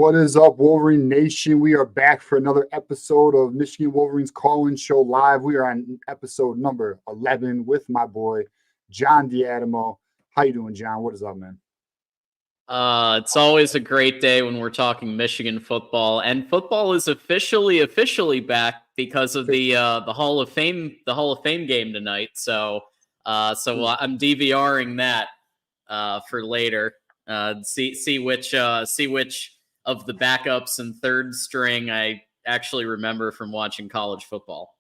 What is up, Wolverine Nation? We are back for another episode of Michigan Wolverines Call-In Show Live. We are on episode number 11 with my boy, John D'Adamo. How you doing, John? What is up, man? It's always a great day when we're talking Michigan football, and football is officially back because of the Hall of Fame game tonight. So I'm DVRing that for later. See which of the backups and third string I actually remember from watching college football.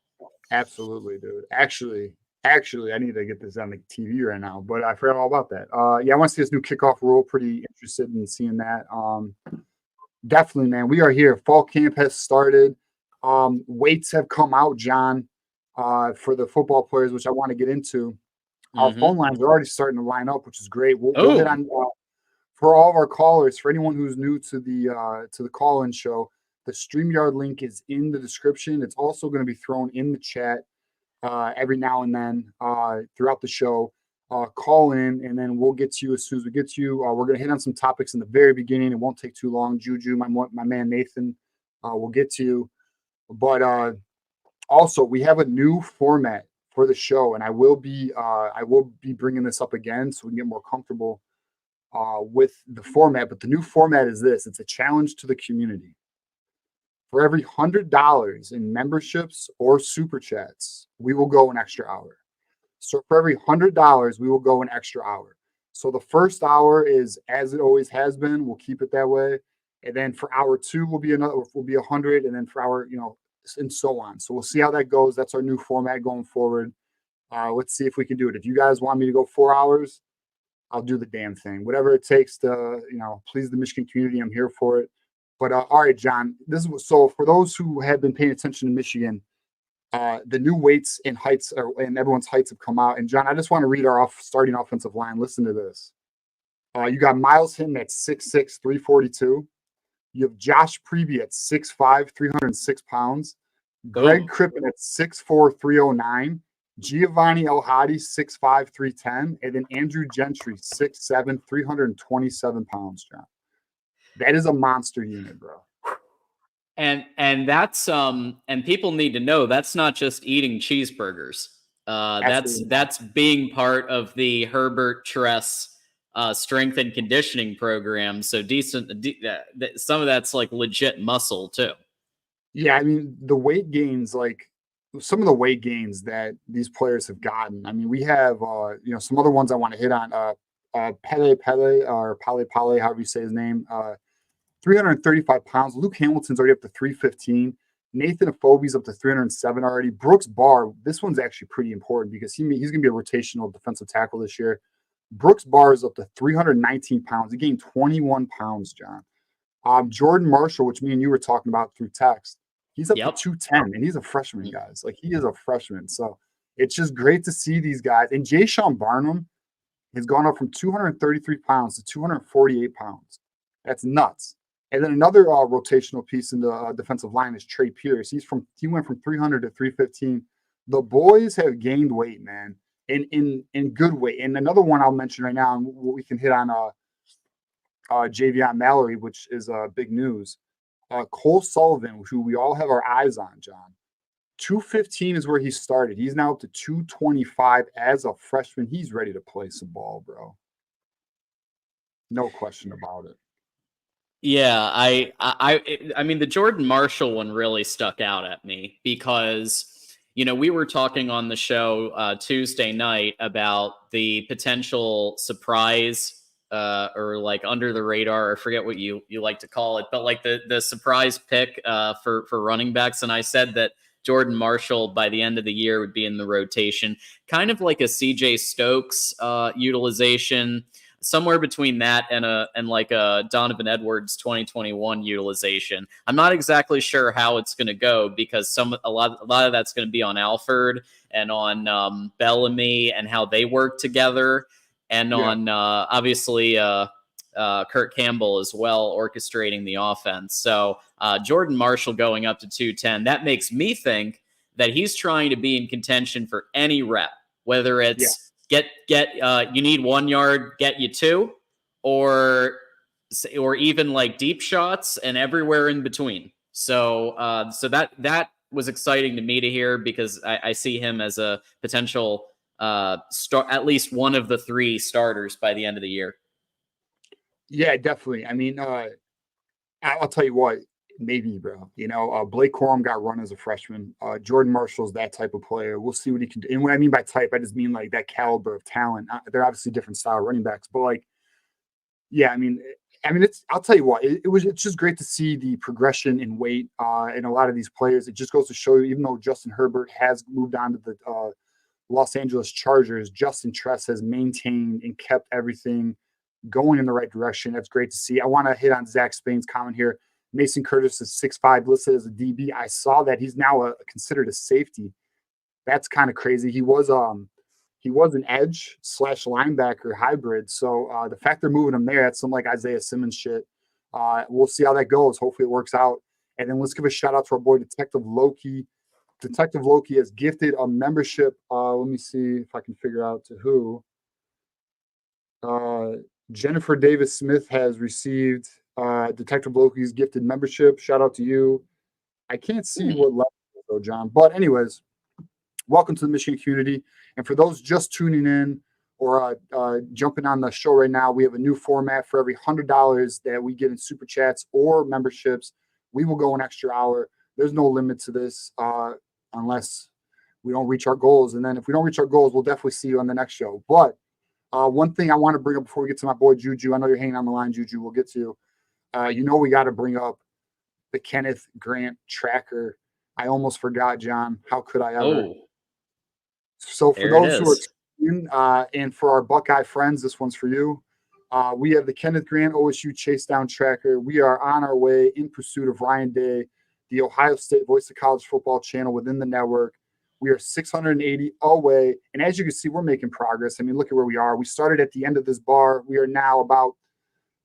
Absolutely, dude. Actually, I need to get this on the TV right now, but I forgot all about that. I want to see this new kickoff rule. Pretty interested in seeing that. Definitely, man. We are here. Fall camp has started. Weights have come out, John, for the football players, which I want to get into. Our phone lines are already starting to line up, which is great. We'll hit on for all of our callers. For anyone who's new to the call-in show, the StreamYard link is in the description. It's also going to be thrown in the chat every now and then throughout the show. Call in, and then we'll get to you as soon as we get to you. We're going to hit on some topics in the very beginning. It won't take too long. Juju, my man Nathan, will get to you. But also, we have a new format for the show, and I will be bringing this up again so we can get more comfortable with the format. But the new format is this: it's a challenge to the community. For every $100 in memberships or super chats, we will go an extra hour. So for every $100, we will go an extra hour. So the first hour is as it always has been. We'll keep it that way. And then for hour two will be 100, and then for hour, and so on. So we'll see how that goes. That's our new format going forward. Let's see if we can do it. If you guys want me to go 4 hours, I'll do the damn thing. Whatever it takes to, please the Michigan community, I'm here for it. But all right, John, so for those who have been paying attention to Michigan, the new weights and heights and everyone's heights have come out. And John, I just want to read our starting offensive line. Listen to this. You got Miles Hinton at 6'6", 342. You have Josh Preby at 6'5", 306 pounds. Greg Crippen at 6'4", 309. Giovanni El Hadi, 6'5", 310. And then Andrew Gentry, 6'7", 327 pounds, John. That is a monster unit, bro. And that's and people need to know that's not just eating cheeseburgers. That's being part of the Herbert Tress strength and conditioning program. So some of that's like legit muscle too. Yeah, I mean the weight gains, like some of the weight gains that these players have gotten. I mean, we have some other ones I want to hit on. Pele or Pale, however you say his name, 335 pounds. Luke Hamilton's already up to 315. Nathan Afobe's up to 307 already. Brooks Barr, this one's actually pretty important because he's going to be a rotational defensive tackle this year. Brooks Barr is up to 319 pounds. He gained 21 pounds, John. Jordan Marshall, which me and you were talking about through text, he's up to 210, and he's a freshman, guys. Like, he is a freshman. So it's just great to see these guys. And Jay-Sean Barnum has gone up from 233 pounds to 248 pounds. That's nuts. And then another rotational piece in the defensive line is Trey Pierce. He went from 300 to 315. The boys have gained weight, man, in good weight. And another one I'll mention right now, and we can hit on Javion Mallory, which is big news. Cole Sullivan, who we all have our eyes on, John. 215 is where he started. He's now up to 225 as a freshman. He's ready to play some ball, bro. No question about it. Yeah, I mean, the Jordan Marshall one really stuck out at me because, we were talking on the show Tuesday night about the potential surprise or like under the radar, I forget what you like to call it, but like the surprise pick for running backs. And I said that Jordan Marshall by the end of the year would be in the rotation, kind of like a CJ Stokes utilization. Somewhere between that and like a Donovan Edwards 2021 utilization. I'm not exactly sure how it's going to go because a lot of that's going to be on Alford and on Bellamy and how they work together, and on obviously Kurt Campbell as well orchestrating the offense. So Jordan Marshall going up to 210, that makes me think that he's trying to be in contention for any rep, whether it's get you need 1 yard, get you 2, or or even like deep shots and everywhere in between. So that was exciting to me to hear, because I see him as a potential at least one of the 3 starters by the end of the year. Yeah, definitely. I mean, I'll tell you what, maybe, bro. Blake Corum got run as a freshman. Jordan Marshall's that type of player. We'll see what he can do. And what I mean by type, I just mean like that caliber of talent. They're obviously different style running backs, but like, yeah, I mean, I'll tell you what, it's just great to see the progression in weight in a lot of these players. It just goes to show you, even though Justin Herbert has moved on to the Los Angeles Chargers, Justin Tress has maintained and kept everything going in the right direction. That's great to see. I want to hit on Zach Spain's comment here. Mason Curtis is 6'5", listed as a DB. I saw that he's now considered a safety. That's kind of crazy. He was an edge / linebacker hybrid. So the fact they're moving him there, that's some like Isaiah Simmons shit. We'll see how that goes. Hopefully it works out. And then let's give a shout out to our boy Detective Loki. Detective Loki has gifted a membership. Let me see if I can figure out to who. Jennifer Davis Smith has received Detective Loki's gifted membership. Shout out to you. I can't see what level though, John. But anyways, welcome to the Michigan community. And for those just tuning in or jumping on the show right now, we have a new format. For every $100 that we get in super chats or memberships, we will go an extra hour. There's no limit to this unless we don't reach our goals. And then if we don't reach our goals, we'll definitely see you on the next show. But one thing I want to bring up before we get to my boy Juju, I know you're hanging on the line, Juju. We'll get to you. We got to bring up the Kenneth Grant tracker. I almost forgot, John. How could I ever? Oh, so for those who are tuning in, and for our Buckeye friends, this one's for you. We have the Kenneth Grant OSU Chase Down tracker. We are on our way in pursuit of Ryan Day, the Ohio State Voice of College Football channel within the network. We are 680 away. And as you can see, we're making progress. I mean, look at where we are. We started at the end of this bar. We are now about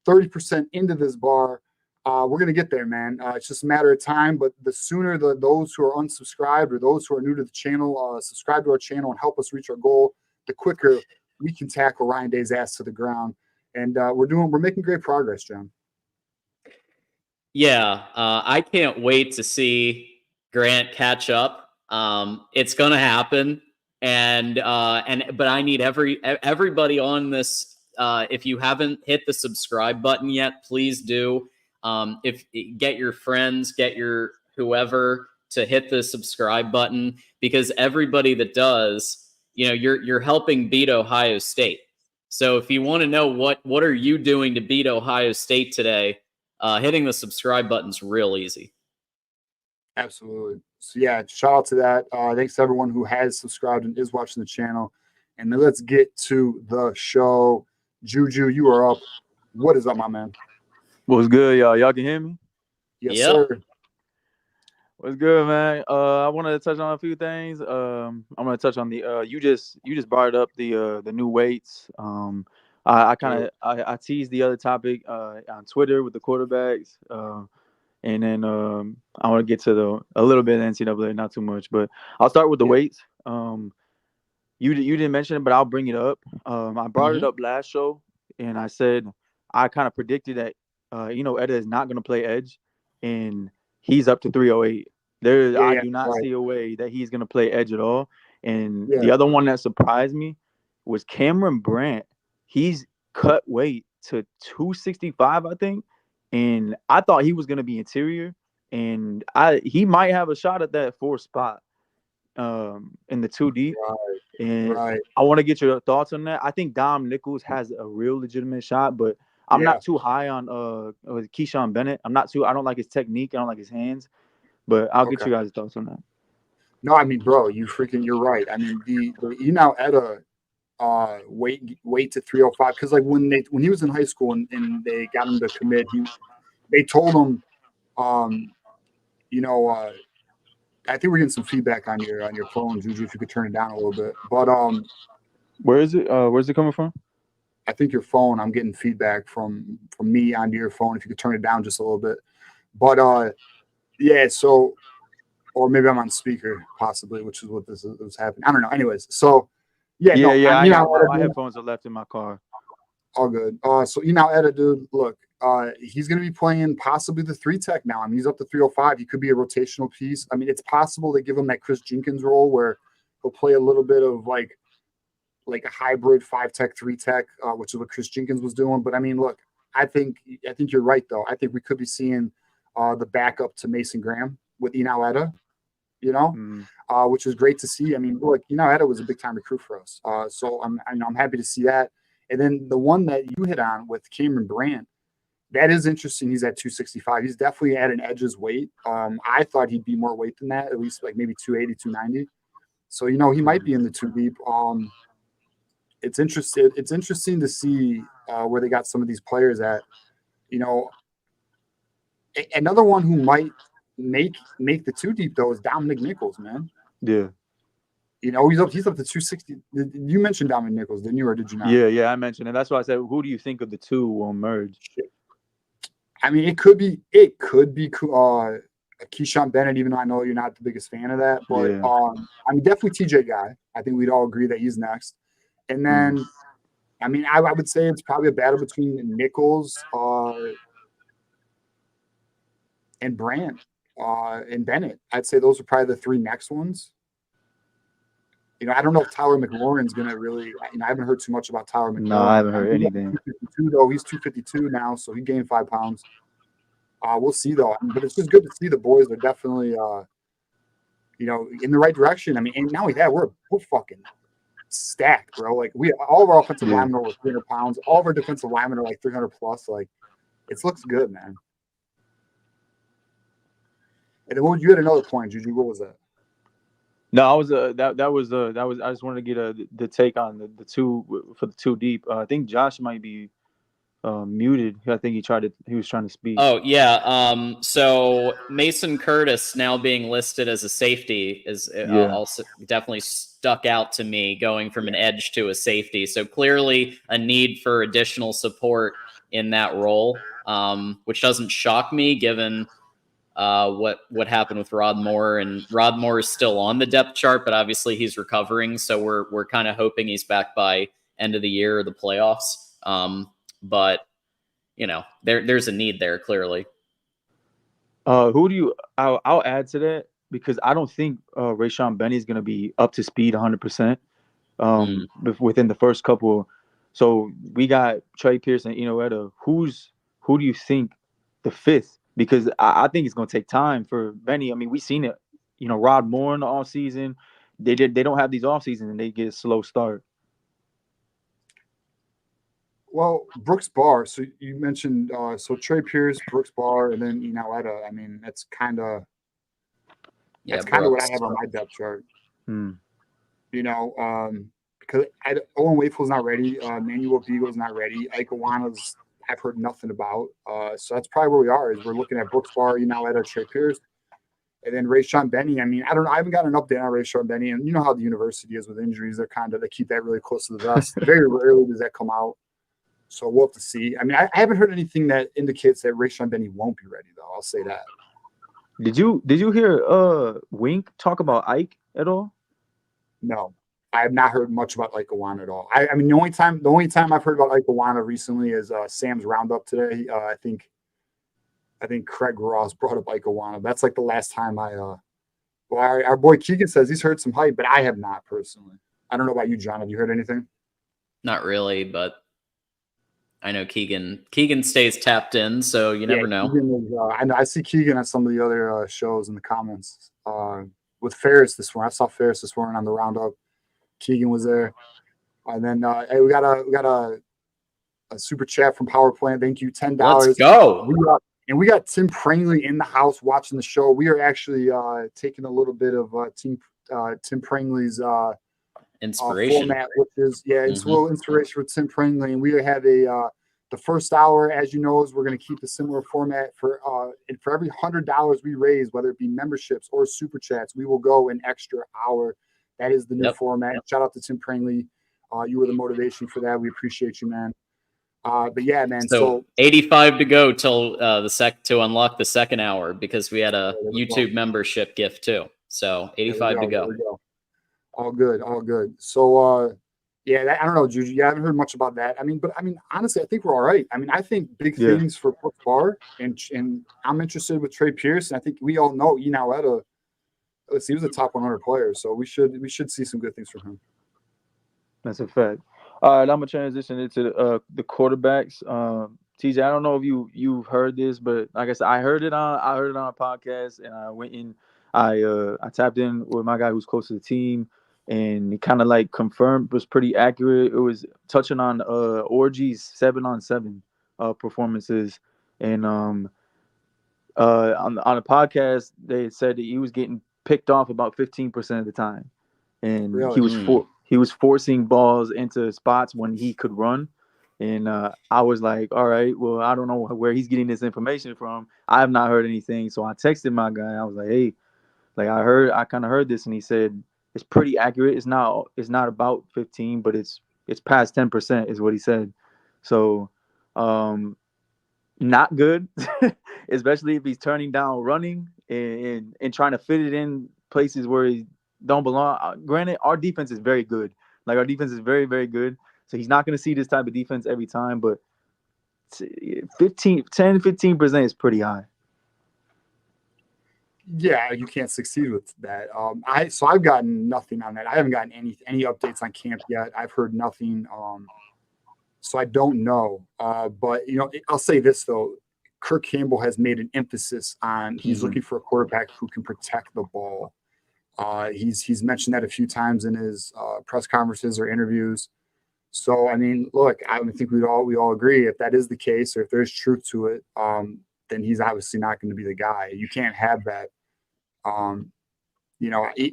30% into this bar. We're going to get there, man. It's just a matter of time. But the sooner those who are unsubscribed or those who are new to the channel subscribe to our channel and help us reach our goal, the quicker we can tackle Ryan Day's ass to the ground. And we're making great progress, John. Yeah, I can't wait to see Grant catch up. It's gonna happen, but I need everybody on this. If you haven't hit the subscribe button yet, please do. Get your friends, get your whoever to hit the subscribe button, because everybody that does, you're helping beat Ohio State. So if you want to know what are you doing to beat Ohio State today, hitting the subscribe button's real easy. Absolutely. So yeah, shout out to that. Thanks to everyone who has subscribed and is watching the channel. And then let's get to the show. Juju, you are up. What is up, my man? What's good, y'all? Y'all can hear me? Yes, sir. What's good, man? I wanted to touch on a few things. I'm gonna touch on the you just brought up the new weights. I teased the other topic on Twitter with the quarterbacks. And then I want to get to a little bit of NCAA, not too much, but I'll start with the weights. You didn't mention it, but I'll bring it up. I brought it up last show, and I said I kind of predicted that Etta is not going to play edge, and he's up to 308. I do not see a way that he's going to play edge at all. And the other one that surprised me was Cameron Brandt. He's cut weight to 265, I think. And I thought he was going to be interior, and he might have a shot at that 4th spot in the 2 deep. I want to get your thoughts on that. I think Dom Nichols has a real legitimate shot, but I'm not too high on Keyshawn Bennett. I don't like his technique. I don't like his hands, but I'll get you guys' thoughts on that. No, I mean, bro, you're right. I mean, the Etta weight to 305, because like when he was in high school and they got him to commit, they told him I think we're getting some feedback on your phone, Juju, if you could turn it down a little bit. But where's it coming from? I think your phone, I'm getting feedback from me onto your phone, if you could turn it down just a little bit. But so, or maybe I'm on speaker possibly, which is what this is happening. I don't know. Anyways, so my headphones are left in my car. All good. So Etta, dude, look, he's going to be playing possibly the 3-tech now. I mean, he's up to 305. He could be a rotational piece. I mean, it's possible they give him that Chris Jenkins role where he'll play a little bit of like a hybrid 5-tech, 3-tech, which is what Chris Jenkins was doing. But I mean, look, I think you're right though. I think we could be seeing the backup to Mason Graham with Enow Etta, which is great to see. I mean, look, Enow Etta was a big time recruit for us, so I'm happy to see that. And then the one that you hit on with Cameron Brandt, that is interesting. He's at 265. He's definitely at an edge's weight. I thought he'd be more weight than that, at least like maybe 280, 290. So he might be in the 2 deep. It's interesting to see where they got some of these players at. Another one who might make the 2 deep though is Dominic Nichols, man. Yeah. He's up to 260. You mentioned Dominic Nichols, didn't you, or did you not? Yeah, I mentioned it. That's why I said, who do you think of the two will merge? I mean, it could be Keyshawn Bennett, even though I know you're not the biggest fan of that. But I mean, definitely TJ Guy. I think we'd all agree that he's next. And then, I mean, I would say it's probably a battle between Nichols and Brandt and Bennett. I'd say those are probably the 3 next ones. I don't know if Tyler McLaurin's going to really – I haven't heard too much about Tyler McLaurin. No, I haven't heard anything. 252, though. He's 252 now, so he gained 5 pounds. We'll see, though. But it's just good to see the boys. They're definitely, in the right direction. I mean, and not only that, we're fucking stacked, bro. Like, all of our offensive linemen are over 300 pounds. All of our defensive linemen are like 300 plus. Like, it looks good, man. And then you had another point, Juju. What was that? No, I was that was I just wanted to get the take on the 2 for the 2 deep. I think Josh might be muted. I think he was trying to speak. Oh yeah. So Mason Curtis now being listed as a safety is also definitely stuck out to me, going from an edge to a safety. So clearly a need for additional support in that role, which doesn't shock me given what happened with Rod Moore. And Rod Moore is still on the depth chart, but obviously he's recovering. So we're kind of hoping he's back by end of the year or the playoffs. But there's a need there clearly. Who do you? I'll add to that because I don't think Rayshawn Benny is going to be up to speed 100% within the first couple. So we got Trey Pierce and Enoetta. Who do you think the 5th? Because I think it's going to take time for Benny. I mean, we've seen it. Rod Moore in the offseason. They don't have these off seasons and they get a slow start. Well, Brooks Barr. So you mentioned Trey Pierce, Brooks Barr, and then Enoetta. I mean, that's kind of what I have on my depth chart. Because Owen Wafel's not ready. Manuel Beagle's not ready. Ike Awana's I've heard nothing about. So that's probably where we are. Is we're looking at Brooks Barr, Enoetta, Trey Pierce, and then Rayshawn Benny. I mean, I don't know. I haven't got an update on Rayshawn Benny, and you know how the university is with injuries. They keep that really close to the vest. Very rarely does that come out. So we'll have to see. I mean, I haven't heard anything that indicates that Rayshawn Benny won't be ready, though. I'll say that. Did you hear Wink talk about Ike at all? No, I have not heard much about Ike Awana at all. I mean, the only time I've heard about Ike Awana recently is Sam's roundup today. I think Craig Ross brought up Ike Awana. That's like the last time our boy Keegan says he's heard some hype, but I have not personally. I don't know about you, John. Have you heard anything? Not really, but I know Keegan stays tapped in, so you never know. I see Keegan on some of the other shows in the comments with Ferris this morning. I saw Ferris this morning on the roundup. Keegan was there, and then hey, we got a super chat from Power Plant. Thank you, $10. Let's go. We got Tim Prangley in the house watching the show. We are actually taking a little bit of Tim Prangley's inspiration format, which is it's a little inspiration with Tim Prangley, and we have the first hour, as you know, is we're going to keep a similar format for every $100 we raise, whether it be memberships or super chats, we will go an extra hour. That is the new format. Shout out to Tim Prangley. You were the motivation for that. We appreciate you, man. But yeah, man. So 85 to go till to unlock the second hour, because we had a YouTube membership gift too. So 85 to go. All good. So Yeah, I don't know, Juju. Yeah, I haven't heard much about that. But honestly, I think we're all right. I think big Yeah. things for Barr, and I'm interested with Trey Pierce. And I think we all know Inaueta. He was a top 100 player, so we should see some good things from him. That's a fact. All right, I'm gonna transition into the quarterbacks. TJ, I don't know if you've heard this, but like I said, I heard it on a podcast, and I went in, I tapped in with my guy who's close to the team, and he kind of like confirmed was pretty accurate. It was touching on Orgy's 7-on-7 performances, and on a podcast they said that he was getting picked off about 15% of the time, and Really? he was forcing balls into spots when he could run. And I was like, all right, well, I don't know where he's getting this information from. I have not heard anything. So I texted my guy. I was like, hey, like I kind of heard this, and he said it's pretty accurate. It's not about 15, but it's past 10% is what he said. So not good, especially if he's turning down running and trying to fit it in places where he don't belong. Granted, our defense is very good. Like, our defense is very, very good. So he's not going to see this type of defense every time, but 10-15% is pretty high. Yeah, you can't succeed with that. I've gotten nothing on that. I haven't gotten any updates on camp yet. I've heard nothing. So I don't know. But I'll say this though: Kirk Campbell has made an emphasis on he's looking for a quarterback who can protect the ball. He's mentioned that a few times in his press conferences or interviews. So look, I think we all agree if that is the case, or if there's truth to it, then he's obviously not going to be the guy. You can't have that.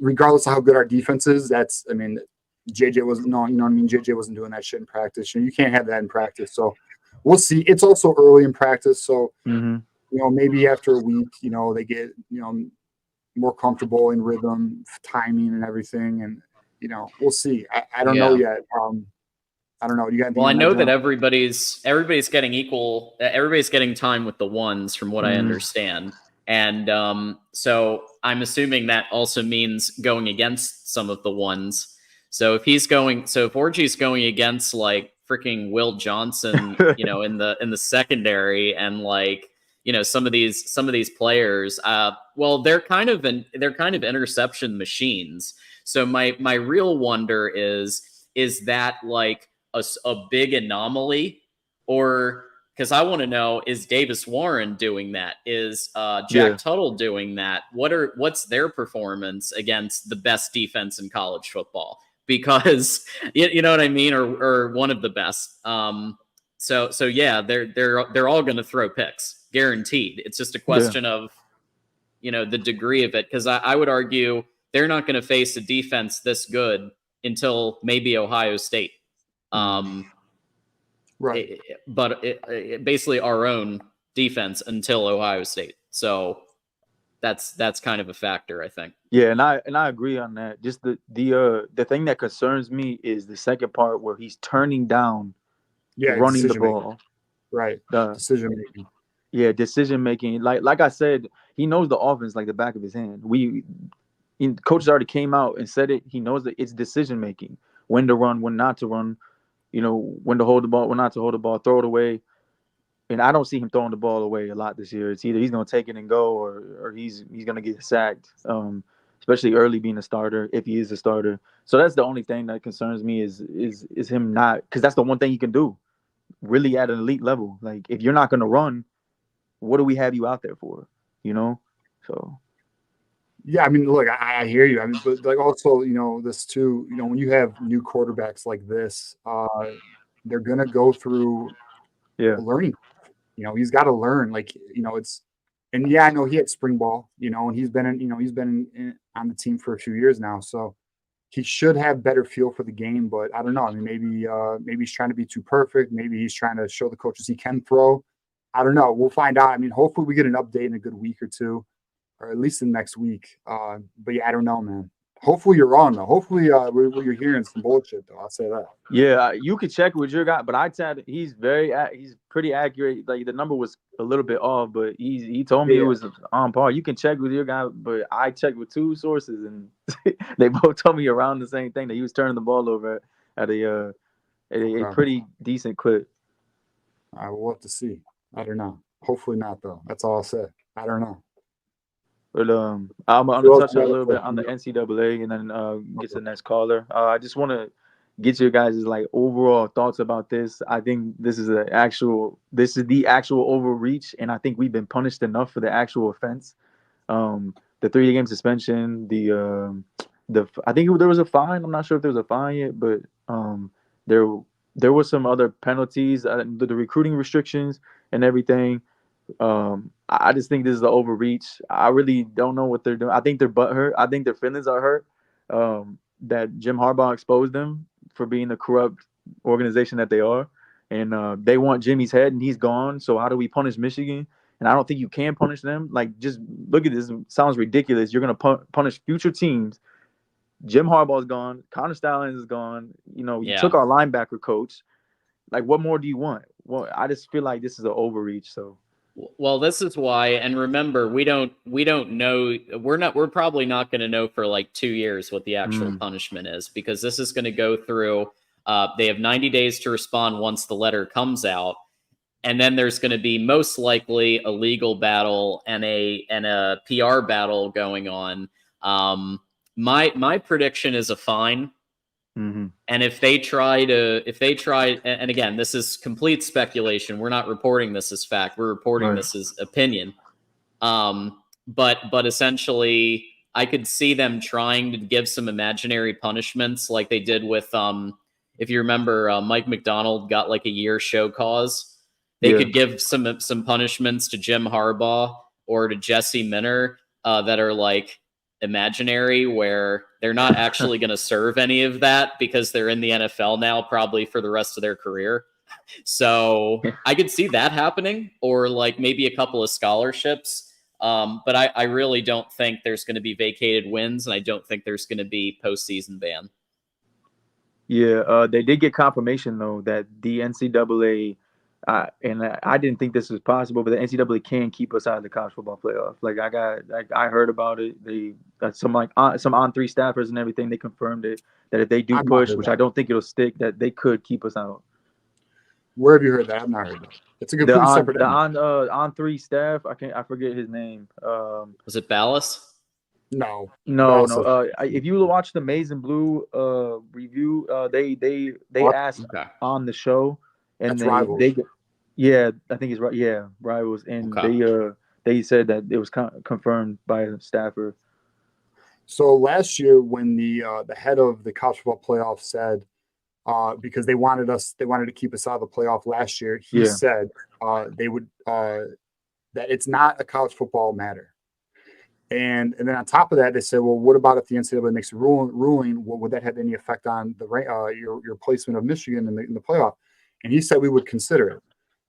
Regardless of how good our defense is, JJ wasn't. No, JJ wasn't doing that shit in practice. You can't have that in practice. So we'll see. It's also early in practice, so maybe after a week, they get more comfortable in rhythm, timing, and everything, and we'll see. I don't know yet. I don't know. You got? Well, I know that everybody's getting equal. Everybody's getting time with the ones, from what I understand, and so I'm assuming that also means going against some of the ones. So if Orgy's going against like freaking Will Johnson, in the secondary, and like some of these players, well, they're kind of interception machines. So my real wonder is that like a big anomaly, or because I want to know, is Davis Warren doing that? Is Jack Tuttle doing that? What's their performance against the best defense in college football? Because you know what I mean, or one of the best. So yeah, they're all going to throw picks, guaranteed. It's just a question of the degree of it, because I would argue they're not going to face a defense this good until maybe Ohio State. Right. But basically our own defense until Ohio State. So that's kind of a factor, I think. Yeah, and I agree on that. Just the thing that concerns me is the second part where he's turning down running the ball. Right. Decision making. Yeah, decision making. Like I said, he knows the offense like the back of his hand. Coaches already came out and said it. He knows that it's decision making. When to run, when not to run, when to hold the ball, when not to hold the ball, throw it away. And I don't see him throwing the ball away a lot this year. It's either he's going to take it and go, or he's going to get sacked, especially early being a starter, if he is a starter. So that's the only thing that concerns me is him not, because that's the one thing he can do really at an elite level. Like, if you're not going to run, what do we have you out there for? So. Yeah, look, I hear you. But like also, this too, when you have new quarterbacks like this, they're gonna go through a learning. He's got to learn. Like, and yeah, I know he had spring ball, and he's been on the team for a few years now, so he should have better feel for the game. But I don't know. Maybe he's trying to be too perfect. Maybe he's trying to show the coaches he can throw. I don't know. We'll find out. Hopefully we get an update in a good week or two, or at least in next week. But yeah, I don't know, man. Hopefully you're wrong, though. Hopefully what you're hearing some bullshit, though. I'll say that. Yeah, you could check with your guy, but I said he's pretty accurate. Like, the number was a little bit off, but he told me it was on par. You can check with your guy, but I checked with two sources, and they both told me around the same thing, that he was turning the ball over at a Okay. pretty decent clip. I will have to see. I don't know. Hopefully not, though. That's all I'll say. I don't know. But I'm gonna Who else touch you a got little up bit there? on the NCAA and then get to the next caller. I just want to get your guys' like overall thoughts about this. I think this is the actual overreach, and I think we've been punished enough for the actual offense. The 3-game suspension, I think there was a fine. I'm not sure if there was a fine yet, but there was some other penalties, the recruiting restrictions and everything. I just think this is the overreach. I really don't know what they're doing. I think they're butthurt. I think their feelings are hurt. That Jim Harbaugh exposed them for being the corrupt organization that they are, and they want Jimmy's head, and he's gone. So how do we punish Michigan? And I don't think you can punish them. Like, just look at this. It sounds ridiculous. You're gonna punish future teams. Jim Harbaugh's gone. Connor Stallings is gone. You took our linebacker coach. Like, what more do you want? Well, I just feel like this is an overreach. So. Well, this is why, and remember, we don't know. We're probably not going to know for like 2 years what the actual punishment is, because this is going to go through. They have 90 days to respond once the letter comes out, and then there's going to be most likely a legal battle and a PR battle going on. My prediction is a fine. Mm-hmm. And if they try, and again, this is complete speculation. We're not reporting this as fact. We're reporting this as opinion. But essentially, I could see them trying to give some imaginary punishments, like they did with, if you remember, Mike McDonald got like a year show cause. They could give some punishments to Jim Harbaugh or to Jesse Minter that are like imaginary, where they're not actually going to serve any of that because they're in the NFL now, probably for the rest of their career. So I could see that happening, or like maybe a couple of scholarships. But I really don't think there's going to be vacated wins, and I don't think there's going to be postseason ban. Yeah, they did get confirmation though that the NCAA, and I didn't think this was possible, but the NCAA can keep us out of the college football playoff. Like I heard about it. Some on-3 staffers and everything, they confirmed it, that if they do push, which I don't think it'll stick, that they could keep us out. Where have you heard that? I've not heard that. It's a completely separate. The on-3 staff. I forget his name. Was it Ballas? No. If you watch the Maize and Blue review, they asked on the show, and Rivals. I think it's right. Yeah, Rivals, and they said that it was confirmed by a staffer. So last year, when the head of the college football playoff said, because they wanted to keep us out of the playoff last year, he said they would that it's not a college football matter. And then on top of that, they said, well, what about if the NCAA makes a ruling? Would that have any effect on the your placement of Michigan in the playoff? And he said we would consider it.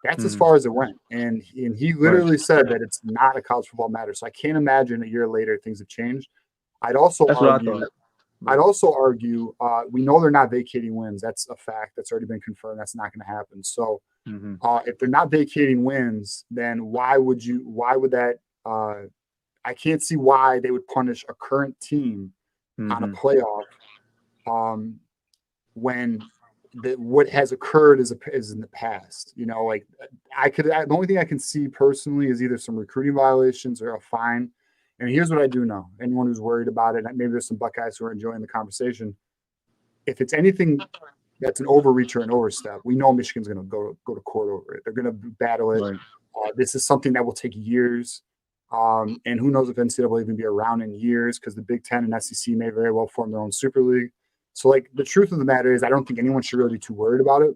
That's as far as it went. And he literally said that it's not a college football matter. So I can't imagine a year later things have changed. I'd also argue we know they're not vacating wins. That's a fact. That's already been confirmed. That's not going to happen. So if they're not vacating wins, then why would that I can't see why they would punish a current team on a playoff when what has occurred is in the past. Like the only thing I can see personally is either some recruiting violations or a fine. And here's what I do know. Anyone who's worried about it, maybe there's some Buckeyes who are enjoying the conversation. If it's anything that's an overreach or an overstep, we know Michigan's going to go to court over it. They're going to battle it. Right. This is something that will take years. And who knows if NCAA will even be around in years, because the Big Ten and SEC may very well form their own super league. So, like, the truth of the matter is I don't think anyone should really be too worried about it.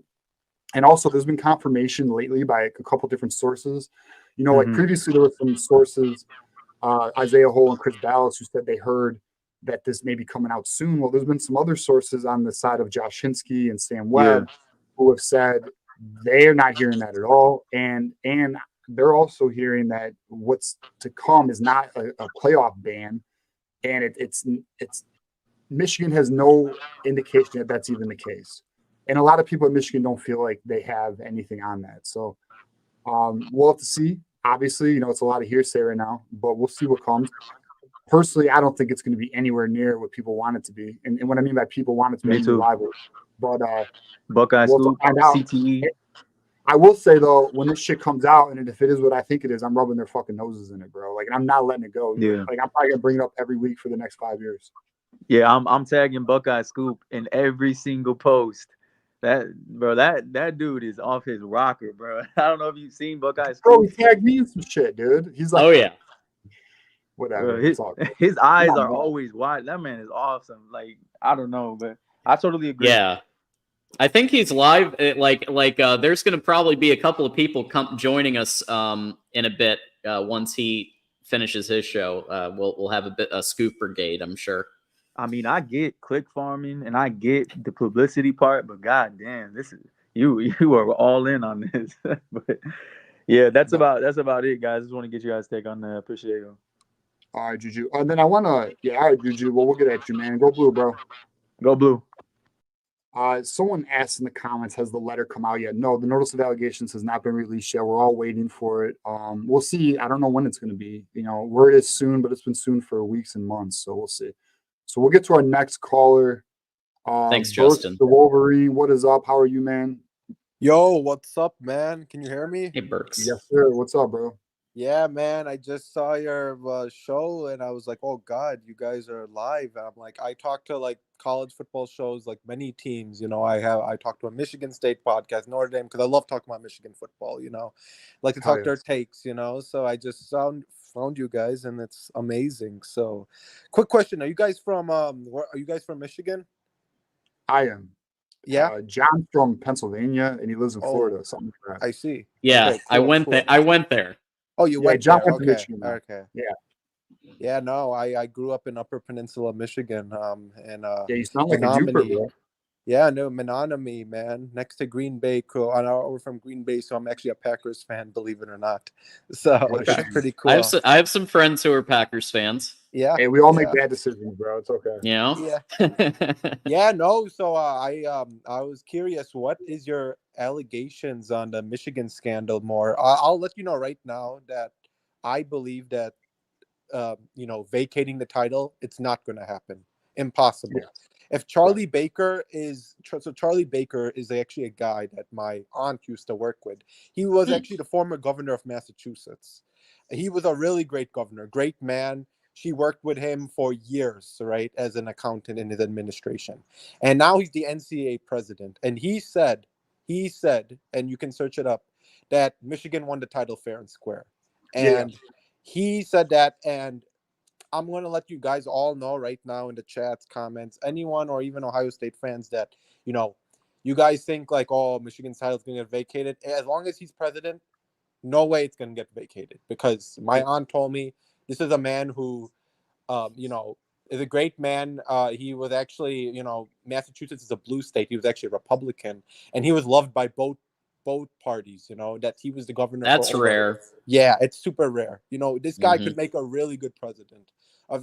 And also, there's been confirmation lately by a couple different sources. Like previously there were some sources, Isaiah Hole and Chris Ballas, who said they heard that this may be coming out soon. Well, there's been some other sources on the side of Josh Hinsky and Sam Webb who have said they are not hearing that at all. And they're also hearing that what's to come is not a playoff ban, and it's Michigan has no indication that that's even the case. And a lot of people in Michigan don't feel like they have anything on that. So we'll have to see. Obviously, it's a lot of hearsay right now, but we'll see what comes. Personally, I don't think it's going to be anywhere near what people want it to be. And what I mean by people want it to be rivalry. But Buckeye we'll Scoop, find out. CTE. I will say though, when this shit comes out, and if it is what I think it is, I'm rubbing their fucking noses in it, bro. Like, and I'm not letting it go. Yeah. Like, I'm probably gonna bring it up every week for the next 5 years. Yeah, I'm tagging Buckeye Scoop in every single post. That dude is off his rocker, bro. I don't know if you've seen Buckeye Scoop. Bro, he tagged me in some shit, dude. He's like, Oh yeah. whatever. Bro, It's all good. his eyes Come on, are bro. always wide. That man is awesome. Like, I don't know, but I totally agree. Yeah. I think he's live. There's going to probably be a couple of people joining us in a bit once he finishes his show. We'll have a scoop brigade, I'm sure. I mean, I get click farming and I get the publicity part, but goddamn, this is you are all in on this. But yeah, that's about it, guys. Just want to get you guys' take on that. Appreciate it. All right, Juju. And then I want to, all right, Juju. Well, we'll get at you, man. Go blue, bro. Go blue. Someone asked in the comments, has the letter come out yet? No, the notice of allegations has not been released yet. We're all waiting for it. We'll see. I don't know when it's going to be. Word is soon, but it's been soon for weeks and months. So we'll see. So we'll get to our next caller. Thanks, Burks, Justin. the Wolverine. What is up? How are you, man? Yo, what's up, man? Can you hear me? Hey, Burks. Yes, sir. What's up, bro? Yeah, man. I just saw your show and I was like, oh God, you guys are live. I'm like, I talk to like college football shows, like many teams. I talked to a Michigan State podcast, Notre Dame, because I love talking about Michigan football. Like to talk their takes. So I just found you guys, and it's amazing. So, quick question: Are you guys from Michigan? I am. Yeah. John's from Pennsylvania, and he lives in Florida. Something like that. I see. Yeah, Okay, I went there. I went there. Oh, you went John there. went to Michigan, though. Okay. Yeah. Yeah, no, I grew up in Upper Peninsula, Michigan. And you sound like a Duper, bro. Yeah, no, Menominee, man, next to Green Bay. Cool. We're from Green Bay, so I'm actually a Packers fan, believe it or not. So it's pretty cool. I have some friends who are Packers fans. Yeah. Hey, we all make bad decisions, bro. It's okay. Yeah. Yeah, no. So I was curious, what is your allegations on the Michigan scandal more? I'll let you know right now that I believe that vacating the title, it's not going to happen. Impossible. Yeah. If Charlie Baker is actually a guy that my aunt used to work with. He was actually the former governor of Massachusetts. He was a really great governor, great man. She worked with him for years, right, as an accountant in his administration. And now he's the NCAA president. And he said, and you can search it up, that Michigan won the title fair and square. And he said that, and I'm going to let you guys all know right now in the chats, comments, anyone or even Ohio State fans that, you guys think like, oh, Michigan's title is going to get vacated. As long as he's president, no way it's going to get vacated, because my aunt told me this is a man who, is a great man. He was actually, Massachusetts is a blue state. He was actually a Republican, and he was loved by both parties, that he was the governor. That's rare. Yeah, it's super rare. This guy could make a really good president.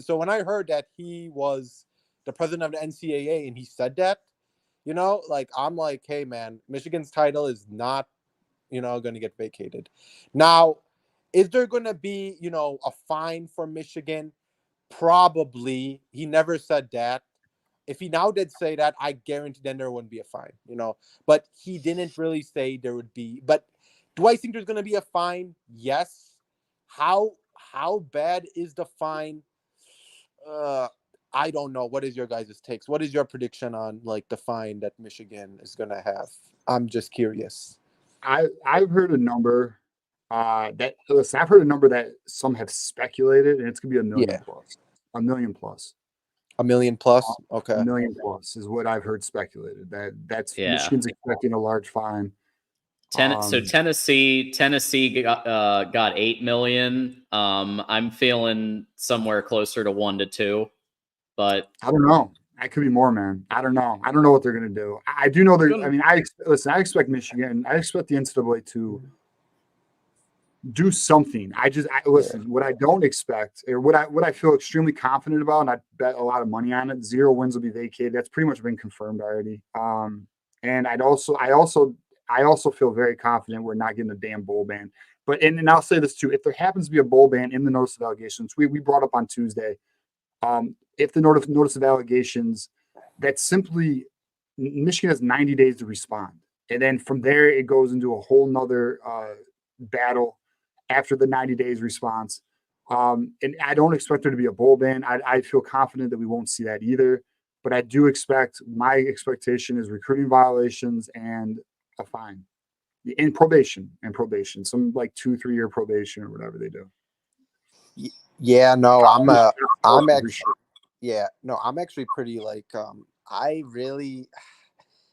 So when I heard that he was the president of the NCAA and he said that, I'm like, hey man, Michigan's title is not, going to get vacated. Now, is there going to be, a fine for Michigan? Probably. He never said that. If he now did say that, I guarantee then there wouldn't be a fine, but he didn't really say there would be. But do I think there's going to be a fine? Yes. How bad is the fine? I don't know. What is your guys' takes? What is your prediction on like the fine that Michigan is going to have? I'm just curious. I've heard a number I've heard a number that some have speculated, and it's going to be $1 million plus. $1 million plus. $1 million plus? Okay. $1 million plus is what I've heard speculated. That's Michigan's expecting a large fine. So Tennessee got 8 million. I'm feeling somewhere closer to 1 to 2, but I don't know. That could be more, man. I don't know. I don't know what they're going to do. I do know they're. I mean, I expect Michigan. I expect the NCAA to do something. Listen. What I don't expect, or what I feel extremely confident about, and I bet a lot of money on it. 0 wins will be vacated. That's pretty much been confirmed already. And I also feel very confident we're not getting a damn bowl ban. But and I'll say this too: if there happens to be a bowl ban in the notice of allegations, we brought up on Tuesday. If the notice of allegations, that simply Michigan has 90 days to respond. And then from there, it goes into a whole nother battle after the 90 days response. And I don't expect there to be a bowl ban. I feel confident that we won't see that either. But I do expect, my expectation is recruiting violations and a fine. And probation, some like 2-3 year probation or whatever they do. Yeah, no, I'm actually, sure. yeah, no, I'm actually pretty like,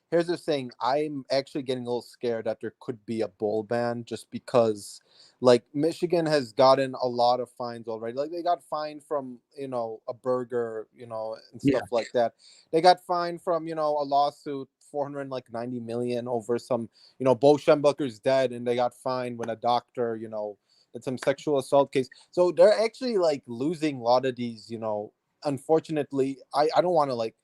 here's the thing. I'm actually getting a little scared that there could be a bowl ban just because, like, Michigan has gotten a lot of fines already. Like, they got fined from, a burger, and stuff like that. They got fined from, a lawsuit, $490 million over some, Bo Schembechler's dead, and they got fined when a doctor, did some sexual assault case. So they're actually, like, losing a lot of these, unfortunately. I don't want to, like,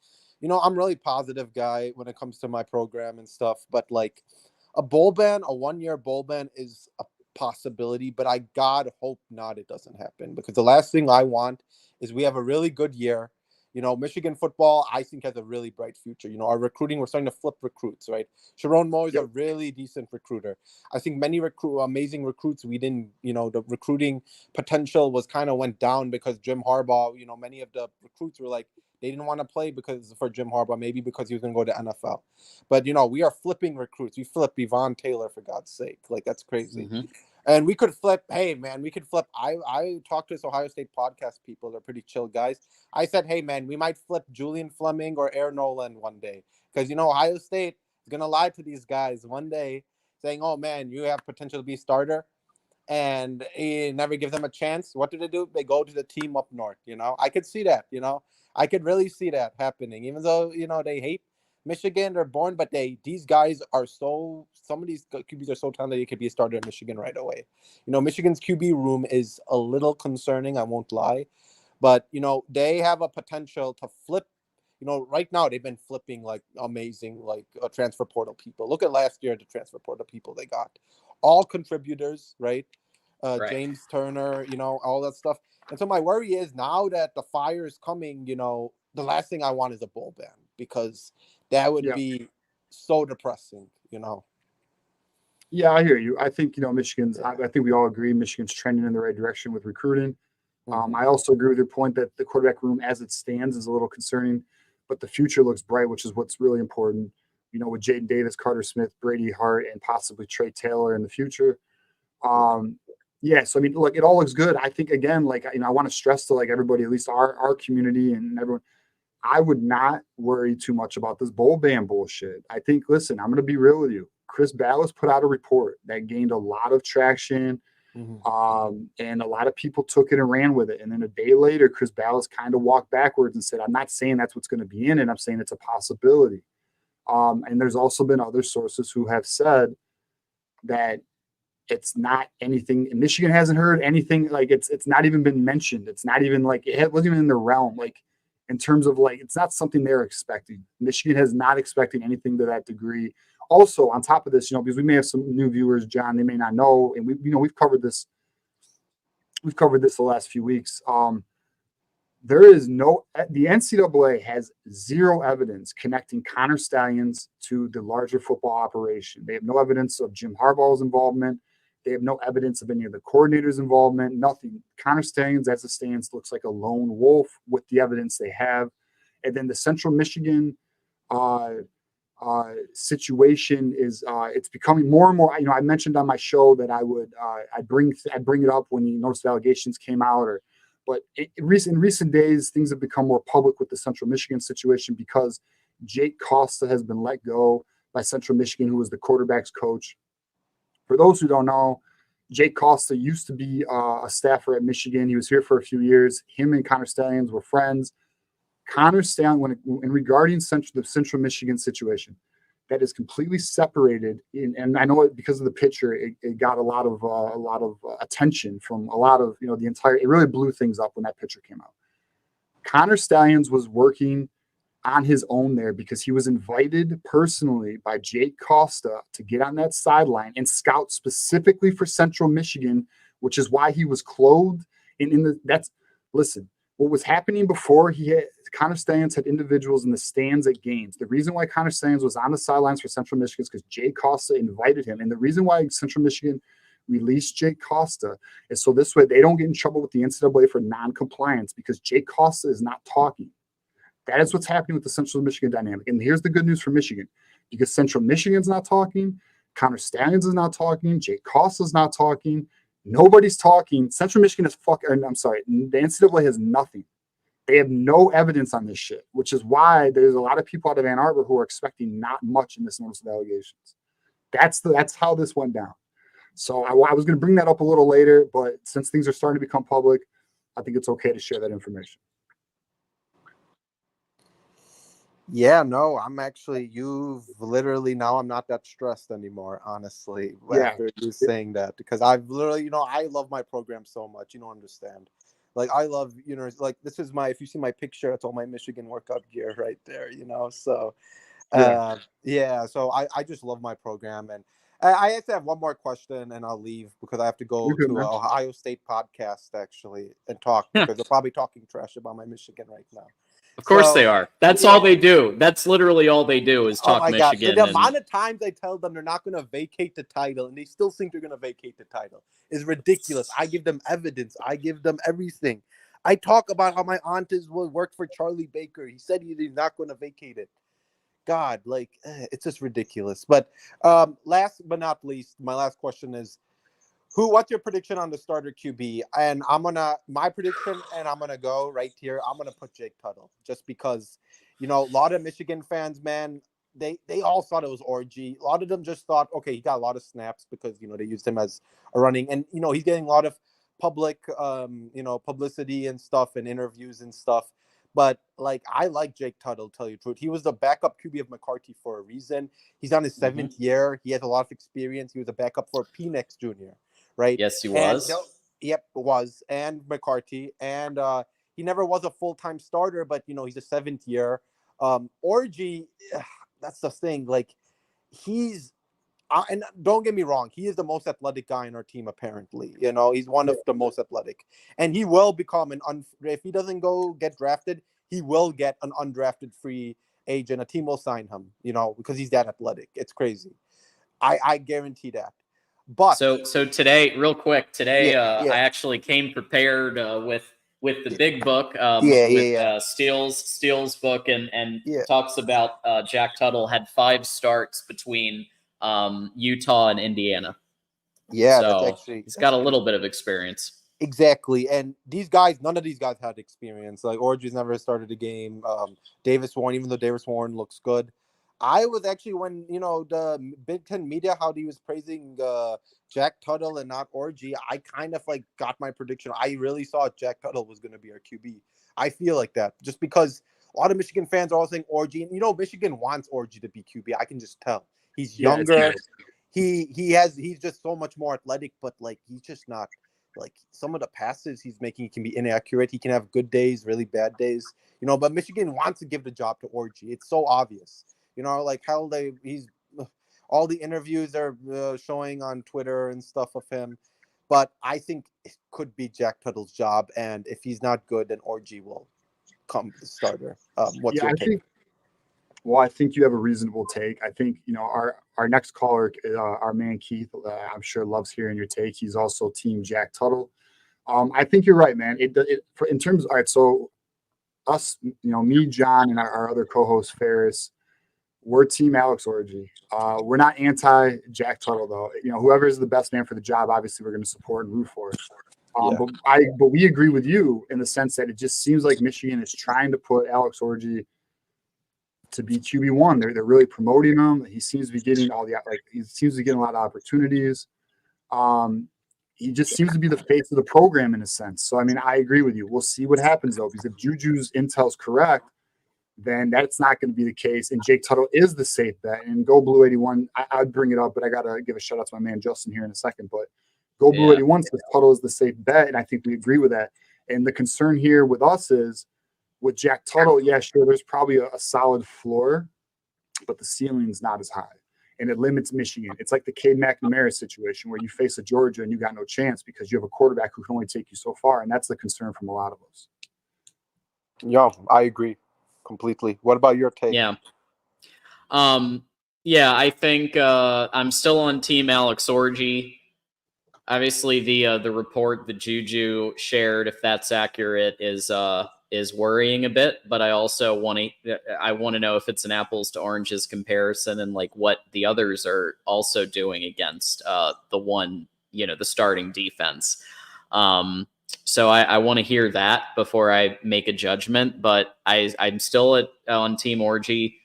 I'm really positive guy when it comes to my program and stuff, but like a bowl ban, a 1-year bowl ban is a possibility, but I God hope not it doesn't happen, because the last thing I want is we have a really good year. Michigan football, I think, has a really bright future. Our recruiting, we're starting to flip recruits, right? Sharon Moore is a really decent recruiter. I think many amazing recruits, we didn't, the recruiting potential was kind of went down because Jim Harbaugh, many of the recruits were like, they didn't want to play for Jim Harbaugh, maybe because he was going to go to NFL. But, we are flipping recruits. We flip Yvonne Taylor, for God's sake. Like, that's crazy. Mm-hmm. And we could flip. Hey, man, we could flip. I talked to this Ohio State podcast people. They're pretty chill guys. I said, hey, man, we might flip Julian Fleming or Air Nolan one day. Because, Ohio State is going to lie to these guys one day saying, oh, man, you have potential to be a starter. And he never give them a chance. What do? They go to the team up north, I could see that, I could really see that happening. Even though, they hate Michigan, they're born, but these guys are some of these QBs are so talented they could be a starter in Michigan right away. Michigan's QB room is a little concerning, I won't lie. But, they have a potential to flip. Right now they've been flipping like amazing, like transfer portal people. Look at last year, the transfer portal people they got. All contributors, right? Right. James Turner, all that stuff. And so my worry is now that the fire is coming, the last thing I want is a bowl ban, because that would be so depressing, Yeah, I hear you. I think, Michigan's, I think we all agree Michigan's trending in the right direction with recruiting. I also agree with your point that the quarterback room as it stands is a little concerning, but the future looks bright, which is what's really important. With Jaden Davis, Carter Smith, Brady Hart, and possibly Trey Taylor in the future. So I mean, look, it all looks good. I think, again, like, I want to stress to, like, everybody, at least our community and everyone, I would not worry too much about this bowl ban bullshit. I think, listen, I'm going to be real with you. Chris Ballas put out a report that gained a lot of traction. And a lot of people took it and ran with it. And then a day later, Chris Ballas kind of walked backwards and said, I'm not saying that's what's going to be in it. I'm saying it's a possibility. And there's also been other sources who have said that it's not anything. Michigan hasn't heard anything. Like, it's not even been mentioned. It's not even like, it wasn't even in their realm. Like, in terms of, like, it's not something they're expecting. Michigan has not expecting anything to that degree. Also, on top of this, because we may have some new viewers, John, they may not know, and we've covered this. We've covered this the last few weeks. The NCAA has zero evidence connecting Connor Stallions to the larger football operation. They have no evidence of Jim Harbaugh's involvement. They have no evidence of any of the coordinators' involvement, nothing. Connor Stallions, as it stands, looks like a lone wolf with the evidence they have. And then the Central Michigan situation is it's becoming more and more. I mentioned on my show that I'd bring it up when the notice of allegations came out, but in recent days things have become more public with the Central Michigan situation because Jake Costa has been let go by Central Michigan, who was the quarterback's coach. For those who don't know, Jake Costa used to be a staffer at Michigan. He was here for a few years. Him and Connor Stallions were friends. Connor Stallions, regarding the Central Michigan situation, that is completely separated. And I know it because of the picture, it got a lot of attention from a lot of the entire. It really blew things up when that picture came out. Connor Stallions was working on his own there because he was invited personally by Jake Costa to get on that sideline and scout specifically for Central Michigan, which is why he was clothed listen. What was happening before Connor Stalions had individuals in the stands at games. The reason why Connor Stalions was on the sidelines for Central Michigan is because Jay Costa invited him. And the reason why Central Michigan released Jay Costa is so this way they don't get in trouble with the NCAA for non-compliance, because Jay Costa is not talking. That is what's happening with the Central Michigan dynamic. And here's the good news for Michigan. Because Central Michigan's not talking, Connor Stalions is not talking, Jay Costa's not talking, nobody's talking. Central Michigan is the NCAA has nothing. They have no evidence on this shit, which is why there's a lot of people out of Ann Arbor who are expecting not much in this notice of allegations. That's how this went down. So I was going to bring that up a little later, but since things are starting to become public, I think it's okay to share that information. Yeah, no, I'm actually, I'm not that stressed anymore, honestly, after you saying that, because I've literally, I love my program so much, you don't understand. Like, I love, like, this is if you see my picture, it's all my Michigan workout gear right there, so, so I just love my program. And I have to have one more question and I'll leave because I have to go to an Ohio State podcast, actually, and talk, because they're probably talking trash about my Michigan right now. Of course they are. That's all they do. That's literally all they do is talk Michigan. God. The amount of times I tell them they're not going to vacate the title and they still think they're going to vacate the title is ridiculous. I give them evidence. I give them everything. I talk about how my aunt worked for Charlie Baker. He said he's not going to vacate it. God, it's just ridiculous. But last but not least, my last question is, what's your prediction on the starter QB? And my prediction, and I'm going to go right here. I'm going to put Jake Tuttle just because, a lot of Michigan fans, man, they all thought it was Orgy. A lot of them just thought, okay, he got a lot of snaps because, they used him as a running. And, he's getting a lot of public, publicity and stuff and interviews and stuff. But, I like Jake Tuttle, to tell you the truth. He was the backup QB of McCarthy for a reason. He's on his seventh year. He has a lot of experience. He was a backup for Penix Jr., right? Yes, he was. Yep, was. And McCarthy. And he never was a full-time starter, but, he's a seventh year. Orgy, that's the thing. He's and don't get me wrong, he is the most athletic guy on our team, apparently. He's one of the most athletic. And he will become if he doesn't go get drafted, he will get an undrafted free agent. A team will sign him, because he's that athletic. It's crazy. I guarantee that. But so today, real quick, I actually came prepared with the big book, Steele's book, and talks about Jack Tuttle had 5 starts between Utah and Indiana. Yeah, so he's got a little bit of experience. Exactly. And none of these guys had experience. Orgy's never started a game. Davis Warren, even though Davis Warren looks good. I was actually, when, the Big Ten media, how he was praising Jack Tuttle and not Orgy, I kind of got my prediction. I really thought Jack Tuttle was going to be our QB. I feel like that just because a lot of Michigan fans are all saying Orgy. And, Michigan wants Orgy to be QB. I can just tell. He's younger. He's just so much more athletic, but he's just not. Some of the passes he's making can be inaccurate. He can have good days, really bad days. But Michigan wants to give the job to Orgy. It's so obvious. How all the interviews are showing on Twitter and stuff of him. But I think it could be Jack Tuttle's job. And if he's not good, then Orgy will come the starter. What's your take? I think you have a reasonable take. I think, our next caller, our man Keith, I'm sure loves hearing your take. He's also team Jack Tuttle. I think you're right, man. In terms, all right, so us, me, John, and our other co-host Ferris, we're team Alex Orgy. We're not anti Jack Tuttle, though. Whoever is the best man for the job, obviously we're going to support and root for. But we agree with you in the sense that it just seems like Michigan is trying to put Alex Orgy to be QB1. They're really promoting him. He seems to be getting he seems to be getting a lot of opportunities. He just seems to be the face of the program in a sense. So I agree with you. We'll see what happens though, because if Juju's intel's correct, then that's not going to be the case. And Jake Tuttle is the safe bet. And Go Blue 81, I'd bring it up, but I got to give a shout out to my man Justin here in a second. But Go Blue 81 says Tuttle is the safe bet, and I think we agree with that. And the concern here with us is with Jack Tuttle, sure, there's probably a solid floor, but the ceiling's not as high. And it limits Michigan. It's like the Cade McNamara situation where you face a Georgia and you got no chance because you have a quarterback who can only take you so far. And that's the concern from a lot of us. Yeah, I agree. completely. What about your take? Yeah. Yeah, I think I'm still on team Alex Orji. Obviously, the report that Juju shared, if that's accurate, is worrying a bit. But I also want to know if it's an apples to oranges comparison and like what the others are also doing against the starting defense. So I want to hear that before I make a judgment. But I'm still on team Orji.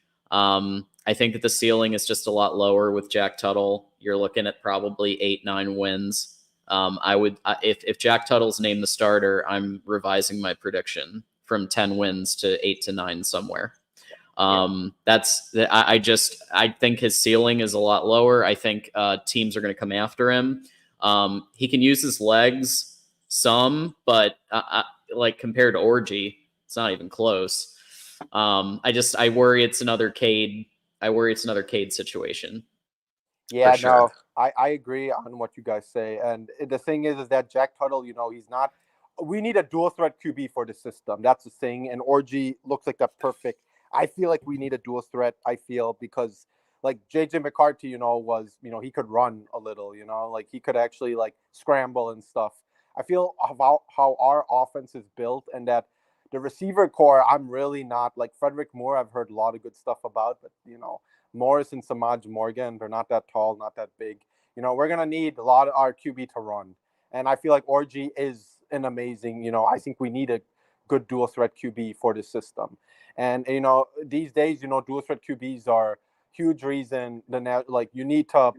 I think that the ceiling is just a lot lower with Jack Tuttle. You're looking at probably 8-9 wins. If Jack Tuttle's named the starter, I'm revising my prediction from 10 wins to 8 to 9 somewhere. I think his ceiling is a lot lower. I think teams are going to come after him. He can use his legs some, but like compared to Orji, it's not even close. I worry it's another Cade. I worry it's another Cade situation. Yeah, sure. no, I agree on what you guys say. And the thing is that Jack Tuttle, he's not. We need a dual threat QB for the system. That's the thing. And Orji looks like that perfect. I feel like we need a dual threat. Because like JJ McCarthy, was he could run a little. Like he could actually like scramble and stuff. I feel about how our offense is built and that the receiver core, I'm really not like Frederick Moore. I've heard a lot of good stuff about, but Morris and Samaj Morgan, they're not that tall, not that big. We're going to need a lot of our QB to run. And I feel like Orji is an amazing, I think we need a good dual threat QB for the system. And, these days, dual threat QBs are huge reason you need to,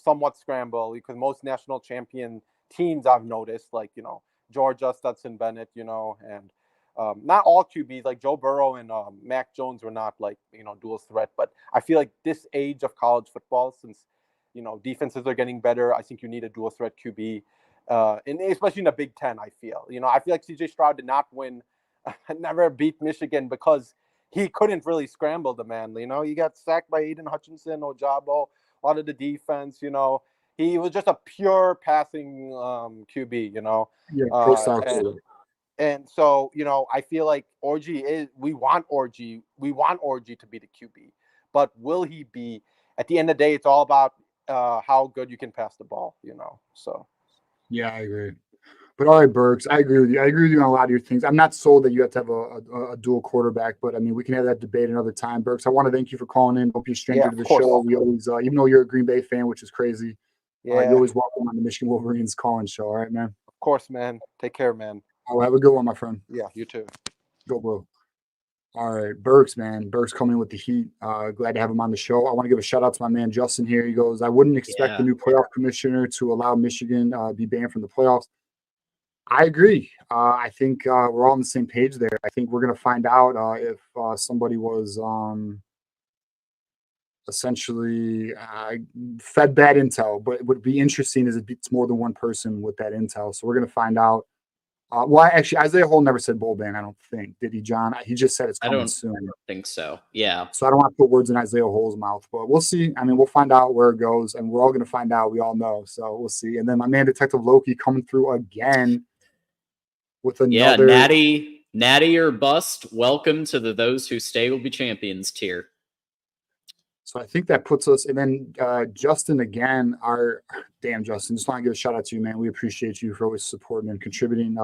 somewhat scramble because most national champion teams I've noticed, like, Georgia, Stetson Bennett, and not all QBs like Joe Burrow and Mac Jones were not like dual threat, but I feel like this age of college football, since defenses are getting better, I think you need a dual threat QB, and especially in the Big Ten. I feel like CJ Stroud did not win, never beat Michigan because he couldn't really scramble the man. He got sacked by Aiden Hutchinson, Ojabo, a lot of the defense. He was just a pure passing QB. Pro style. And so, I feel like we want Orji to be the QB, but will he be? At the end of the day, it's all about how good you can pass the ball, so. Yeah, I agree. But all right, Bergs, I agree with you. I agree with you on a lot of your things. I'm not sold that you have to have a dual quarterback, but I mean, we can have that debate another time. Bergs, I want to thank you for calling in. Don't be a stranger to the show. We always, even though you're a Green Bay fan, which is crazy, you're always welcome on the Michigan Wolverines calling show. All right, man. Of course, man. Take care, man. Oh, have a good one, my friend. Yeah, you too. Go, bro. All right, Bergs, man. Bergs coming in with the heat. Glad to have him on the show. I want to give a shout out to my man Justin here. He goes, I wouldn't expect the new playoff commissioner to allow Michigan be banned from the playoffs. I agree. I think we're all on the same page there. I think we're going to find out if somebody was essentially fed bad intel. But it would be interesting is it's more than one person with that intel. So we're going to find out. Actually, Isaiah Hole never said bowl ban, I don't think. Did he, John? He just said it's coming soon. I don't think so. Yeah. So I don't want to put words in Isaiah Hole's mouth, but we'll see. I mean, we'll find out where it goes, and we're all going to find out. We all know. So we'll see. And then my man, Detective Loki, coming through again with another. Yeah, Natty or bust. Welcome to the Those Who Stay Will Be Champions tier. So I think that puts us, and then Justin again, Justin, just want to give a shout out to you, man. We appreciate you for always supporting and contributing.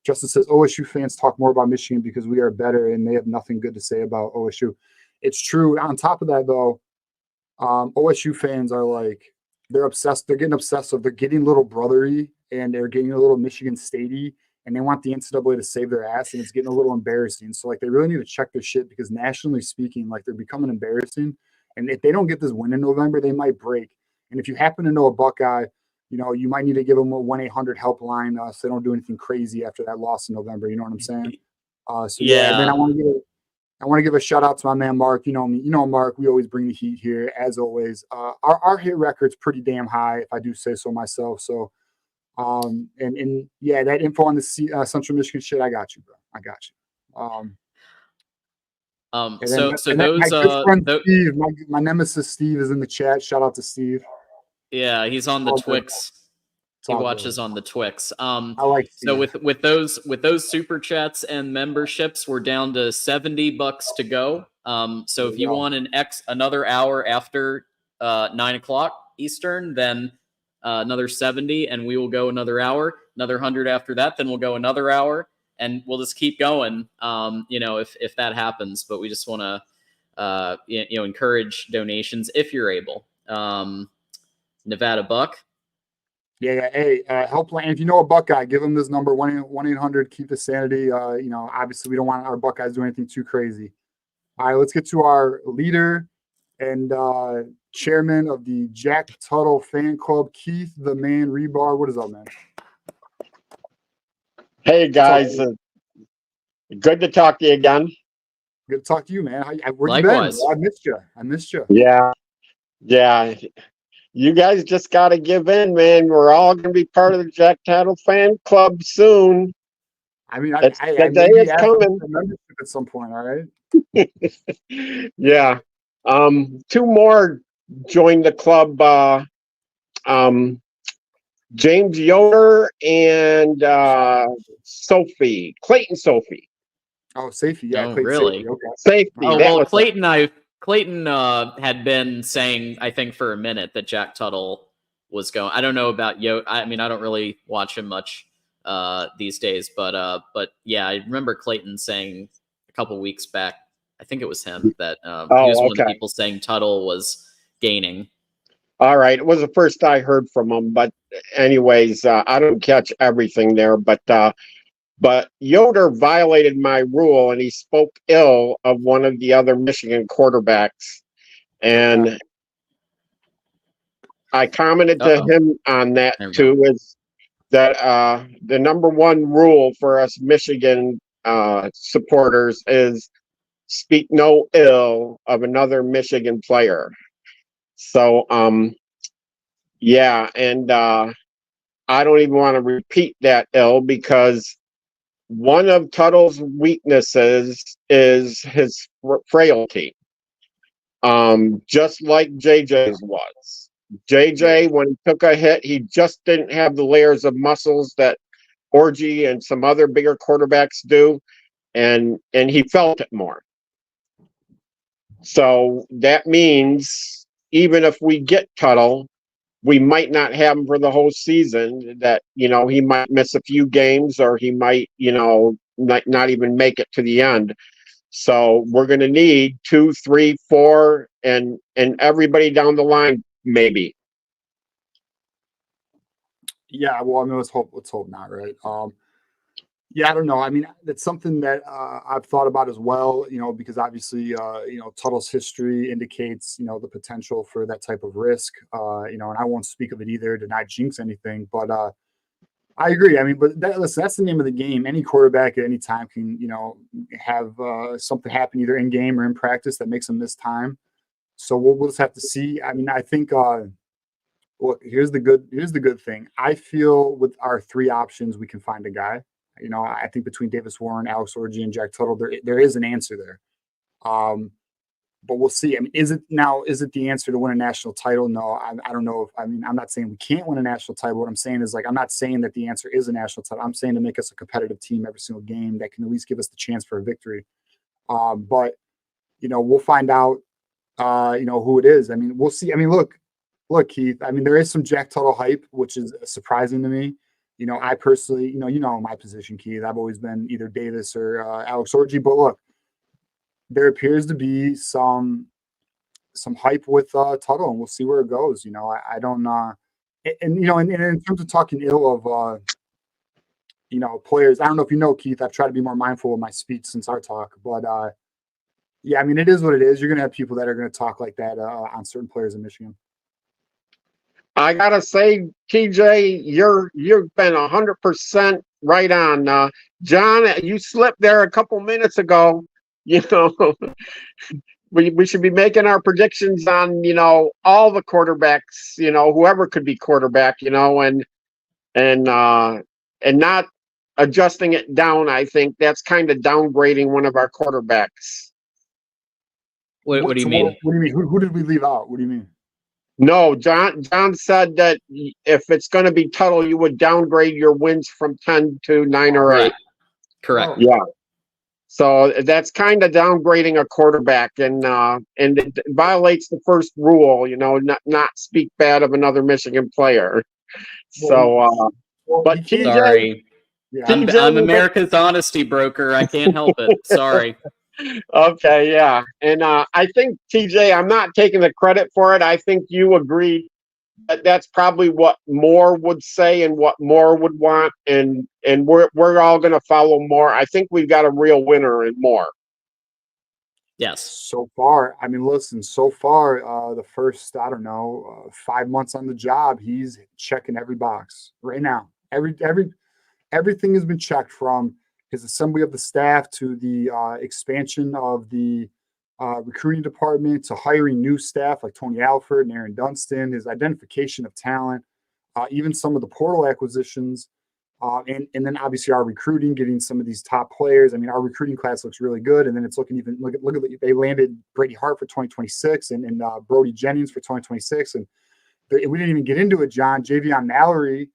Justin says, OSU fans talk more about Michigan because we are better and they have nothing good to say about OSU. It's true. On top of that, though, OSU fans are like, they're obsessed. They're getting obsessive. They're getting little brothery and they're getting a little Michigan Statey, and they want the NCAA to save their ass, and it's getting a little embarrassing. So, like, they really need to check their shit because nationally speaking, like, they're becoming embarrassing. And if they don't get this win in November, they might break. And if you happen to know a Buckeye, you might need to give them a 1-800 helpline so they don't do anything crazy after that loss in November. You know what I'm saying? And then I want to give a shout out to my man Mark. You know me, Mark. We always bring the heat here, as always. Our hit record's pretty damn high, if I do say so myself. So, that info on the Central Michigan shit, I got you, bro. I got you. Steve, my nemesis Steve is in the chat. Shout out to Steve. Yeah, he's on the Twix. He watches on the Twix. I like so with those super chats and memberships, we're down to $70 to go. So if you want another hour after 9 o'clock Eastern, then another 70, and we will go another hour. Another 100 after that, then we'll go another hour, and we'll just keep going. If that happens, but we just want to encourage donations if you're able. Nevada Buck. Yeah. Hey, helpline. If you know a Buckeye, give them this number 1-800 keep the sanity. Obviously we don't want our Buckeyes doing anything too crazy. All right, let's get to our leader and chairman of the Jack Tuttle fan club, Keith the Man Rebar. What is up, man? Hey guys, good to talk to you again. Good to talk to you, man. Where Likewise. you been? I missed you. Yeah. You guys just got to give in, man. We're all going to be part of the Jack Tuttle fan club soon. I mean, the day is coming. Membership at some point, all right? Yeah. 2 more joined the club. James Yoder and Clayton Sophie. Oh, Safety, yeah. Oh, Clayton really? Safety, okay. Safety. Oh, well, Clayton had been saying, I think, for a minute that Jack Tuttle was going. I don't know about Yoder. I mean, I don't really watch him much these days, but yeah, I remember Clayton saying a couple weeks back, I think it was him, that he was one of the people saying Tuttle was gaining. All right. It was the first I heard from him, but anyways, I don't catch everything there, but Yoder violated my rule and he spoke ill of one of the other Michigan quarterbacks. And I commented to him on that too, is that the number 1 rule for us Michigan supporters is speak no ill of another Michigan player. So, yeah, and I don't even want to repeat that ill because one of Tuttle's weaknesses is his frailty, just like JJ's was. JJ, when he took a hit, he just didn't have the layers of muscles that Orgy and some other bigger quarterbacks do, and he felt it more. So that means even if we get Tuttle, we might not have him for the whole season, that, he might miss a few games or he might, not even make it to the end. So we're going to need 2, 3, 4, and everybody down the line, maybe. Yeah, well, I mean, let's hope not, right? Yeah, I don't know. I mean, that's something that I've thought about as well, because obviously, Tuttle's history indicates, the potential for that type of risk, and I won't speak of it either to not jinx anything, but I agree. I mean, but listen, that's the name of the game. Any quarterback at any time can, have something happen either in game or in practice that makes them miss time. So we'll just have to see. I mean, I think, look, here's the good thing. I feel with our 3 options, we can find a guy. I think between Davis Warren, Alex Orji, and Jack Tuttle, there is an answer there. But we'll see. I mean, is it the answer to win a national title? No, I don't know. I'm not saying we can't win a national title. What I'm saying is, I'm not saying that the answer is a national title. I'm saying to make us a competitive team every single game that can at least give us the chance for a victory. But, we'll find out, who it is. I mean, we'll see. I mean, look, Keith, I mean, there is some Jack Tuttle hype, which is surprising to me. I personally, my position, Keith, I've always been either Davis or Alex Orji. But look, there appears to be some hype with Tuttle, and we'll see where it goes. I don't, and in terms of talking ill of, players, I don't know if you know, Keith, I've tried to be more mindful of my speech since our talk, but yeah, I mean, it is what it is. You're going to have people that are going to talk like that on certain players in Michigan. I gotta say, TJ, you've been 100% right on. John, you slipped there a couple minutes ago. We should be making our predictions on all the quarterbacks. Whoever could be quarterback. And not adjusting it down. I think that's kind of downgrading one of our quarterbacks. What do you mean? What do you mean? Who did we leave out? What do you mean? No, John said that if it's going to be Tuttle, you would downgrade your wins from 10 to 9 or 8. Correct. Yeah. So that's kind of downgrading a quarterback, and it violates the first rule, not speak bad of another Michigan player. So, but TJ, Sorry. Yeah. I'm America's honesty broker. I can't help it. Sorry. Okay, yeah. And I think, TJ, I'm not taking the credit for it. I think you agreed that that's probably what Moore would say and what Moore would want. And we're all going to follow Moore. I think we've got a real winner in Moore. Yes. So far, I mean, listen, so far, the first, 5 months on the job, he's checking every box right now. Everything has been checked, from his assembly of the staff to the expansion of the recruiting department to hiring new staff like Tony Alford and Aaron Dunstan, his identification of talent, even some of the portal acquisitions, and then obviously our recruiting, getting some of these top players. I mean, our recruiting class looks really good, and then it's looking even look at they landed Brady Hart for 2026 and Brody Jennings for 2026, and we didn't even get into it, John. Javion Mallory,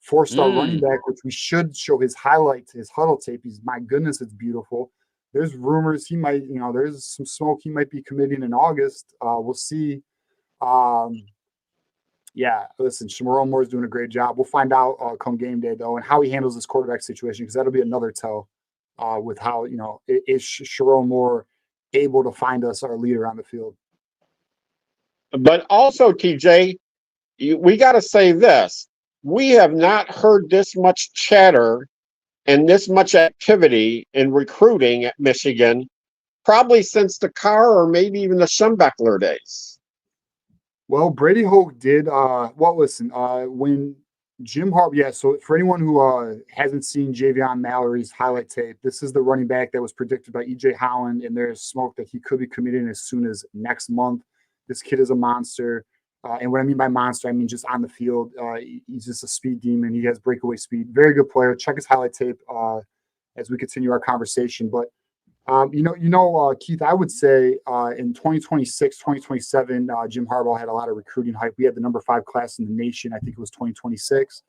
4-star running back, which we should show his highlights, his huddle tape. My goodness, it's beautiful. There's rumors he might, there's some smoke he might be committing in August. We'll see. Yeah, listen, Shamoran Moore's doing a great job. We'll find out come game day, though, and how he handles this quarterback situation, because that'll be another tell with how, is Shamoran Moore able to find us our leader on the field. But also, TJ, we got to say this. We have not heard this much chatter and this much activity in recruiting at Michigan probably since the Carr or maybe even the Schembechler days. Well, Brady Hoke did. When Jim Harbaugh, so for anyone who hasn't seen Javion Mallory's highlight tape, this is the running back that was predicted by E.J. Holland, and there's smoke that he could be committing as soon as next month. This kid is a monster. And what I mean by monster, I mean just on the field. He's just a speed demon. He has breakaway speed. Very good player. Check his highlight tape as we continue our conversation. But, Keith, I would say in 2026, 2027, Jim Harbaugh had a lot of recruiting hype. We had the number 5 class in the nation. I think it was 2026.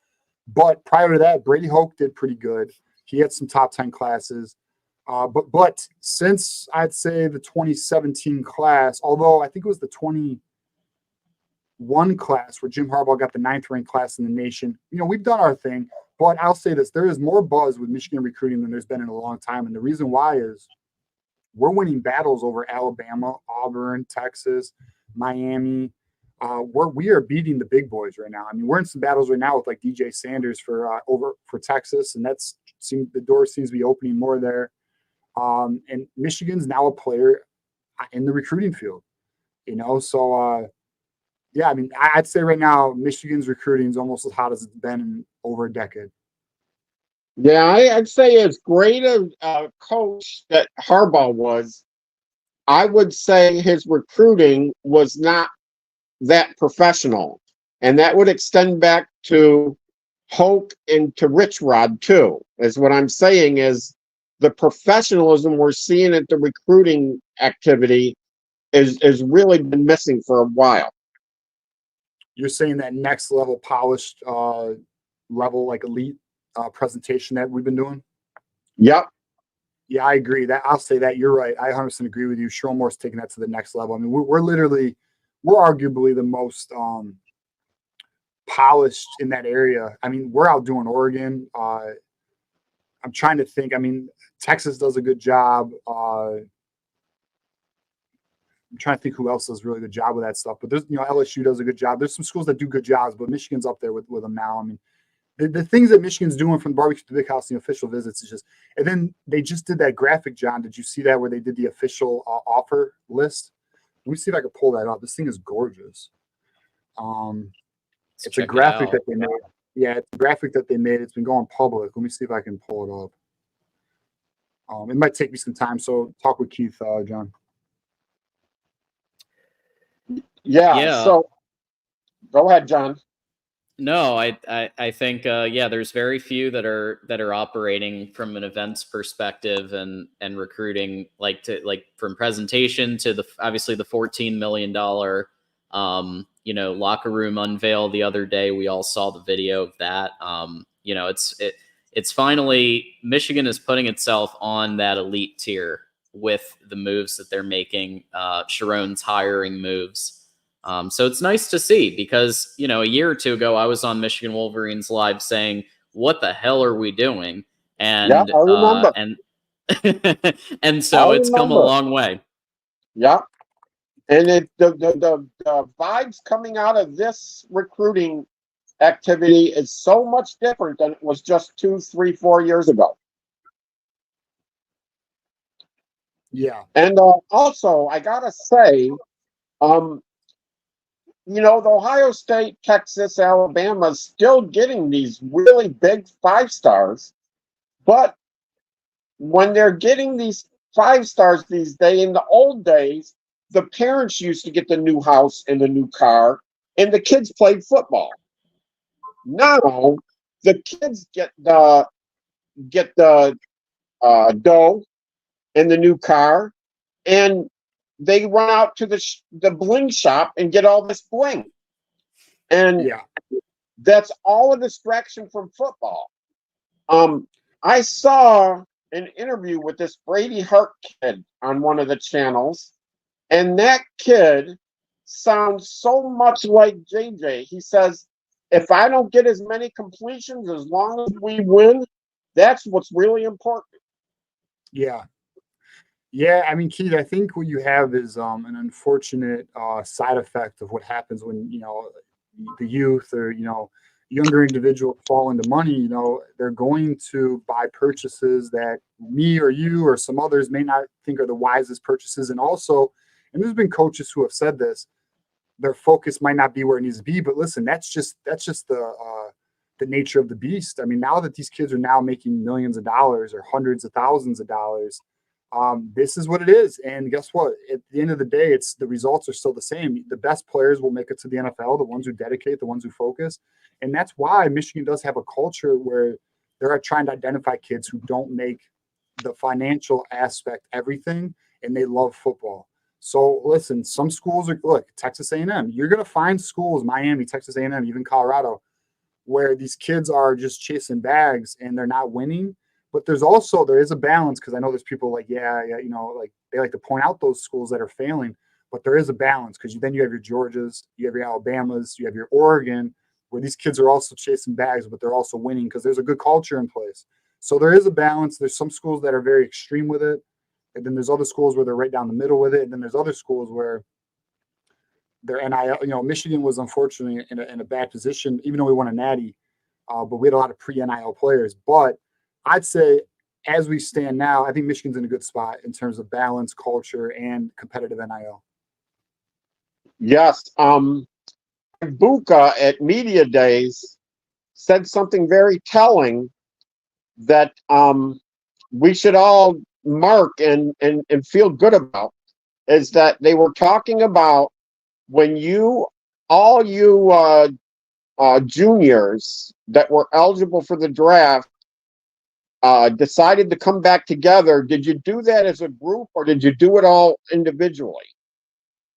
But prior to that, Brady Hoke did pretty good. He had some top 10 classes. But since I'd say the 2017 class, although I think it was the 21 class where Jim Harbaugh got the 9th ranked class in the nation, we've done our thing. But I'll say this, there is more buzz with Michigan recruiting than there's been in a long time. And the reason why is we're winning battles over Alabama, Auburn, Texas, Miami. We are beating the big boys right now. I mean, we're in some battles right now with like DJ Sanders for Texas, and the door seems to be opening more there. And Michigan's now a player in the recruiting field, So yeah, I mean, I'd say right now Michigan's recruiting is almost as hot as it's been in over a decade. Yeah, I'd say as great a coach that Harbaugh was, I would say his recruiting was not that professional. And that would extend back to Hoke and to Rich Rod, too, is what I'm saying is the professionalism we're seeing at the recruiting activity is really been missing for a while. You're saying that next level polished level, like elite presentation that we've been doing? Yep. Yeah, I agree. I'll say that. You're right. I 100% agree with you. Shamoran Moore's taking that to the next level. I mean, we're arguably the most polished in that area. I mean, we're outdoing Oregon. I'm trying to think. I mean, Texas does a good job. I'm trying to think who else does a really good job with that stuff. But there's, LSU does a good job. There's some schools that do good jobs, but Michigan's up there with them now. I mean, the things that Michigan's doing from the barbecue to the big house and the official visits is just, and then they just did that graphic, John. Did you see that where they did the official offer list? Let me see if I can pull that up. This thing is gorgeous. It's a graphic that they made. Yeah, it's a graphic that they made. It's been going public. Let me see if I can pull it up. It might take me some time. So talk with Keith, John. Yeah. So go ahead, John. No, I think there's very few that are operating from an events perspective and recruiting like from presentation to obviously the $14 million locker room unveil the other day. We all saw the video of that. It's finally Michigan is putting itself on that elite tier with the moves that they're making. Sharon's hiring moves. So it's nice to see because, a year or two ago, I was on Michigan Wolverines Live saying, what the hell are we doing? And, Yeah, I remember. and so it's come a long way. Yeah. And the vibes coming out of this recruiting activity is so much different than it was just 2, 3, 4 years ago. Yeah. And also, I gotta say, the Ohio State, Texas, Alabama is still getting these really big 5-stars, but when they're getting these 5-stars these days, in the old days, the parents used to get the new house and the new car, and the kids played football. Now the kids get the dough and the new car, and they run out to the bling shop and get all this bling, and Yeah. that's all a distraction from football. I saw an interview with this Brady Hart kid on one of the channels, and that kid sounds so much like JJ. He says, if I don't get as many completions, as long as we win, that's what's really important. Yeah. Yeah, I mean, Keith, I think what you have is an unfortunate side effect of what happens when, the youth or, younger individuals fall into money. They're going to buy purchases that me or you or some others may not think are the wisest purchases. And also, and there's been coaches who have said this, their focus might not be where it needs to be. But listen, that's just the nature of the beast. I mean, now that these kids are now making millions of dollars or hundreds of thousands of dollars, this is what it is. And guess what? At the end of the day, the results are still the same. The best players will make it to the NFL, the ones who dedicate, the ones who focus. And that's why Michigan does have a culture where they're trying to identify kids who don't make the financial aspect everything, and they love football. So listen, some schools look, Texas A&M. You're going to find schools, Miami, Texas A&M, even Colorado, where these kids are just chasing bags and they're not winning. But there is a balance, because I know there's people like, like they like to point out those schools that are failing, but there is a balance, because then you have your Georgias, you have your Alabamas, you have your Oregon, where these kids are also chasing bags, but they're also winning because there's a good culture in place. So there is a balance. There's some schools that are very extreme with it, and then there's other schools where they're right down the middle with it, and then there's other schools where they're NIL. Michigan was unfortunately in a bad position, even though we won a natty, but we had a lot of pre-NIL players. But I'd say, as we stand now, I think Michigan's in a good spot in terms of balance, culture, and competitive NIL. Yes. Buka at Media Days said something very telling that we should all mark and feel good about, is that they were talking about when all you juniors that were eligible for the draft decided to come back together. Did you do that as a group, or did you do it all individually?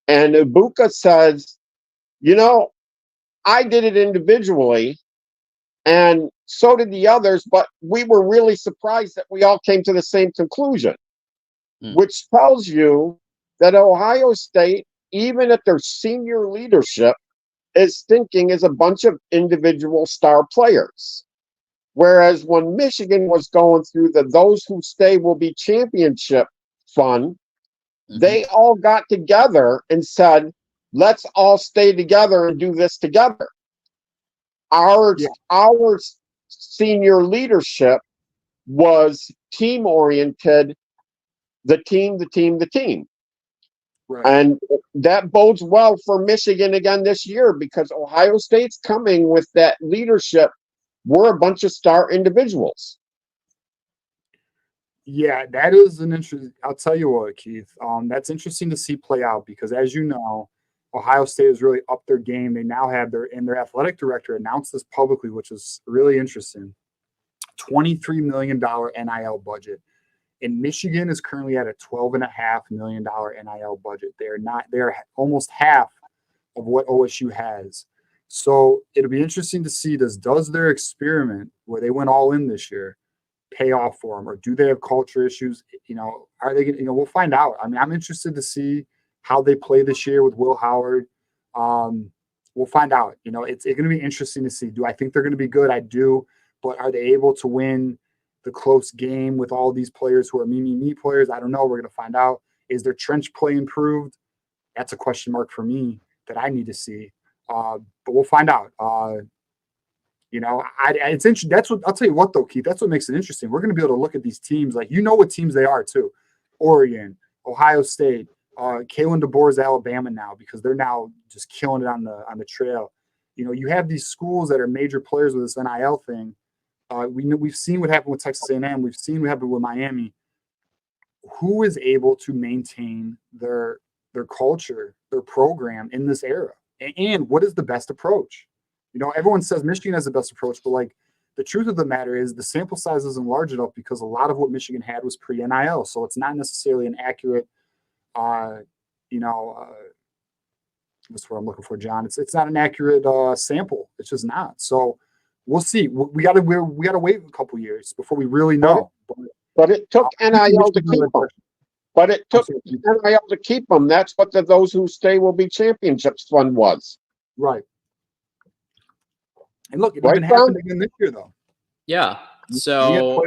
And Ibuka says, I did it individually, and so did the others, but we were really surprised that we all came to the same conclusion, which tells you that Ohio State, even at their senior leadership, is thinking as a bunch of individual star players. Whereas when Michigan was going through the Those Who Stay Will Be Championship fund, they all got together and said, let's all stay together and do this together. Our senior leadership was team-oriented, the team. Right. And that bodes well for Michigan again this year, because Ohio State's coming with that leadership. We're a bunch of star individuals. Yeah, that is an interesting. I'll tell you what, Keith. That's interesting to see play out, because, as you know, Ohio State has really upped their game. They now have their athletic director announced this publicly, which is really interesting. $23 million NIL budget. And Michigan is currently at a $12.5 million NIL budget. They're almost half of what OSU has. So it'll be interesting to see, does their experiment where they went all in this year pay off for them, or do they have culture issues? Are they going to, we'll find out. I mean, I'm interested to see how they play this year with Will Howard. We'll find out. It's going to be interesting to see. Do I think they're going to be good? I do. But are they able to win the close game with all these players who are me players? I don't know. We're going to find out. Is their trench play improved? That's a question mark for me that I need to see. But we'll find out. It's interesting. That's what I'll tell you what though, Keith. That's what makes it interesting. We're going to be able to look at these teams like what teams they are too. Oregon, Ohio State, Kalen DeBoer's Alabama now, because they're now just killing it on the trail. You have these schools that are major players with this NIL thing. We've seen what happened with Texas A&M. We've seen what happened with Miami. Who is able to maintain their culture, their program in this era? And what is the best approach? Everyone says Michigan has the best approach, but like the truth of the matter is the sample size isn't large enough because a lot of what Michigan had was pre-NIL. So it's not necessarily an accurate, that's what I'm looking for, John. It's not an accurate sample. It's just not. So we'll see. We got to wait a couple years before we really know. But it took NIL to keep them. But it took NIL to keep them. That's what Those Who Stay Will Be Championships Fund was. Right. And look, it even happened again this year, though. Yeah. So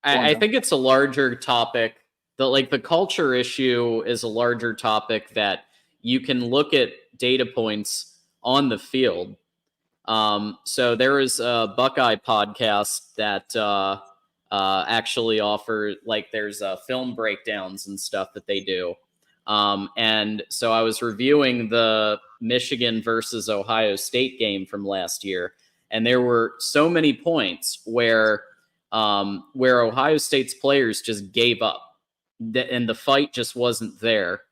I think it's a larger topic. The culture issue is a larger topic that you can look at data points on the field. So there is a Buckeye podcast that actually offer there's film breakdowns and stuff that they do. And so I was reviewing the Michigan versus Ohio State game from last year, and there were so many points where Ohio State's players just gave up, and the fight just wasn't there.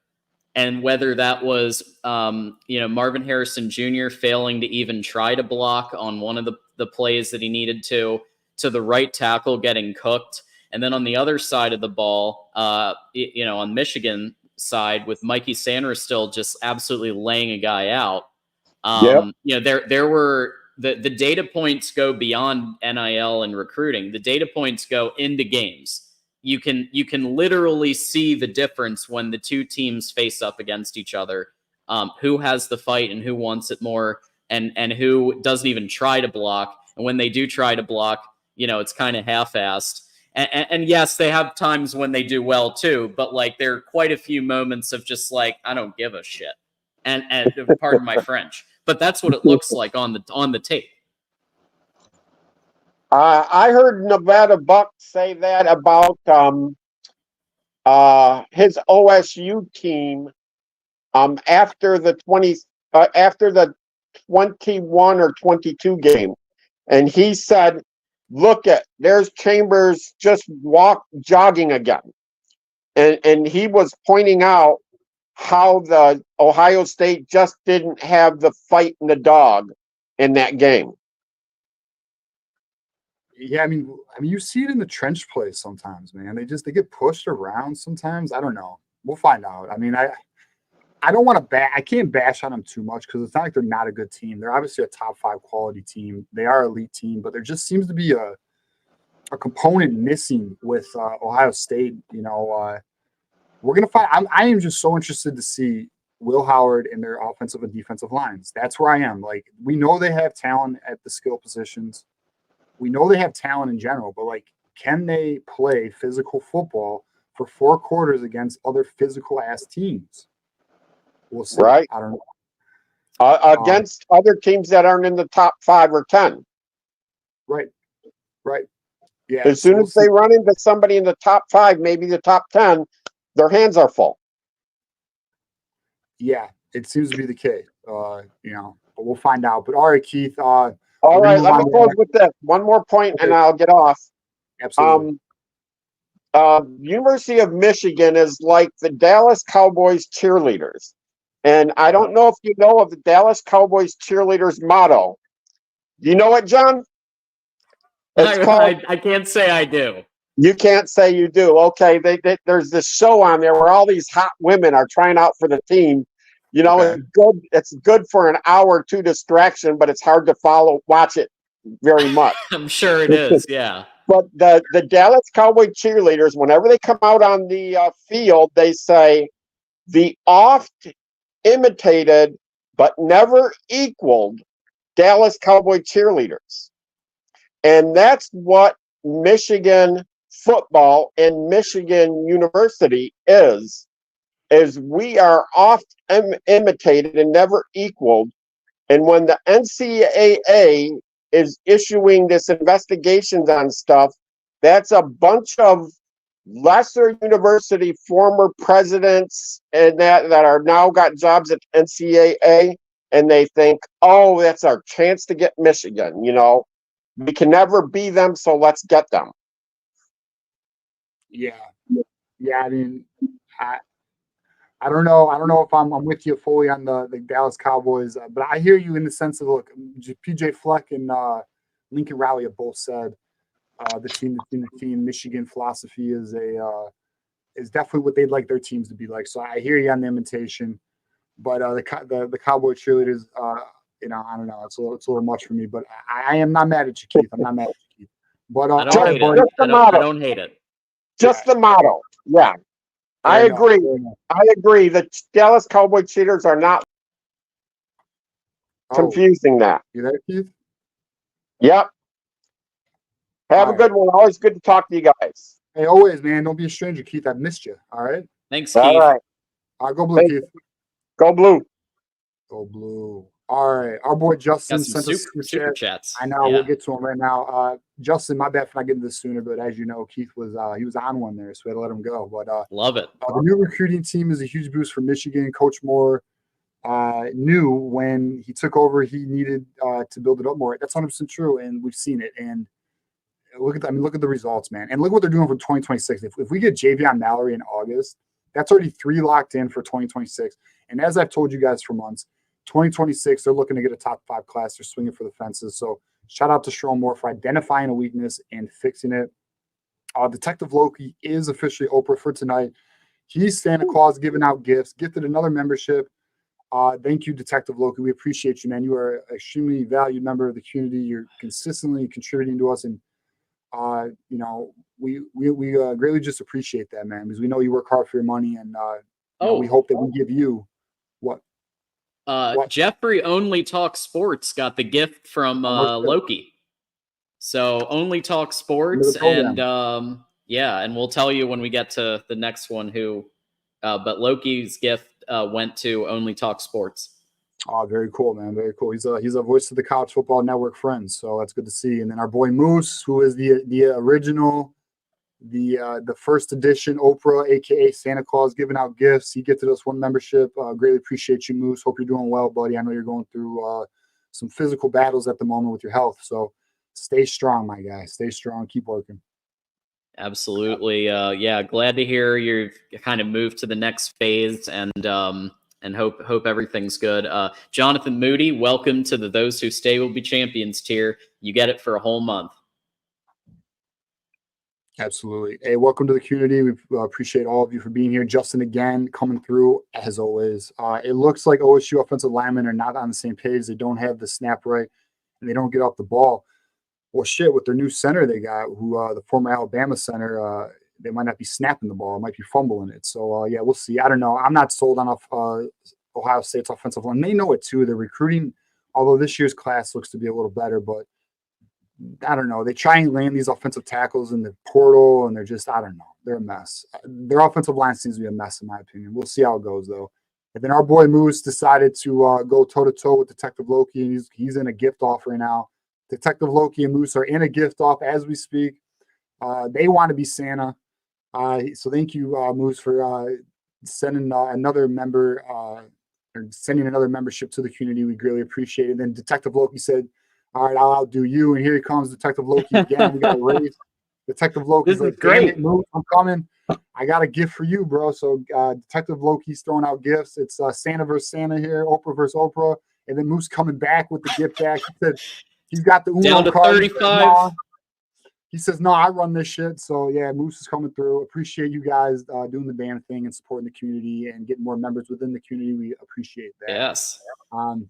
And whether that was Marvin Harrison Jr. failing to even try to block on one of the plays that he needed to the right tackle getting cooked, and then on the other side of the ball, on Michigan side with Mikey Sanders still just absolutely laying a guy out. There were the data points go beyond NIL and recruiting. The data points go into games. You can literally see the difference when the two teams face up against each other, who has the fight and who wants it more, and who doesn't even try to block. And when they do try to block, it's kind of half-assed. And yes, they have times when they do well too, but there are quite a few moments of just I don't give a shit. And pardon my French, but that's what it looks like on the tape. I heard Nevada Buck say that about his OSU team after the 21 or 22 game, and he said, "Look there's Chambers just jogging again," and he was pointing out how the Ohio State just didn't have the fight in the dog in that game. Yeah, I mean, you see it in the trench play sometimes, man. They get pushed around sometimes. I don't know. We'll find out. I mean, I don't want to I can't bash on them too much because it's not like they're not a good team. They're obviously a top 5 quality team. They are an elite team, but there just seems to be a component missing with Ohio State. We're gonna find. I am just so interested to see Will Howard and their offensive and defensive lines. That's where I am. We know they have talent at the skill positions. We know they have talent in general, but can they play physical football for 4 quarters against other physical ass teams? We'll see. Right. I don't know. Against other teams that aren't in the top 5 or 10. Right. Yeah. As soon as they run into somebody in the top 5, maybe the top 10, their hands are full. Yeah, it seems to be the case. But we'll find out. But all right, Keith. All right, let me close with this. One more point, and I'll get off. Absolutely. University of Michigan is like the Dallas Cowboys cheerleaders. And I don't know if you know of the Dallas Cowboys cheerleaders motto. You know it, John? I can't say I do. You can't say you do. Okay, there's this show on there where all these hot women are trying out for the team, You know, Okay. it's good. It's good for an hour or two distraction, but it's hard to watch it very much. I'm sure it is. Yeah. But the Dallas Cowboy cheerleaders, whenever they come out on the field, they say the oft imitated but never equaled Dallas Cowboy cheerleaders. And that's what Michigan football and Michigan University is we are oft imitated and never equaled. And when the NCAA is issuing this investigations on stuff, that's a bunch of lesser university former presidents and that are now got jobs at NCAA, and they think, oh, that's our chance to get Michigan. You know, we can never be them, so let's get them. Yeah. I mean, I don't know. I don't know if I'm with you fully on the Dallas Cowboys, but I hear you in the sense of, look, PJ Fleck and Lincoln Riley have both said the team. Michigan philosophy is definitely what they'd like their teams to be like. So I hear you on the imitation, but the Cowboy cheerleaders, I don't know. It's a little much for me, but I am not mad at you, Keith. I'm not mad at you, Keith. But I don't hate it. I don't hate it. Just the motto. Yeah. I agree. I agree. The Dallas Cowboy cheaters are not confusing that. You there, Keith? Yep. Have a good one. Always good to talk to you guys. Hey, always, man. Don't be a stranger, Keith. I've missed you. All right. Thanks, Keith. All right. Go blue, Keith. Go blue. Go blue. All right. Our boy Justin Got some sent us super chats. I know. We'll get to him right now. Justin, my bad for not getting this sooner, but as you know, Keith was he was on one there, so we had to let him go. But love it. The new recruiting team is a huge boost for Michigan. Coach Moore knew when he took over he needed to build it up more. That's 100% true, and we've seen it. And look at the results, man. And look what they're doing for 2026. If we get Javion Mallory in August, that's already 3 locked in for 2026. And as I've told you guys for months, 2026, they're looking to get a top 5 class. They're swinging for the fences. So shout out to Sherrone Moore for identifying a weakness and fixing it. Detective Loki is officially Oprah for tonight. He's Santa Claus giving out gifts, gifted another membership. Thank you, Detective Loki. We appreciate you, man. You are an extremely valued member of the community. You're consistently contributing to us. And, we greatly just appreciate that, man, because we know you work hard for your money. And we hope that we give you what? Jeffrey Only Talk Sports got the gift from Loki. So Only Talk Sports, and and we'll tell you when we get to the next one who. But Loki's gift went to Only Talk Sports. Oh, very cool, man. Very cool. He's a voice of the College Football Network friends, so that's good to see. And then our boy Moose, who is the original, the first edition Oprah, aka Santa Claus, giving out gifts. He gifted us one membership. Greatly appreciate you, Moose. Hope you're doing well, buddy. I know you're going through some physical battles at the moment with your health, so stay strong, my guy. Stay strong. Keep working. Absolutely. Glad to hear you're kind of moved to the next phase, and hope everything's good. Jonathan Moody, welcome to the Those Who Stay Will Be Champions tier. You get it for a whole month. Absolutely. Hey, welcome to the community. We appreciate all of you for being here. Justin, again, coming through as always. It looks like OSU offensive linemen are not on the same page. They don't have the snap right, and they don't get off the ball. Well, shit, with their new center they got, who the former Alabama center, they might not be snapping the ball. It might be fumbling it. So, we'll see. I don't know. I'm not sold on Ohio State's offensive line. They know it, too. They're recruiting, although this year's class looks to be a little better. But I don't know. They try and land these offensive tackles in the portal, and they're just, I don't know. They're a mess. Their offensive line seems to be a mess, in my opinion. We'll see how it goes, though. And then our boy Moose decided to go toe-to-toe with Detective Loki, and he's in a gift offering now. Detective Loki and Moose are in a gift off as we speak. They want to be Santa. So thank you, Moose, for sending another member or sending another membership to the community. We greatly appreciate it. Then Detective Loki said, all right, I'll outdo you. And here he comes, Detective Loki again. We got a raise. Detective Loki's like, great. Moose, I'm coming. I got a gift for you, bro. So Detective Loki's throwing out gifts. It's Santa versus Santa here, Oprah versus Oprah. And then Moose coming back with the gift back. He said, he's got the Uno down to card. 35. he says, no, I run this shit. So yeah, Moose is coming through. Appreciate you guys doing the damn thing and supporting the community and getting more members within the community. We appreciate that. Yes. All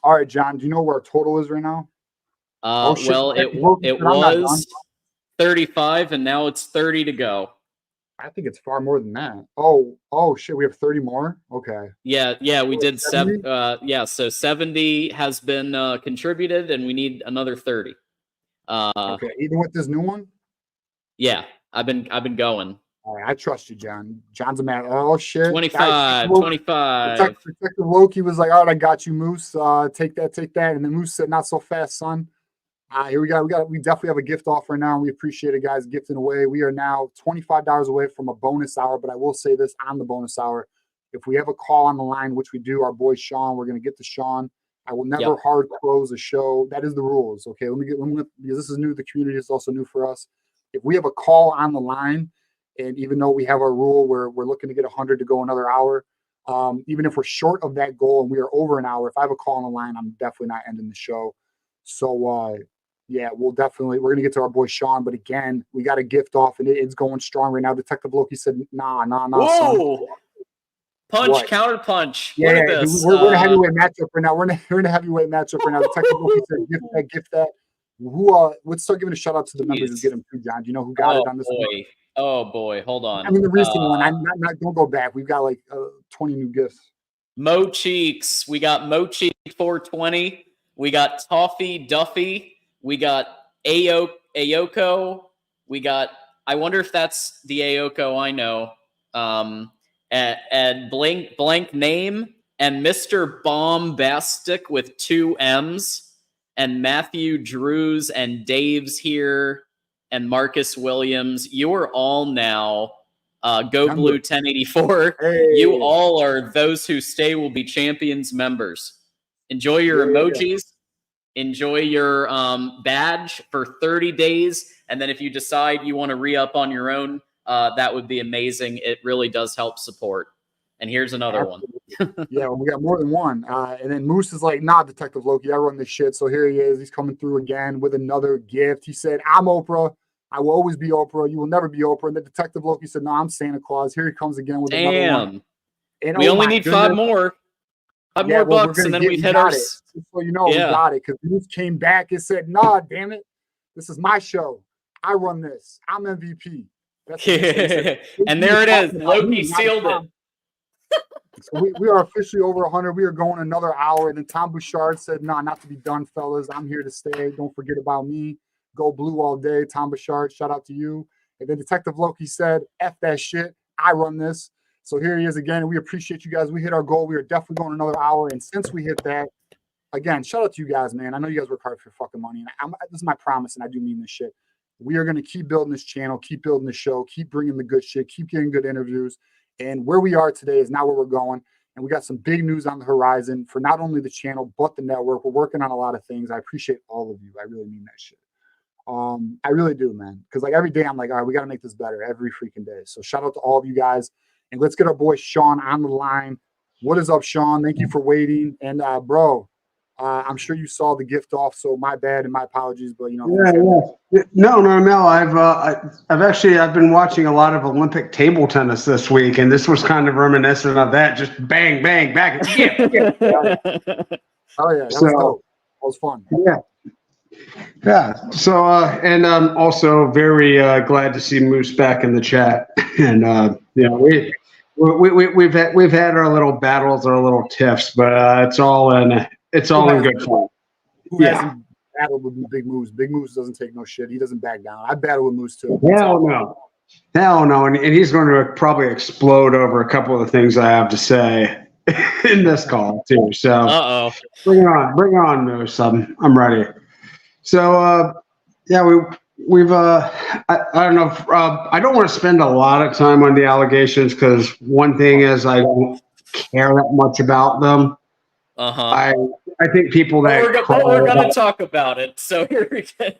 right, John, do you know where our total is right now? Well, it was 35 and now it's 30 to go. I think it's far more than that. Oh shit, we have 30 more? Okay. Yeah, we did 7 so 70 has been contributed and we need another 30. Okay, even with this new one? Yeah, I've been going. All right, I trust you, John. John's a man. Oh shit. 25. Detective Loki was like, all right, I got you, Moose. Take that. And then Moose said, not so fast, son. Here we definitely have a gift offer now. We appreciate it, guys, gifting away. We are now $25 away from a bonus hour, but I will say this on the bonus hour. If we have a call on the line, which we do, our boy Sean, we're going to get to Sean. I will never hard close a show. That is the rules. Okay, because this is new to the community. It's also new for us. If we have a call on the line, and even though we have our rule where we're looking to get 100 to go another hour, even if we're short of that goal and we are over an hour, if I have a call on the line, I'm definitely not ending the show. So, yeah, we're going to get to our boy Sean. But again, we got a gift off, and it's going strong right now. Detective Loki said, nah. Whoa. Son. Punch, counter punch. Yeah, look at this. We're in a heavyweight matchup right now. We're in a heavyweight matchup right now. Detective Loki said, gift that. Let's start giving a shout out to the members who get them too, John. Do you know who got it on this one? Oh boy, hold on. I mean, the recent one. Don't go back. We've got like 20 new gifts. Mo Cheeks. We got Mo Cheek 420. We got Toffee Duffy. We got Ayoko. We got, I wonder if that's the Ayoko I know. And blank name and Mr. Bombastic with 2 M's and Matthew Drews and Dave's here and Marcus Williams. You are all now Go Blue 1084. Hey. You all are those who stay will be champions members. Enjoy your emojis. Enjoy your badge for 30 days. And then if you decide you want to re-up on your own, that would be amazing. It really does help support. And here's another one. Yeah, we got more than one. And then Moose is like, nah, Detective Loki, I run this shit. So here he is. He's coming through again with another gift. He said, I'm Oprah. I will always be Oprah. You will never be Oprah. And the Detective Loki said, no, I'm Santa Claus. Here he comes again with another one. And we only need 5 more. 5 more bucks, and then we've hit our... So you know, we got it. Because Moose came back and said, nah, damn it. This is my show. I run this. I'm MVP. And there it is. Loki sealed it. So we are officially over 100. We are going another hour. And then Tom Bouchard said, nah, not to be done, fellas. I'm here to stay. Don't forget about me. Go blue all day. Tom Bouchard, shout out to you. And then Detective Loki said, F that shit. I run this. So here he is again. And we appreciate you guys. We hit our goal. We are definitely going another hour. And since we hit that, again, shout out to you guys, man. I know you guys work hard for your fucking money. And this is my promise, and I do mean this shit. We are going to keep building this channel, keep building the show, keep bringing the good shit, keep getting good interviews. And where we are today is not where we're going. And we got some big news on the horizon for not only the channel, but the network. We're working on a lot of things. I appreciate all of you. I really mean that shit. I really do, man. Because like every day I'm like, all right, we got to make this better every freaking day. So shout out to all of you guys. And let's get our boy Sean on the line. What is up, Sean? Thank you for waiting. And bro, I'm sure you saw the gift off, so my bad and my apologies. But you know, no. I've been watching a lot of Olympic table tennis this week, and this was kind of reminiscent of that. Just bang, bang, back. Oh yeah, that was dope. That was fun. Yeah. So and I'm also very glad to see Moose back in the chat, and you know we've had our little battles, our little tiffs, but it's all in good fun. Who hasn't battled with Big Moose? Big Moose doesn't take no shit. He doesn't back down. I battle with Moose too. Hell no. And he's going to probably explode over a couple of the things I have to say in this call too. So bring it on, Moose. I'm ready. So we've I don't know if, I don't want to spend a lot of time on the allegations because one thing is I don't care that much about them. I think people that we're going to talk about it. So here we go.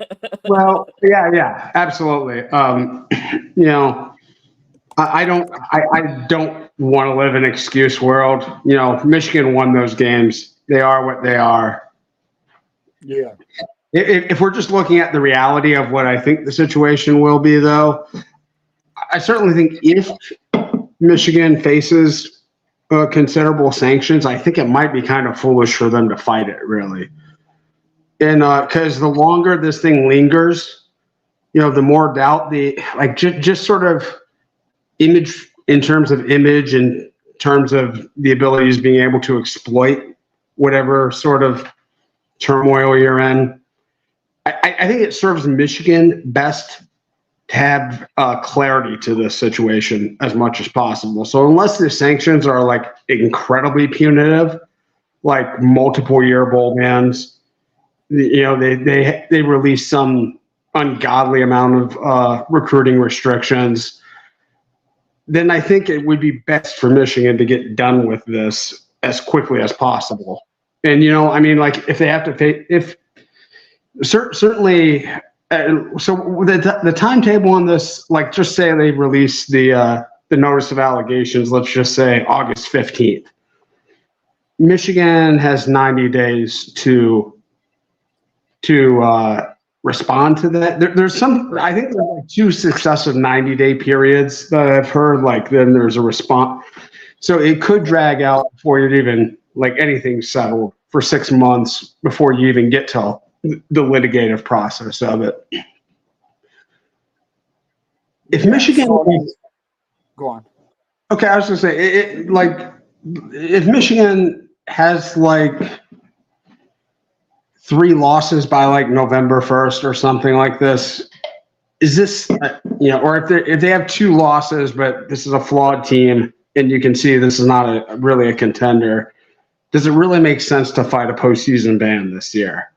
Well, yeah, absolutely. You know, I don't want to live in an excuse world. You know, Michigan won those games. They are what they are. Yeah. If we're just looking at the reality of what I think the situation will be, though, I certainly think if Michigan faces considerable sanctions, I think it might be kind of foolish for them to fight it, really. And because the longer this thing lingers, the more doubt just sort of image in terms of image and terms of the abilities of being able to exploit whatever sort of turmoil you're in. I think it serves Michigan best to have clarity to this situation as much as possible. So unless the sanctions are like incredibly punitive, like multiple year bowl bans, they release some ungodly amount of recruiting restrictions, then I think it would be best for Michigan to get done with this as quickly as possible. And, if they have to certainly, so the timetable on this, like just say they release the notice of allegations, let's just say August 15th. Michigan has 90 days to respond to that. I think there's like 2 successive 90-day periods that I've heard, like then there's a response. So it could drag out before you'd even like anything settled for 6 months before you even get to the litigative process of it. If Michigan, go on. Okay, I was gonna say if Michigan has like 3 losses by like November 1st or something like this, is this or if they have 2 losses but this is a flawed team and you can see this is not really a contender, does it really make sense to fight a postseason ban this year?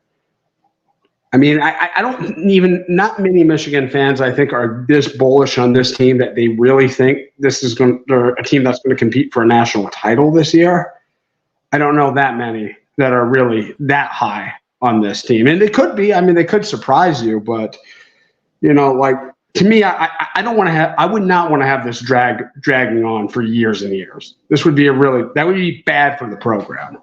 I mean, I don't even, not many Michigan fans, I think, are this bullish on this team that they really think this is they're a team that's going to compete for a national title this year. I don't know that many that are really that high on this team. And it could be, they could surprise you, but, to me, I would not want to have this dragging on for years and years. This would be that would be bad for the program.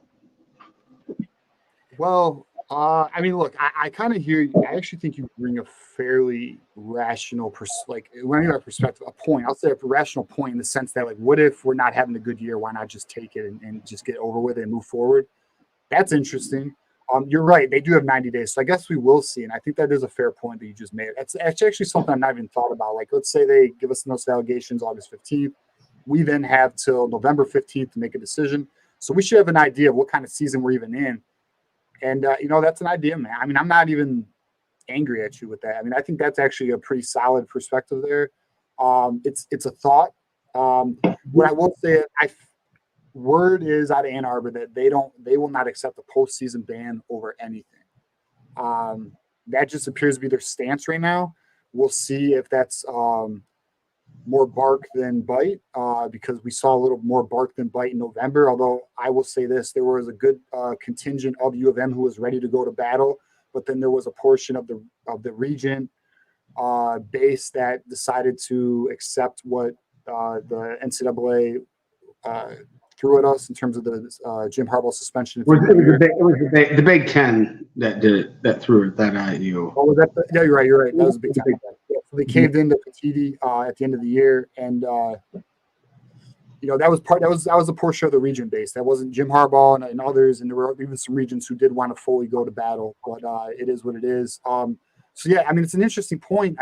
Well, look, I kind of hear you. I actually think you bring a fairly rational, when you have perspective, a point. I'll say a rational point in the sense that, like, what if we're not having a good year? Why not just take it and just get over with it and move forward? That's interesting. You're right. They do have 90 days. So I guess we will see. And I think that is a fair point that you just made. It's actually something I've not even thought about. Like, let's say they give us those allegations August 15th. We then have till November 15th to make a decision. So we should have an idea of what kind of season we're even in. And, that's an idea, man. I'm not even angry at you with that. I think that's actually a pretty solid perspective there. It's a thought. What I will say, word is out of Ann Arbor that they will not accept a postseason ban over anything. That just appears to be their stance right now. We'll see if that's more bark than bite, because we saw a little more bark than bite in November. Although I will say this, there was a good contingent of U of M who was ready to go to battle, but then there was a portion of the region base that decided to accept what the NCAA threw at us in terms of the Jim Harbaugh suspension. It was the Big Ten that did it, that threw it that at you. Oh, was that? Yeah, you're right. That was a Big Ten. Yeah, so they caved into Petiti at the end of the year, and that was a portion of the region base. That wasn't Jim Harbaugh and others, and there were even some regions who did want to fully go to battle, but it is what it is. So yeah, it's an interesting point.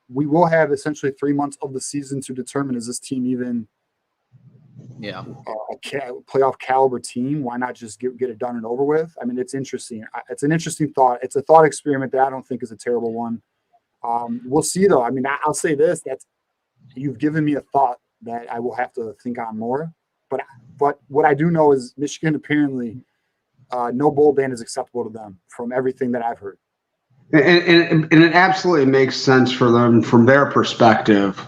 We will have essentially 3 months of the season to determine, is this team even a playoff caliber team? Why not just get it done and over with? It's interesting. It's an interesting thought. It's a thought experiment that I don't think is a terrible one. We'll see, though. I'll say this: that you've given me a thought that I will have to think on more. But what I do know is Michigan apparently no bowl ban is acceptable to them from everything that I've heard. And it absolutely makes sense for them from their perspective,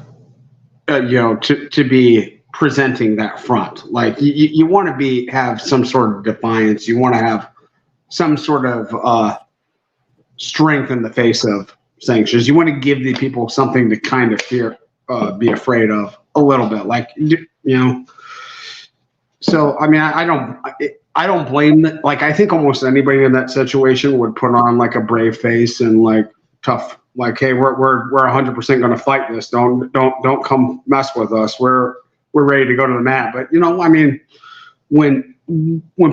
to be presenting that front. Like you want to have some sort of defiance. You want to have some sort of strength in the face of sanctions. You want to give the people something to kind of fear, be afraid of a little bit. Like, So I don't. I don't blame it. Like, I think almost anybody in that situation would put on like a brave face and like tough, like, hey, we're 100% going to fight this. Don't come mess with us. We're ready to go to the mat. But I mean, when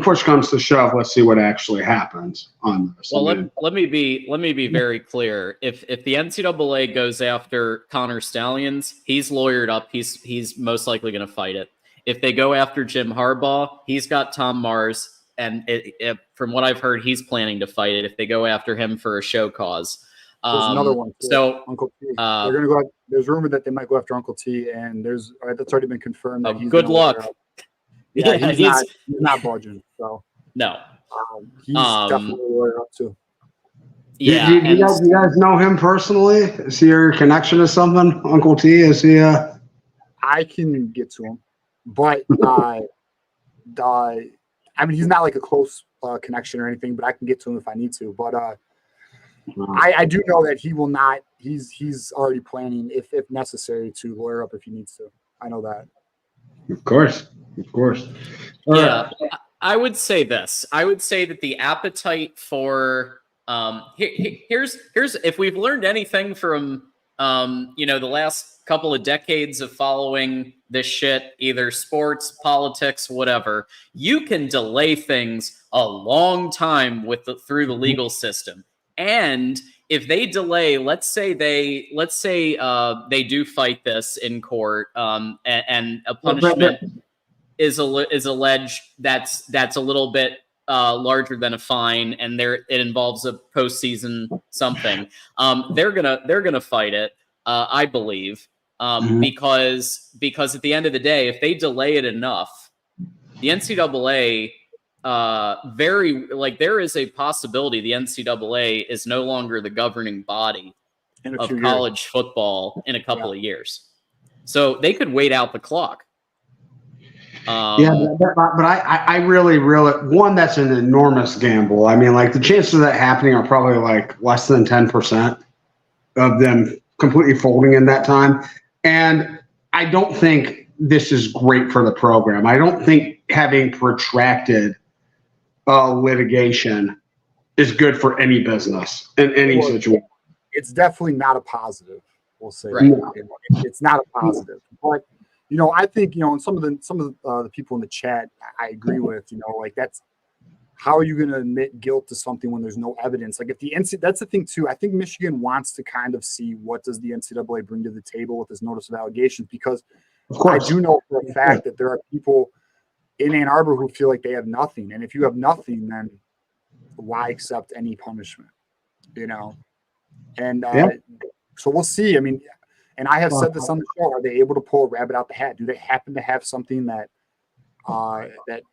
push comes to shove, let's see what actually happens on this. Well, let me be very clear. If the NCAA goes after Connor Stallions, he's lawyered up. He's most likely going to fight it. If they go after Jim Harbaugh, he's got Tom Mars, and from what I've heard, he's planning to fight it if they go after him for a show cause. There's another one. Too. So Uncle T. They're going to go. There's rumor that they might go after Uncle T, and that's already been confirmed. That he's good luck. Yeah, he's not budging. So no, he's definitely lawyered up too. Yeah, do you guys know him personally? Is he your connection to something? Uncle T, is he? I can get to him. But I mean, he's not like a close connection or anything, but I can get to him if I need to. But I do know that he will not. He's already planning, if necessary, to lawyer up if he needs to. I know that. Of course. Yeah, I would say this. I would say that the appetite for here's if we've learned anything from the last couple of decades of following this shit, either sports, politics, whatever, you can delay things a long time through the legal system. And if they delay, let's say they do fight this in court, and a punishment is alleged that's a little bit larger than a fine, and it involves a postseason something. They're gonna fight it, I believe. Because at the end of the day, if they delay it enough, the NCAA there is a possibility the NCAA is no longer the governing body of college football in a couple of years. So they could wait out the clock. But I really, one, that's an enormous gamble. I mean, like, the chances of that happening are probably like less than 10% of them completely folding in that time. And I don't think this is great for the program. I don't think having protracted litigation is good for any business in any situation. It's definitely not a positive. We'll say right. It's not a positive. But I think and some of the people in the chat I agree with. Like, that's how are you going to admit guilt to something when there's no evidence? Like, if the that's the thing too. I think Michigan wants to kind of see what does the NCAA bring to the table with this notice of allegations, because I do know for a fact that there are people in Ann Arbor who feel like they have nothing, and if you have nothing, then why accept any punishment? And so we'll see. I mean, and I have said this on the show: are they able to pull a rabbit out the hat? Do they happen to have something that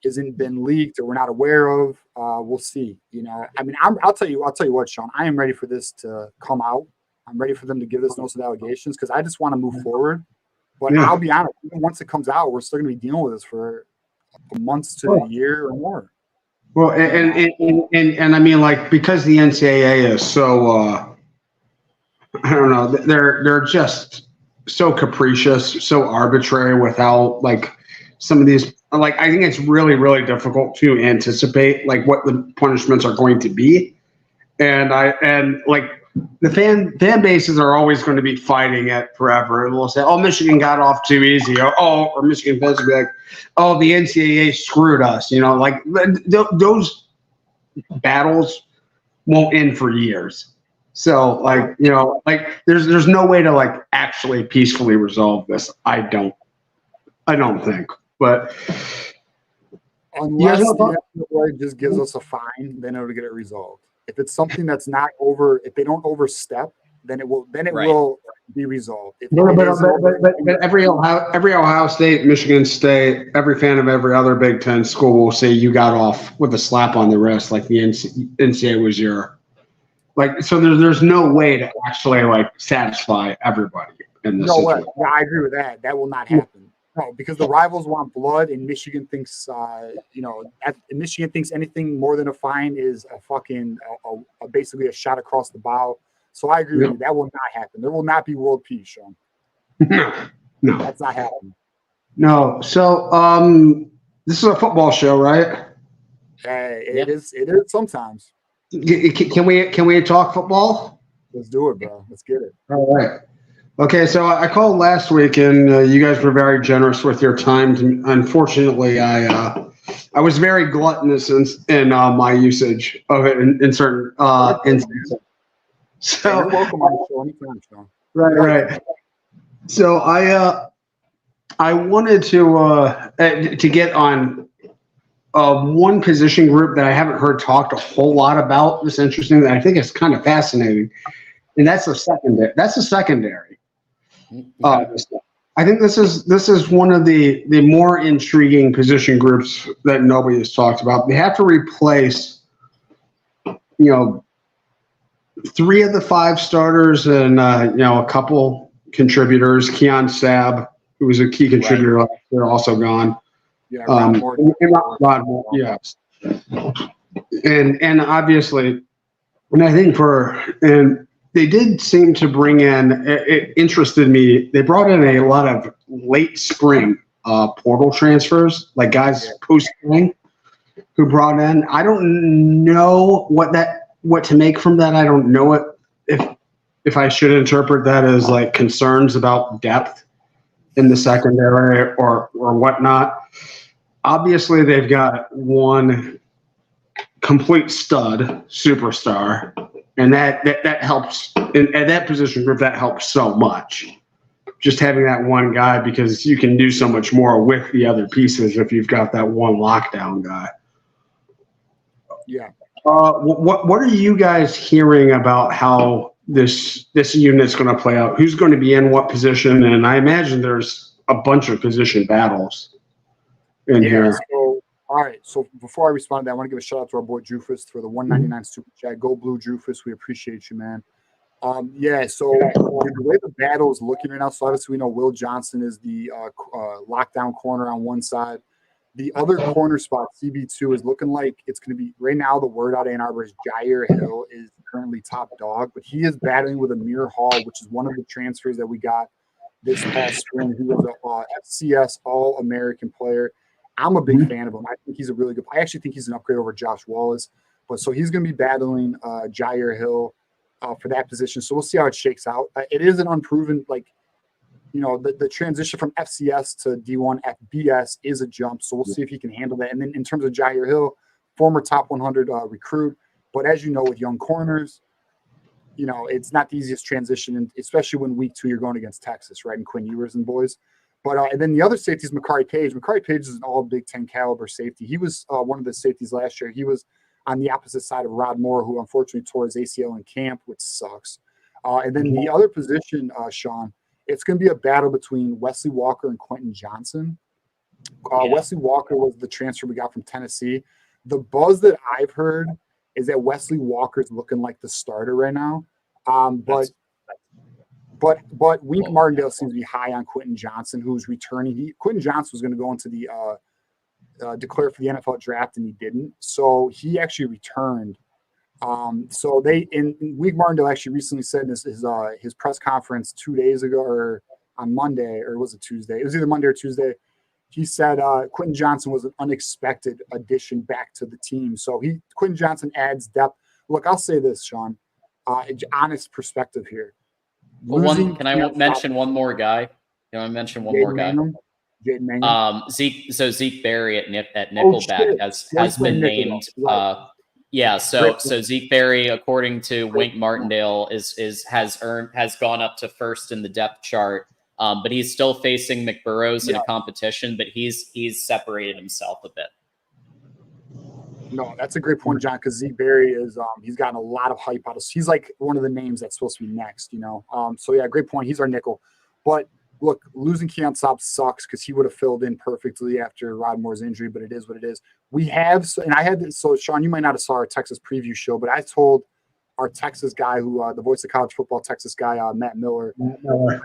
isn't been leaked or we're not aware of? We'll see. I mean, I'll tell you what, Sean. I am ready for this to come out. I'm ready for them to give this notice of allegations because I just want to move forward. But I'll be honest, even once it comes out, we're still going to be dealing with this for months to a year or more. Well, and I mean, like, because the NCAA is so I don't know, they're just so capricious, so arbitrary without, like, some of these, like, I think it's really, really difficult to anticipate, like, what the punishments are going to be. And like, the fan bases are always going to be fighting it forever. And we'll say, oh, Michigan got off too easy. Or Michigan fans will be like, oh, the NCAA screwed us. Like, those battles won't end for years. So, like, there's no way to, like, actually peacefully resolve this. I don't think. But unless the NCAA just gives us a fine, then it'll get it resolved. If it's something that's not over, if they don't overstep, then it will be resolved. But every Ohio State, Michigan State, every fan of every other Big Ten school will say you got off with a slap on the wrist, like the NCAA was your, like. So there's no way to actually, like, satisfy everybody in this situation. Yeah, I agree with that. That will not happen. No, because the rivals want blood, and Michigan thinks, Michigan thinks anything more than a fine is a fucking, basically a shot across the bow. So I agree with you. That will not happen. There will not be world peace, Sean. No, that's not happening. No. So, this is a football show, right? It is sometimes. Can we talk football? Let's do it, bro. Let's get it. All right. Okay, so I called last week, and you guys were very generous with your time. Unfortunately, I was very gluttonous in my usage of it in certain instances. So you're welcome on the show anytime, Sean. Right. So I wanted to get on one position group that I haven't heard talked a whole lot about. That's interesting. That I think is kind of fascinating, and that's the secondary. That's the secondary. I think this is one of the more intriguing position groups that nobody has talked about. They have to replace, 3 of the 5 starters and a couple contributors. Keon Sabb, who was a key contributor last year, also gone. Yeah, Rodmore. Yes, and obviously, and I think they did seem to bring in. It interested me. They brought in a lot of late spring portal transfers, like guys post-spring who brought in. I don't know what to make from that. I don't know if I should interpret that as like concerns about depth in the secondary or whatnot. Obviously, they've got one complete stud superstar, and that helps in that position group. That helps so much. Just having that one guy, because you can do so much more with the other pieces if you've got that one lockdown guy. Yeah. What are you guys hearing about how this unit's going to play out? Who's going to be in what position? And I imagine there's a bunch of position battles in here. So, all right. So before I respond to that, I want to give a shout out to our boy Jufus for the $1.99 super chat. Go Blue Jufus. We appreciate you, man. So the way the battle is looking right now, so obviously we know Will Johnson is the lockdown corner on one side. The other corner spot, CB2, is looking like it's going to be right now. The word out of Ann Arbor is Jair Hill is currently top dog, but he is battling with Amir Hall, which is one of the transfers that we got this past spring. He was a FCS All-American player. I'm a big fan of him. I think he's a really good. I actually think he's an upgrade over Josh Wallace, but so he's going to be battling Jair Hill for that position. So we'll see how it shakes out. It is an unproven the transition from FCS to D1 FBS is a jump, so we'll see if he can handle that. And then in terms of Jair Hill, former top 100 recruit, but as you know, with young corners, it's not the easiest transition, and especially when week 2 you're going against Texas, right, and Quinn Ewers and boys. But and then the other safety is Makari Page. Makari Page is an all Big Ten caliber safety. He was one of the safeties last year. He was on the opposite side of Rod Moore, who unfortunately tore his ACL in camp, which sucks. And then the other position, Sean, it's going to be a battle between Wesley Walker and Quentin Johnson. Wesley Walker was the transfer we got from Tennessee. The buzz that I've heard is that Wesley Walker is looking like the starter right now. But Wink Martindale seems to be high on Quentin Johnson, who's returning. Quentin Johnson was going to go into the declare for the NFL draft, and he didn't. So he actually returned. So Wink Martindale actually recently said in his press conference 2 days ago, or on Monday, or was it Tuesday? It was either Monday or Tuesday. He said Quentin Johnson was an unexpected addition back to the team. So Quentin Johnson adds depth. Look, I'll say this, Sean, honest perspective here. Can I mention one more guy? Can I mention one more guy? Jaden Mangum. Zeke Berry at nickelback has been named. So Zeke Berry, according to Wink Martindale, has gone up to first in the depth chart. But he's still facing McBurrows in a competition, but he's separated himself a bit. No, that's a great point, John, because Zeke Berry is he's gotten a lot of hype out of. He's like one of the names that's supposed to be next, So yeah, great point. He's our nickel. But look, losing Keon Sabb sucks because he would have filled in perfectly after Rod Moore's injury, but it is what it is. We have, and I had this, so Sean, you might not have saw our Texas preview show, but I told our Texas guy who the voice of college football Texas guy, Matt Miller,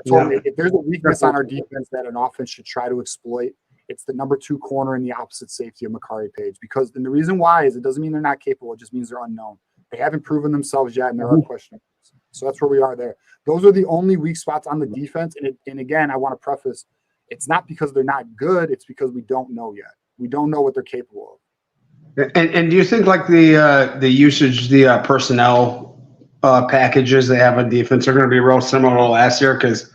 told me if there's a weakness on our defense that an offense should try to exploit, it's the number 2 corner in the opposite safety of Makari Page. Because and the reason why is it doesn't mean they're not capable, it just means they're unknown. They haven't proven themselves yet, and there are questions. So that's where we are there. Those are the only weak spots on the defense. And again, I want to preface, it's not because they're not good, it's because we don't know yet. We don't know what they're capable of. And do you think like the usage, the personnel packages they have on defense are going to be real similar to last year? Because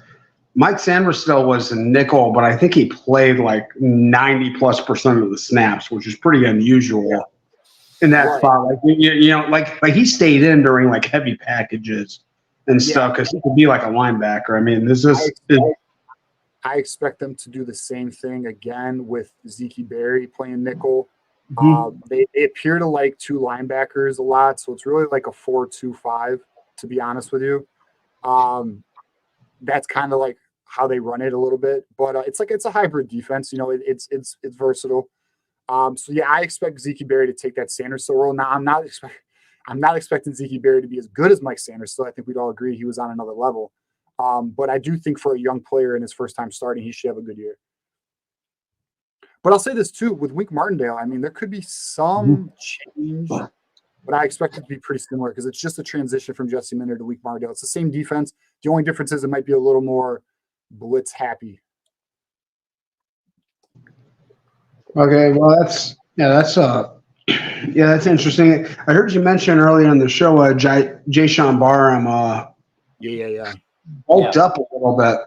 Mike Sandersville was a nickel, but I think he played like 90+% of the snaps, which is pretty unusual in that spot. Like you know, like he stayed in during like heavy packages and stuff because he could be like a linebacker. I mean, I expect them to do the same thing again with Zeke Berry playing nickel. They appear to like two linebackers a lot, so it's really like a 4-2-5, to be honest with you. That's kind of like how they run it a little bit, but it's a hybrid defense. You know, it's versatile. So yeah, I expect Zeke Berry to take that Sandersville role. Now I'm not expecting Zeke Berry to be as good as Mike Sandersville. I think we'd all agree he was on another level. But I do think for a young player in his first time starting, he should have a good year. But I'll say this too, with Wink Martindale, I mean, there could be some change, but I expect it to be pretty similar because it's just a transition from Jesse Minter to Wink Martindale. It's the same defense. The only difference is it might be a little more blitz happy. Okay, well that's interesting. I heard you mention earlier in the show Jayshon Barham bulked up a little bit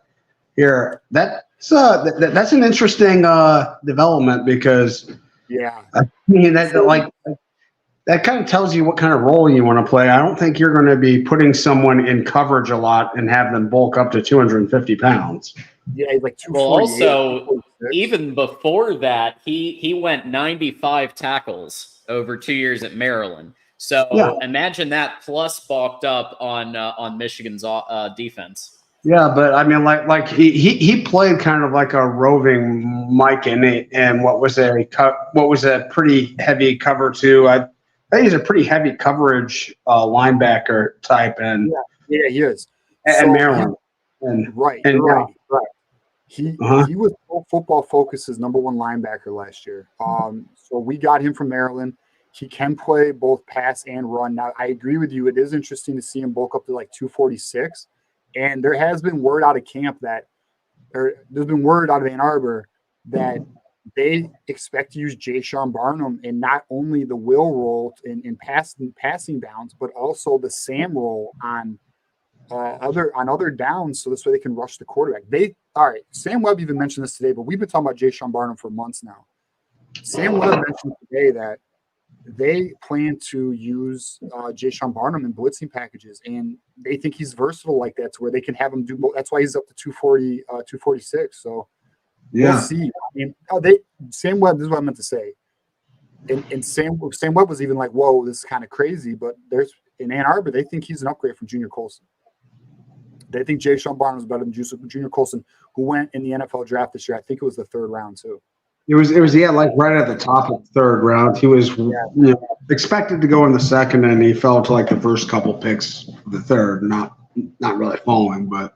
here. That's an interesting development because I mean that kind of tells you what kind of role you want to play. I don't think you're going to be putting someone in coverage a lot and have them bulk up to 250 pounds. Yeah, he's like 248. Well, also, even before that, he went 95 tackles over 2 years at Maryland. So imagine that plus bulked up on Michigan's defense. Yeah, but I mean, like he played kind of like a roving Mike and what was a pretty heavy cover too. I think he's a pretty heavy coverage linebacker type, and he is. And Maryland, right. He was Football Focus's #1 linebacker last year. So we got him from Maryland. He can play both pass and run. Now, I agree with you. It is interesting to see him bulk up to like 246. And there has been word out of camp there's been word out of Ann Arbor that they expect to use Jayshon Barham in not only the will role in passing downs, but also the Sam role on other downs, so this way they can rush the quarterback. Sam Webb even mentioned this today, but we've been talking about Jayshon Barham for months now. Sam Webb mentioned today that they plan to use Jayshon Barham in blitzing packages, and they think he's versatile like that to where they can have him do both. That's why he's up to 240, 246. So we'll see. I mean, Sam Webb, this is what I meant to say. And Sam Webb was even like, whoa, this is kind of crazy, but in Ann Arbor, they think he's an upgrade from Junior Colson. They think Jayshon Barham is better than Junior Colson, who went in the NFL draft this year. I think it was the 3rd round too. It was like right at the top of the 3rd round. He was expected to go in the 2nd, and he fell to like the first couple picks of the 3rd. Not really falling, but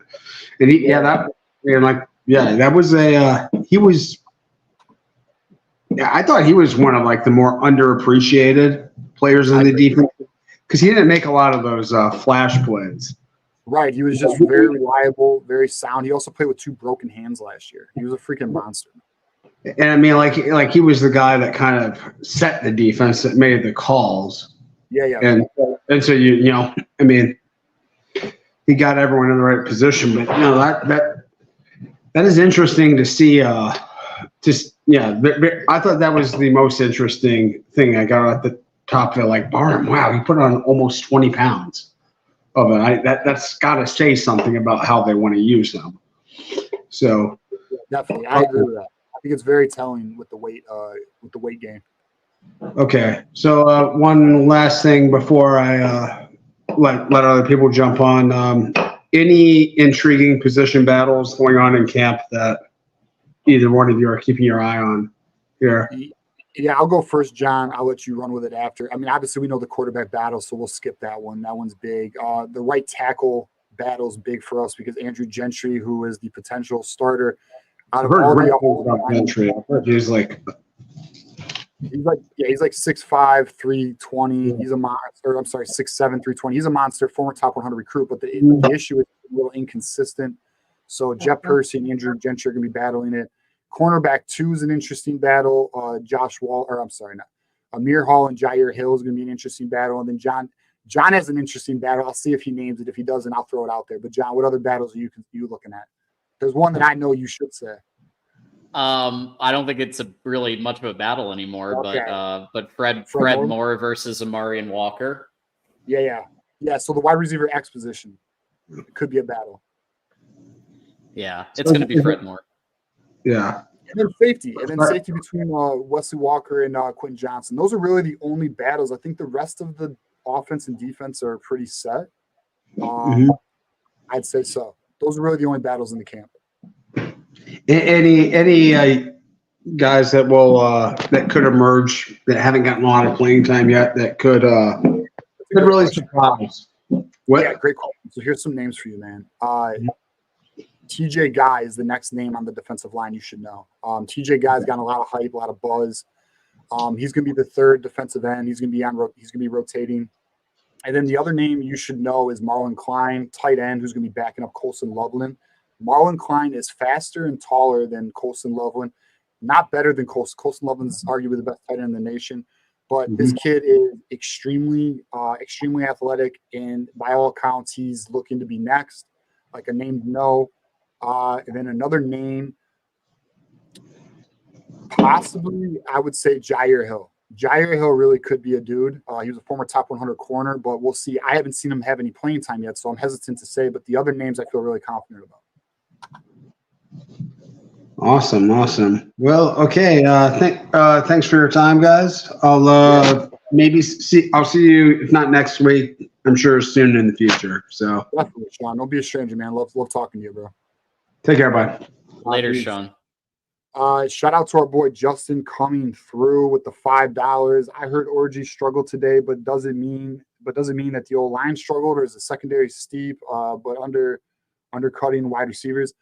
that was he was. Yeah, I thought he was one of like the more underappreciated players in the defense because he didn't make a lot of those flash plays. Right, he was just very reliable, very sound. He also played with 2 broken hands last year. He was a freaking monster. And I mean, like he was the guy that kind of set the defense, that made the calls. Yeah. And so you know, I mean, he got everyone in the right position. But you know that is interesting to see. I thought that was the most interesting thing I got at the top of it. Like Barham, wow, he put on almost 20 pounds of it. That's got to say something about how they want to use them. So definitely, I agree with that. I think it's very telling with the weight game. Okay, so one last thing before I let other people jump on. Any intriguing position battles going on in camp that either one of you are keeping your eye on here? Yeah, I'll go first, John. I'll let you run with it after. I mean, obviously we know the quarterback battle, so we'll skip that one. That one's big. The right tackle battle is big for us because Andrew Gentry, who is the potential starter out of all the Gentry. I heard he's like 6'5", 320. He's a monster. I'm sorry, 6'7", 320. He's a monster, former top 100 recruit. But the issue is a little inconsistent. So Jeff Percy and Andrew Gentry are going to be battling it. Cornerback 2 is an interesting battle. Amir Hall and Jair Hill is going to be an interesting battle. And then John has an interesting battle. I'll see if he names it. If he doesn't, I'll throw it out there. But John, what other battles are you looking at? There's one that I know you should say. I don't think it's really much of a battle anymore, Okay. but Fred Moore versus Amarian Walker. Yeah. So the wide receiver X position, it could be a battle. Yeah, it's going to be Fred Moore. Yeah. And then safety between Wesley Walker and Quentin Johnson. Those are really the only battles. I think the rest of the offense and defense are pretty set. I'd say so. Those are really the only battles in the camp. Any guys that will that could emerge that haven't gotten a lot of playing time yet that could really surprise? What? Yeah, great question. So here's some names for you, man. TJ Guy is the next name on the defensive line you should know. TJ Guy's gotten a lot of hype, a lot of buzz. He's going to be the third defensive end. He's going to be rotating. And then the other name you should know is Marlon Klein, tight end, who's going to be backing up Colson Loveland. Marlon Klein is faster and taller than Colson Loveland, not better than Colson. Colson Loveland's arguably the best tight end in the nation, but this kid is extremely athletic, and by all accounts, he's looking to be next, like a name to know. And then another name, possibly, I would say Jair Hill. Jair Hill really could be a dude. He was a former top 100 corner, but we'll see. I haven't seen him have any playing time yet, so I'm hesitant to say, but the other names I feel really confident about. Awesome. Well, okay. Thanks for your time, guys. I'll I'll see you, if not next week, I'm sure soon in the future. So definitely, Sean. Don't be a stranger, man. Love talking to you, bro. Take care, bye. Later, Sean. Shout out to our boy Justin coming through with the $5. I heard Orgy struggled today, but does it mean that the old line struggled, or is the secondary steep, but undercutting wide receivers?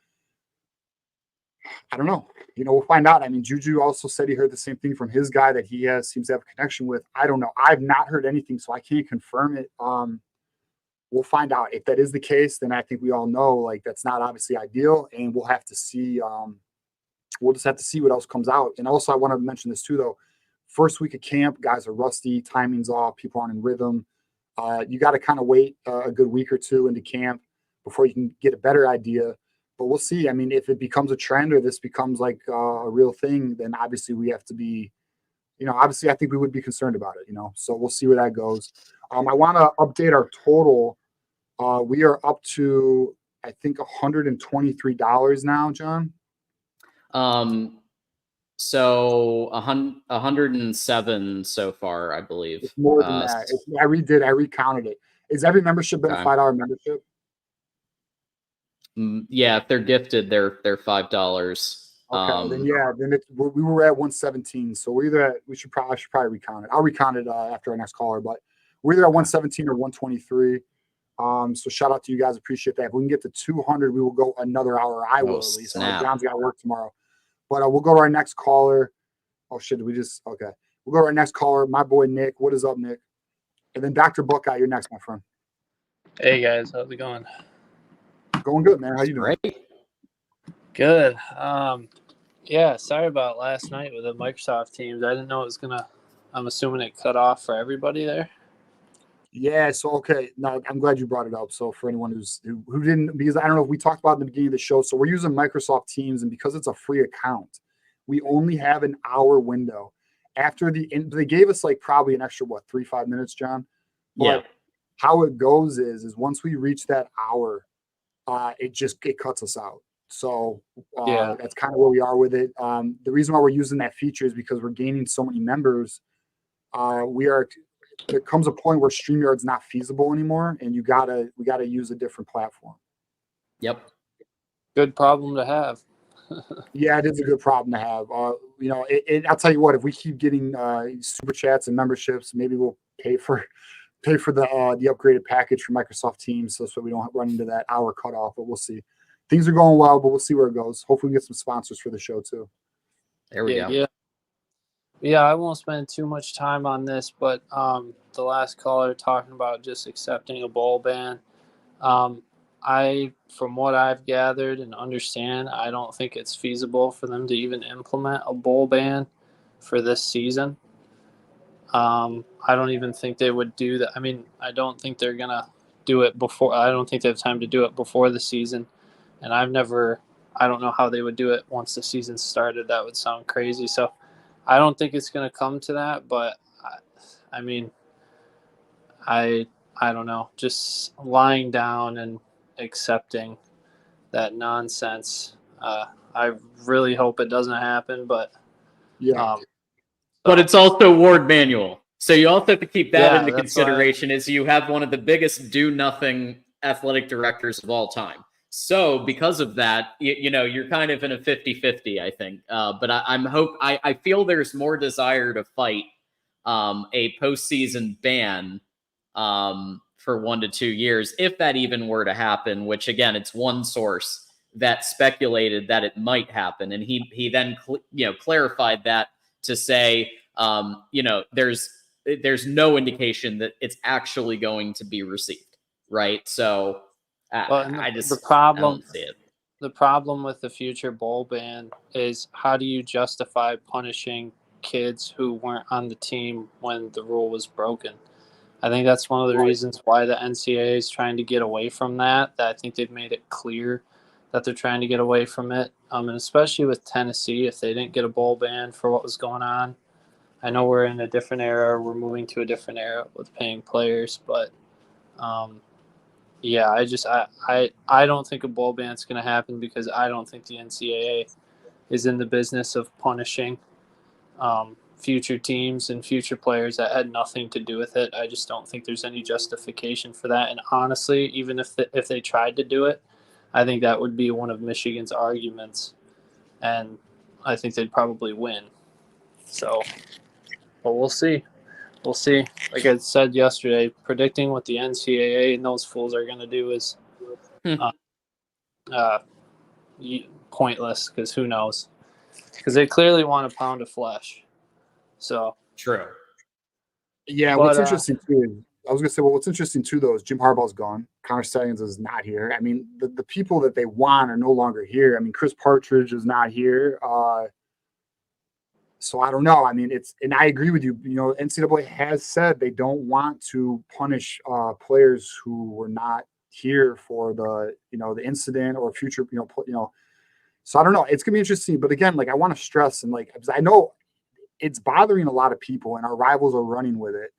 I don't know. We'll find out. I mean, Juju also said he heard the same thing from his guy that he seems to have a connection with. I don't know. I've not heard anything, so I can't confirm it. We'll find out. If that is the case, then I think we all know, like, that's not obviously ideal, and we'll have to see. We'll just have to see what else comes out. And also, I want to mention this too, though. First week of camp, guys are rusty, timing's off, people aren't in rhythm. You got to kind of wait a good week or two into camp before you can get a better idea. But we'll see. I mean, if it becomes a trend or this becomes like a real thing, then obviously we have to be, obviously I think we would be concerned about it, So we'll see where that goes. I want to update our total. We are up to, I think, $123 now, John. So 107 so far, I believe. It's more than that. I recounted it. Is every membership been a $5 membership? Yeah, if they're gifted, they're $5. Okay, then we were at 117. So I should probably recount it. I'll recount it after our next caller, but we're either at 117 or 123. So shout out to you guys. Appreciate that. If we can get to 200, we will go another hour. I will, at least. John's got work tomorrow. But we'll go to our next caller. Oh, shit. Okay. We'll go to our next caller. My boy, Nick. What is up, Nick? And then Dr. Buckeye, you're next, my friend. Hey, guys. How's it going? Going good, man. How you doing? Great. Good. Yeah, sorry about last night with the Microsoft Teams. I didn't know it was going to – I'm assuming it cut off for everybody there. Yeah, so okay. No, I'm glad you brought it up. So for anyone who didn't, because I don't know if we talked about it in the beginning of the show. So we're using Microsoft Teams, and because it's a free account, we only have an hour window. After they gave us like probably an extra 3-5 minutes, John. But yeah. How it goes is once we reach that hour, it cuts us out. So that's kind of where we are with it. The reason why we're using that feature is because we're gaining so many members. There comes a point where StreamYard's not feasible anymore, and we gotta use a different platform. Yep. Good problem to have. Yeah, it is a good problem to have. I'll tell you what, if we keep getting super chats and memberships, maybe we'll pay for the upgraded package for Microsoft Teams, so we don't run into that hour cutoff. But we'll see. Things are going well, but we'll see where it goes. Hopefully, we get some sponsors for the show too. There we go. Yeah, I won't spend too much time on this, but the last caller talking about just accepting a bowl ban. From what I've gathered and understand, I don't think it's feasible for them to even implement a bowl ban for this season. I don't even think they would do that. I mean, I don't think they're going to do it before. I don't think they have time to do it before the season. And I don't know how they would do it once the season started. That would sound crazy. So I don't think it's going to come to that. But I mean, I don't know. Just lying down and accepting that nonsense. I really hope it doesn't happen, but yeah. But it's also Ward Manual. So you also have to keep that into that's consideration is you have one of the biggest do-nothing athletic directors of all time. So because of that, you're kind of in a 50-50, I think. But I feel there's more desire to fight a postseason ban for 1 to 2 years, if that even were to happen, which again, it's one source that speculated that it might happen. And he then clarified that to say, there's no indication that it's actually going to be received, right? So I don't see it. The problem with the future bowl ban is how do you justify punishing kids who weren't on the team when the rule was broken? I think that's one of the reasons why the NCAA is trying to get away from that. I think they've made it clear that they're trying to get away from it. And especially with Tennessee, if they didn't get a bowl ban for what was going on. I know we're in a different era. We're moving to a different era with paying players. But, I don't think a bowl ban is going to happen because I don't think the NCAA is in the business of punishing future teams and future players that had nothing to do with it. I just don't think there's any justification for that. And honestly, even if they tried to do it, I think that would be one of Michigan's arguments, and I think they'd probably win. So, but we'll see. We'll see. Like I said yesterday, predicting what the NCAA and those fools are going to do is pointless because who knows? Because they clearly want a pound of flesh. So true. Yeah, what's interesting too. I was gonna say, what's interesting too, though, is Jim Harbaugh's gone. Connor Stalions is not here. I mean, the people that they want are no longer here. I mean, Chris Partridge is not here. So I don't know. I mean, and I agree with you. NCAA has said they don't want to punish players who were not here for the incident or future. So I don't know. It's gonna be interesting. But again, I want to stress because I know it's bothering a lot of people, and our rivals are running with it.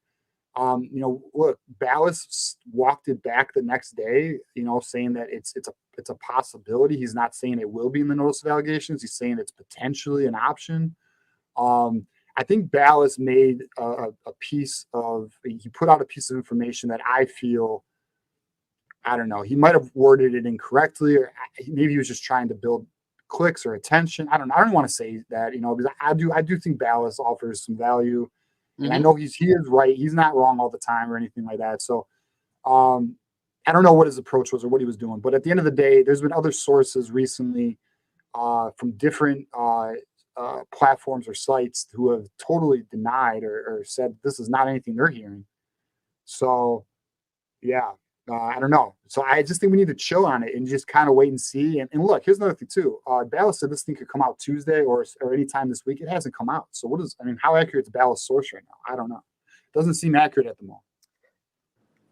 Look, Ballas walked it back the next day, saying that it's a possibility. He's not saying it will be in the notice of allegations. He's saying it's potentially an option. I think Ballas made he put out a piece of information that I feel, I don't know, he might have worded it incorrectly, or maybe he was just trying to build clicks or attention. I don't know. I don't want to say that, because I do think Ballas offers some value. And I know he is right. He's not wrong all the time or anything like that. So I don't know what his approach was or what he was doing. But at the end of the day, there's been other sources recently from different platforms or sites who have totally denied or said this is not anything they're hearing. So, yeah, I don't know. So I just think we need to chill on it and just kind of wait and see. And look, here's another thing too. Ballas said this thing could come out Tuesday or anytime this week. It hasn't come out. So how accurate is Ballas' source right now? I don't know. It doesn't seem accurate at the moment.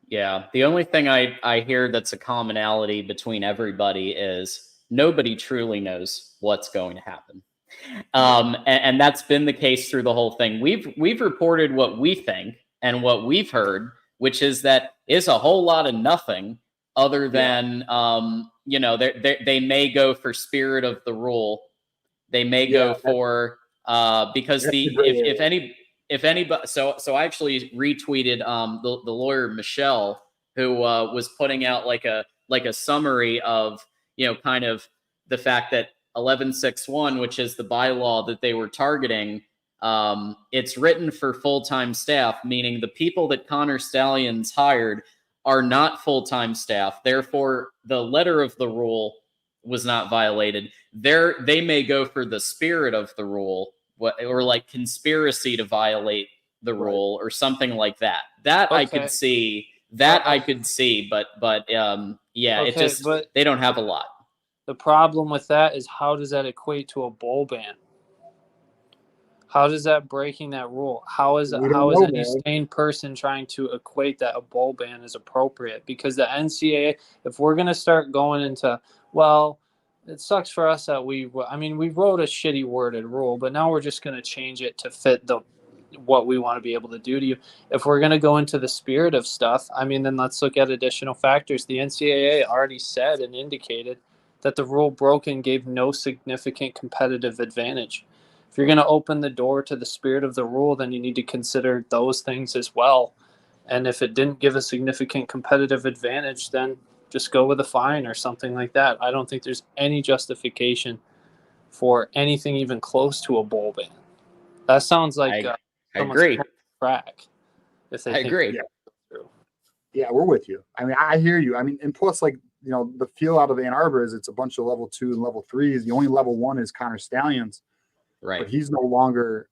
Yeah. The only thing I hear that's a commonality between everybody is nobody truly knows what's going to happen. And that's been the case through the whole thing. We've reported what we think and what we've heard, which is that is a whole lot of nothing other than, they may go for spirit of the rule. They may go for, because if anybody, so I actually retweeted the lawyer, Michelle, who was putting out like a summary of, kind of the fact that 1161, which is the bylaw that they were targeting, it's written for full-time staff, meaning the people that Connor Stalions hired are not full-time staff. Therefore, the letter of the rule was not violated. They may go for the spirit of the rule, or like conspiracy to violate the rule or something like that. That okay. I could see. I could see, but they don't have a lot. The problem with that is how does that equate to a bowl ban? How does that breaking that rule? How is any sane person trying to equate that a bowl ban is appropriate? Because the NCAA, if we're going to start going into, well, it sucks for us that we wrote a shitty worded rule, but now we're just going to change it to fit what we want to be able to do to you. If we're going to go into the spirit of stuff, then let's look at additional factors. The NCAA already said and indicated that the rule broken gave no significant competitive advantage. If you're going to open the door to the spirit of the rule, then you need to consider those things as well. And if it didn't give a significant competitive advantage, then just go with a fine or something like that. I don't think there's any justification for anything even close to a bowl ban. That sounds like I agree. Crack. If they agree. Yeah, we're with you. I hear you. And plus, the feel out of Ann Arbor is it's a bunch of level 2 and level 3s. The only level 1 is Connor Stallions. Right. But he's no longer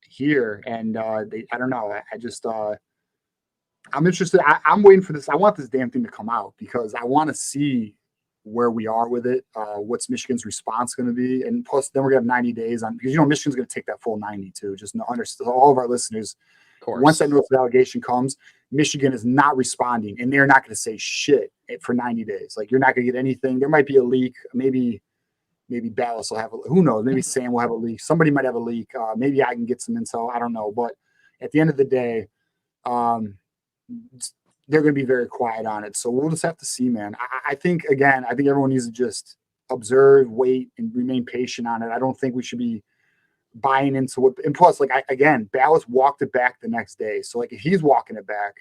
here. And I don't know. I just I'm interested. I'm waiting for this. I want this damn thing to come out because I want to see where we are with it. What's Michigan's response going to be? And plus, then we're going to have 90 days on because Michigan's going to take that full 90 too. Just understand all of our listeners. Of course. Once that notice of allegation comes, Michigan is not responding, and they're not going to say shit for 90 days. You're not going to get anything. There might be a leak. Maybe Ballas will have who knows? Maybe Sam will have a leak. Somebody might have a leak. Maybe I can get some intel. I don't know. But at the end of the day, they're going to be very quiet on it. So we'll just have to see, man. I think everyone needs to just observe, wait, and remain patient on it. I don't think we should be buying into what. And plus, Ballas walked it back the next day. So if he's walking it back,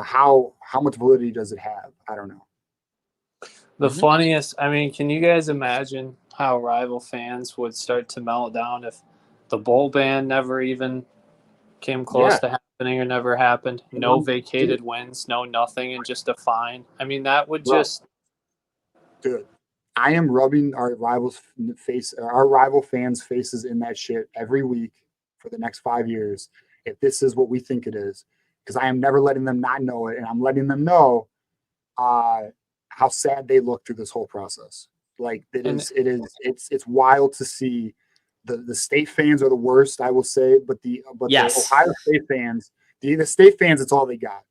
how much validity does it have? I don't know. The funniest, can you guys imagine how rival fans would start to melt down if the bowl ban never even came close to happening or never happened? No vacated wins, no nothing, and just a fine. That would just. Dude, I am rubbing our rival fans' faces in that shit every week for the next 5 years if this is what we think it is, because I am never letting them not know it, and I'm letting them know how sad they look through this whole process. It's wild to see. The state fans are the worst, I will say, but the Ohio State fans, the state fans, it's all they got.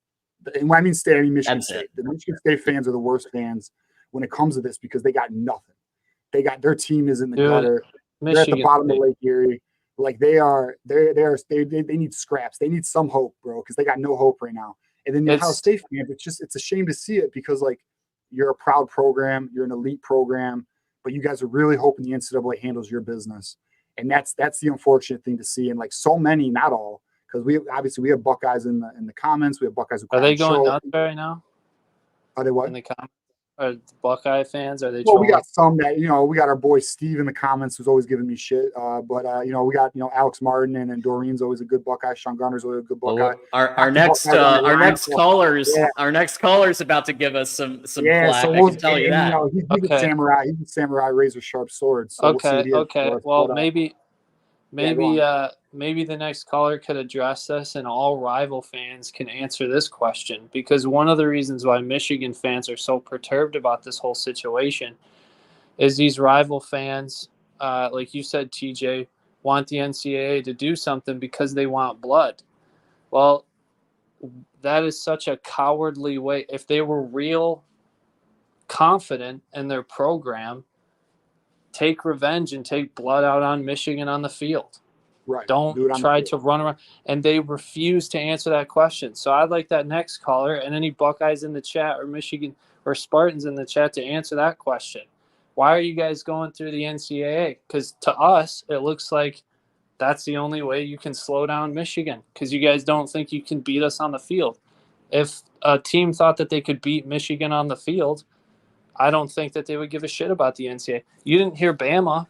And when I mean state, I mean Michigan State. The Michigan State fans are the worst fans when it comes to this because they got nothing. They got their team is in the gutter. They're at the bottom of Lake Erie. They need scraps. They need some hope, bro, because they got no hope right now. And then the Ohio State fans, it's a shame to see it because you're a proud program, you're an elite program, but you guys are really hoping the NCAA handles your business. And that's the unfortunate thing to see. And so many, not all, because we have Buckeyes in the comments. We have Buckeyes. Are they going nuts right now? Are they what? In the comments? Are Buckeye fans? Are they? Well, we got some that we got our boy Steve in the comments who's always giving me shit. But we got Alex Martin and Doreen's always a good Buckeye. Sean Gunner's always a good Buckeye. Our next caller's about to give us some flack. So I can tell you that. He's a samurai. He's a samurai razor sharp sword. So okay. Well, maybe the next caller could address this and all rival fans can answer this question, because one of the reasons why Michigan fans are so perturbed about this whole situation is these rival fans, like you said, TJ, want the NCAA to do something because they want blood. Well, that is such a cowardly way. If they were real confident in their program, take revenge and take blood out on Michigan on the field. Right. Don't try to run around. And they refuse to answer that question. So I'd like that next caller and any Buckeyes in the chat or Michigan or Spartans in the chat to answer that question. Why are you guys going through the NCAA? Because to us, it looks like that's the only way you can slow down Michigan, because you guys don't think you can beat us on the field. If a team thought that they could beat Michigan on the field, I don't think that they would give a shit about the NCAA. You didn't hear Bama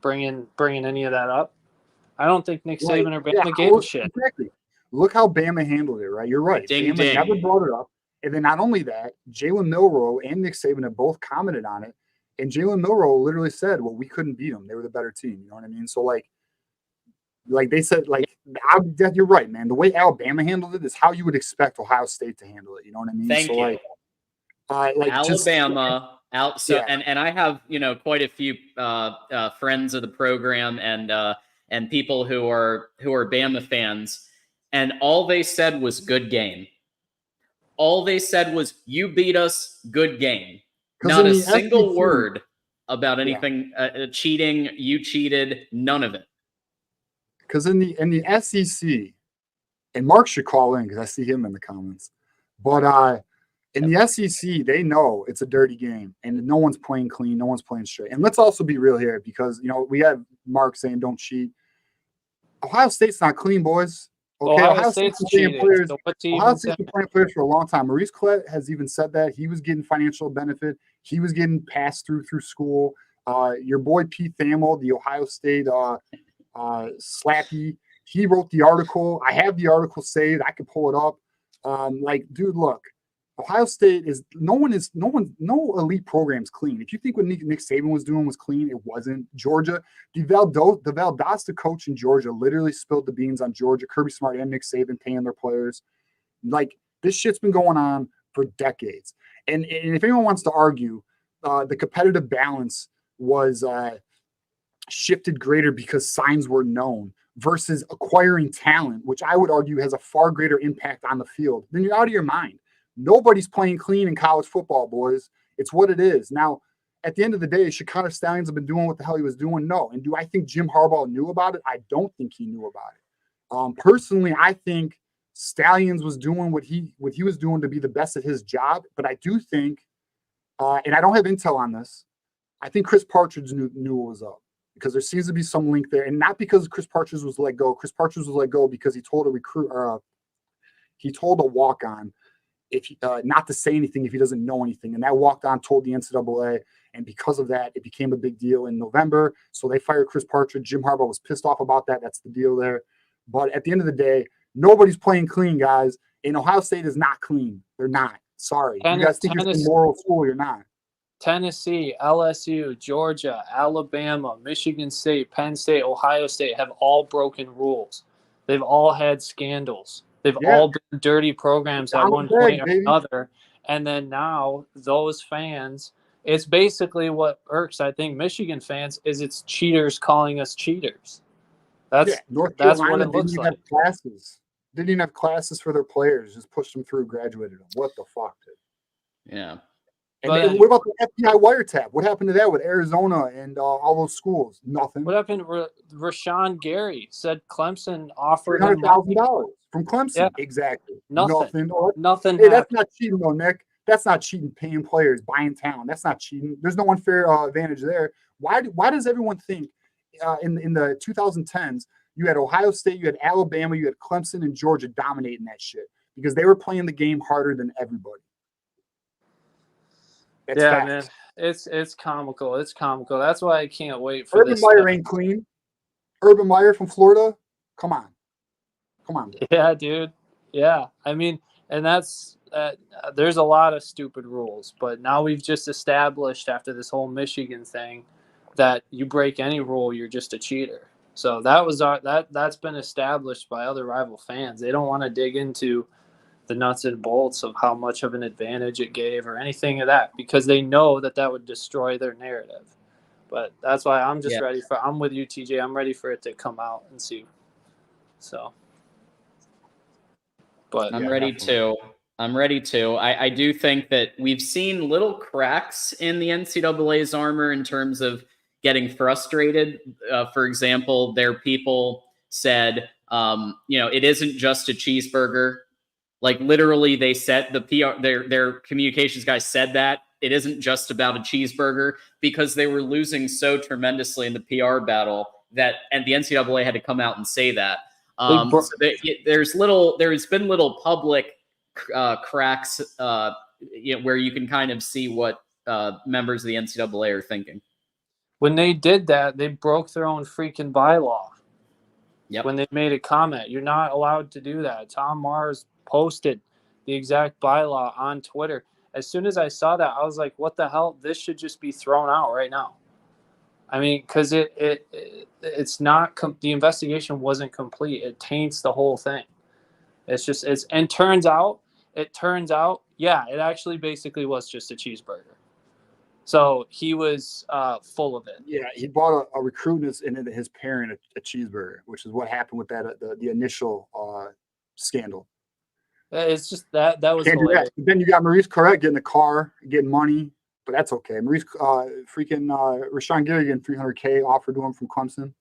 bringing any of that up. I don't think Nick Saban or Bama gave a shit. Exactly. Look how Bama handled it, right? You're right. Ding, Bama ding. never brought it up. And then not only that, Jalen Milroe and Nick Saban have both commented on it. And Jalen Milroe literally said, well, we couldn't beat them. They were the better team. You know what I mean? So, they said, you're right, man. The way Alabama handled it is how you would expect Ohio State to handle it. You know what I mean? Thank you. Alabama out. So, yeah. and I have, quite a few friends of the program and and people who are Bama fans, and all they said was good game. All they said was, you beat us, good game. Not a single word about anything cheating, you cheated, none of it. Because in the SEC, and Mark should call in because I see him in the comments, but in the SEC, they know it's a dirty game and no one's playing clean, no one's playing straight. And let's also be real here because, you know, we have Mark saying don't cheat. Ohio State's not clean, boys. Okay, Ohio State's playing players. Ohio State's been playing players for a long time. Maurice Collette has even said that he was getting financial benefit. He was getting passed through school. Your boy Pete Thamel, the Ohio State slappy, he wrote the article. I have the article saved. I could pull it up. Like, dude, look, Ohio State is no elite program's clean. If you think what Nick Saban was doing was clean, it wasn't. Georgia, the Valdosta coach in Georgia literally spilled the beans on Georgia. Kirby Smart and Nick Saban paying their players. Like, this shit's been going on for decades. And if anyone wants to argue, the competitive balance was shifted greater because signs were known versus acquiring talent, which I would argue has a far greater impact on the field, then you're out of your mind. Nobody's playing clean in college football, boys. It's what it is. Now, at the end of the day, should Connor Stallions have been doing what the hell he was doing? No. And do I think Jim Harbaugh knew about it? I don't think he knew about it. Personally, I think Stallions was doing what he was doing to be the best at his job. But I do think, and I don't have intel on this, I think Chris Partridge knew what was up because there seems to be some link there. And not because Chris Partridge was let go. Chris Partridge was let go because he told a recruit, he told a walk-on, not to say anything if he doesn't know anything. And that walked-on told the NCAA, and because of that, it became a big deal in November. So they fired Chris Partridge. Jim Harbaugh was pissed off about that. That's the deal there. But at the end of the day, nobody's playing clean, guys. And Ohio State is not clean. They're not. Sorry. You guys think you're in moral school. You're not. Tennessee, LSU, Georgia, Alabama, Michigan State, Penn State, Ohio State have all broken rules. They've all had scandals. They've all been dirty programs at one point or another. And then now those fans, it's basically what irks, I think, Michigan fans is it's cheaters calling us cheaters. That's what it looks like. Didn't even have classes for their players. Just pushed them through, graduated them. What the fuck, dude? Yeah. And what about the FBI wiretap? What happened to that with Arizona and all those schools? Nothing. What happened? Rashawn Gary said Clemson offered $300,000 from Clemson. Yeah. Exactly. Nothing. Hey, that's not cheating, though, Nick. That's not cheating. Paying players, buying talent. That's not cheating. There's no unfair advantage there. Why does everyone think in the 2010s you had Ohio State, you had Alabama, you had Clemson, and Georgia dominating that shit because they were playing the game harder than everybody. It's facts. Man, it's comical. It's comical. That's why I can't wait for Urban Meyer ain't clean. Urban Meyer from Florida, come on. Dude. Yeah, dude. Yeah, I mean, and that's there's a lot of stupid rules, but now we've just established after this whole Michigan thing that you break any rule, you're just a cheater. So that's been established by other rival fans. They don't want to dig into the nuts and bolts of how much of an advantage it gave or anything of that because they know that would destroy their narrative. But that's why I'm just ready for. I'm with you, TJ. I'm ready for it to come out and see. So, but I'm ready too. I do think that we've seen little cracks in the NCAA's armor in terms of getting frustrated. For example, their people said, it isn't just a cheeseburger. Like literally they said the PR, their communications guy said that it isn't just about a cheeseburger because they were losing so tremendously in the PR battle and the NCAA had to come out and say that. So there's been little public cracks, where you can kind of see what members of the NCAA are thinking. When they did that, they broke their own freaking bylaw. Yep. When they made a comment, you're not allowed to do that. Tom Mars posted the exact bylaw on Twitter. As soon as I saw that, I was like, what the hell? This should just be thrown out right now. I mean, because it's not the investigation wasn't complete. It taints the whole thing. And turns out, yeah, it actually basically was just a cheeseburger. So he was full of it. Yeah, he bought a recruit and his parent a cheeseburger, which is what happened with that the initial scandal. It's just that was Can't do hilarious. that. But then you got Maurice Correct getting a car, getting money, but that's okay. Maurice Rashawn Gary getting $300K offered to him from Clemson.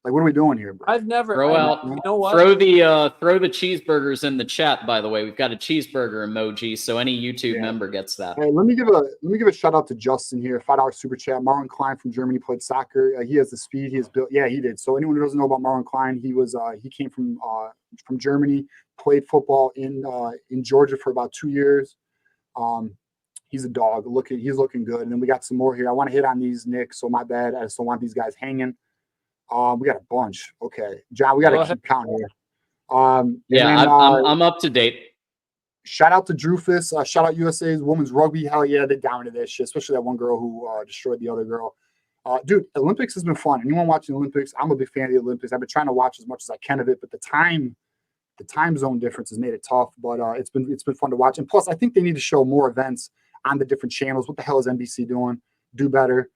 Like, what are we doing here, bro? I've never you know what? Throw the cheeseburgers in the chat. By the way, we've got a cheeseburger emoji, so any YouTube member gets that. Hey, let me give a shout out to Justin here. $5 super chat. Marlon Klein from Germany played soccer. He has the speed. He has built. Yeah, he did. So anyone who doesn't know about Marlon Klein, he came from Germany. Played football in Georgia for about 2 years. He's a dog. He's looking good. And then we got some more here. I want to hit on these, Nick. So my bad. I just don't want these guys hanging. We got a bunch. Okay, John, we got to keep counting here. I'm up to date. Shout out to Drufus. Shout out USA's women's rugby. Hell yeah, they dominated that shit, especially that one girl who destroyed the other girl. Dude, Olympics has been fun. Anyone watching the Olympics? I'm a big fan of the Olympics. I've been trying to watch as much as I can of it, but the time zone difference has made it tough. But it's been fun to watch. And plus, I think they need to show more events on the different channels. What the hell is NBC doing? Do better.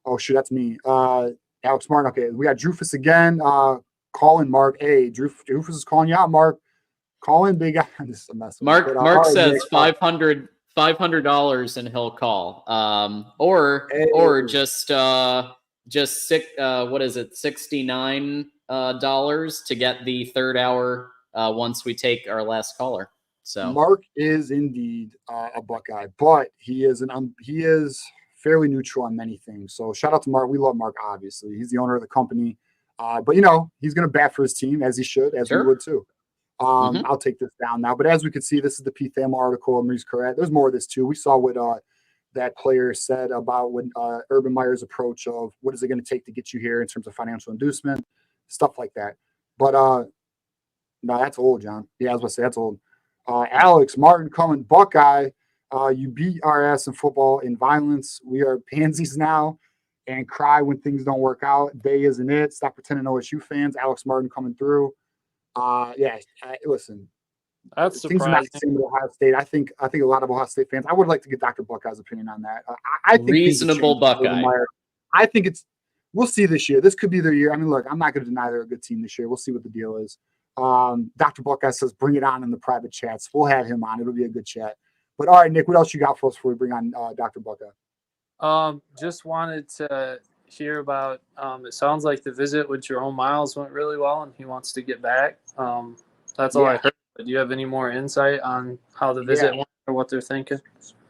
Oh, shoot, that's me. Alex Martin. Okay, we got Drufus again. Calling Mark. Hey, Drufus is calling you out, Mark. Call in, big guy. This is a mess. Mark says $500 and he'll call. Or just what is it? $69 to get the third hour once we take our last caller. So Mark is indeed a Buckeye, but he is fairly neutral on many things. So shout out to Mark. We love Mark, obviously. He's the owner of the company. But, he's going to bat for his team, as he should, as we would too. I'll take this down now. But as we can see, this is the Pete Thamel article. Maurice Correct. There's more of this too. We saw what that player said about when Urban Meyer's approach of what is it going to take to get you here in terms of financial inducement, stuff like that. But no, that's old, John. Yeah, I was going to say that's old. Alex Martin coming, Buckeye. You beat our ass in football in violence. We are pansies now and cry when things don't work out. Day isn't it. Stop pretending OSU fans. Alex Martin coming through. Listen. That's things surprising. are not the same with Ohio State. I think a lot of Ohio State fans. I would like to get Dr. Buckeye's opinion on that. I think reasonable Buckeye. I think we'll see this year. This could be their year. I mean, look, I'm not going to deny they're a good team this year. We'll see what the deal is. Dr. Buckeye says, bring it on in the private chats. We'll have him on. It'll be a good chat. But all right, Nick, what else you got for us before we bring on Dr. Buckeye? Just wanted to hear about. It sounds like the visit with Jerome Miles went really well, and he wants to get back. That's all I heard. But do you have any more insight on how the visit went or what they're thinking?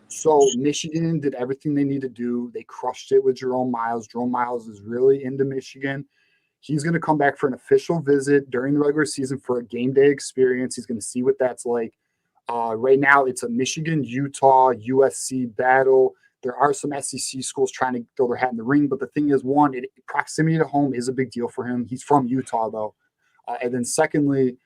So Michigan did everything they need to do. They crushed it with Jerome Miles. Jerome Miles is really into Michigan. He's going to come back for an official visit during the regular season for a game day experience. He's going to see what that's like. Right now, it's a Michigan, Utah, USC battle. There are some SEC schools trying to throw their hat in the ring, but the thing is, one, proximity to home is a big deal for him. He's from Utah, though. And then secondly,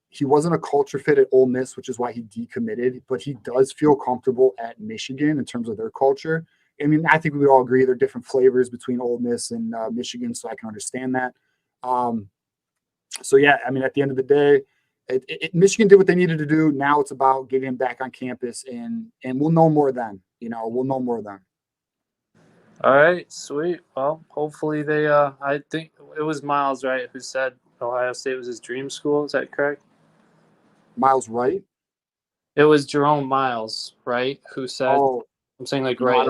he wasn't a culture fit at Ole Miss, which is why he decommitted, but he does feel comfortable at Michigan in terms of their culture. I mean, I think we would all agree there are different flavors between Ole Miss and Michigan, so I can understand that. So, yeah, I mean, at the end of the day, Michigan did what they needed to do. Now it's about getting him back on campus, and we'll know more then. We'll know more then. All right, sweet. Well, hopefully they. I think it was Miles, right, who said Ohio State was his dream school. Is that correct? Miles, right? It was Jerome Miles, right, who said. Oh, I'm saying like right.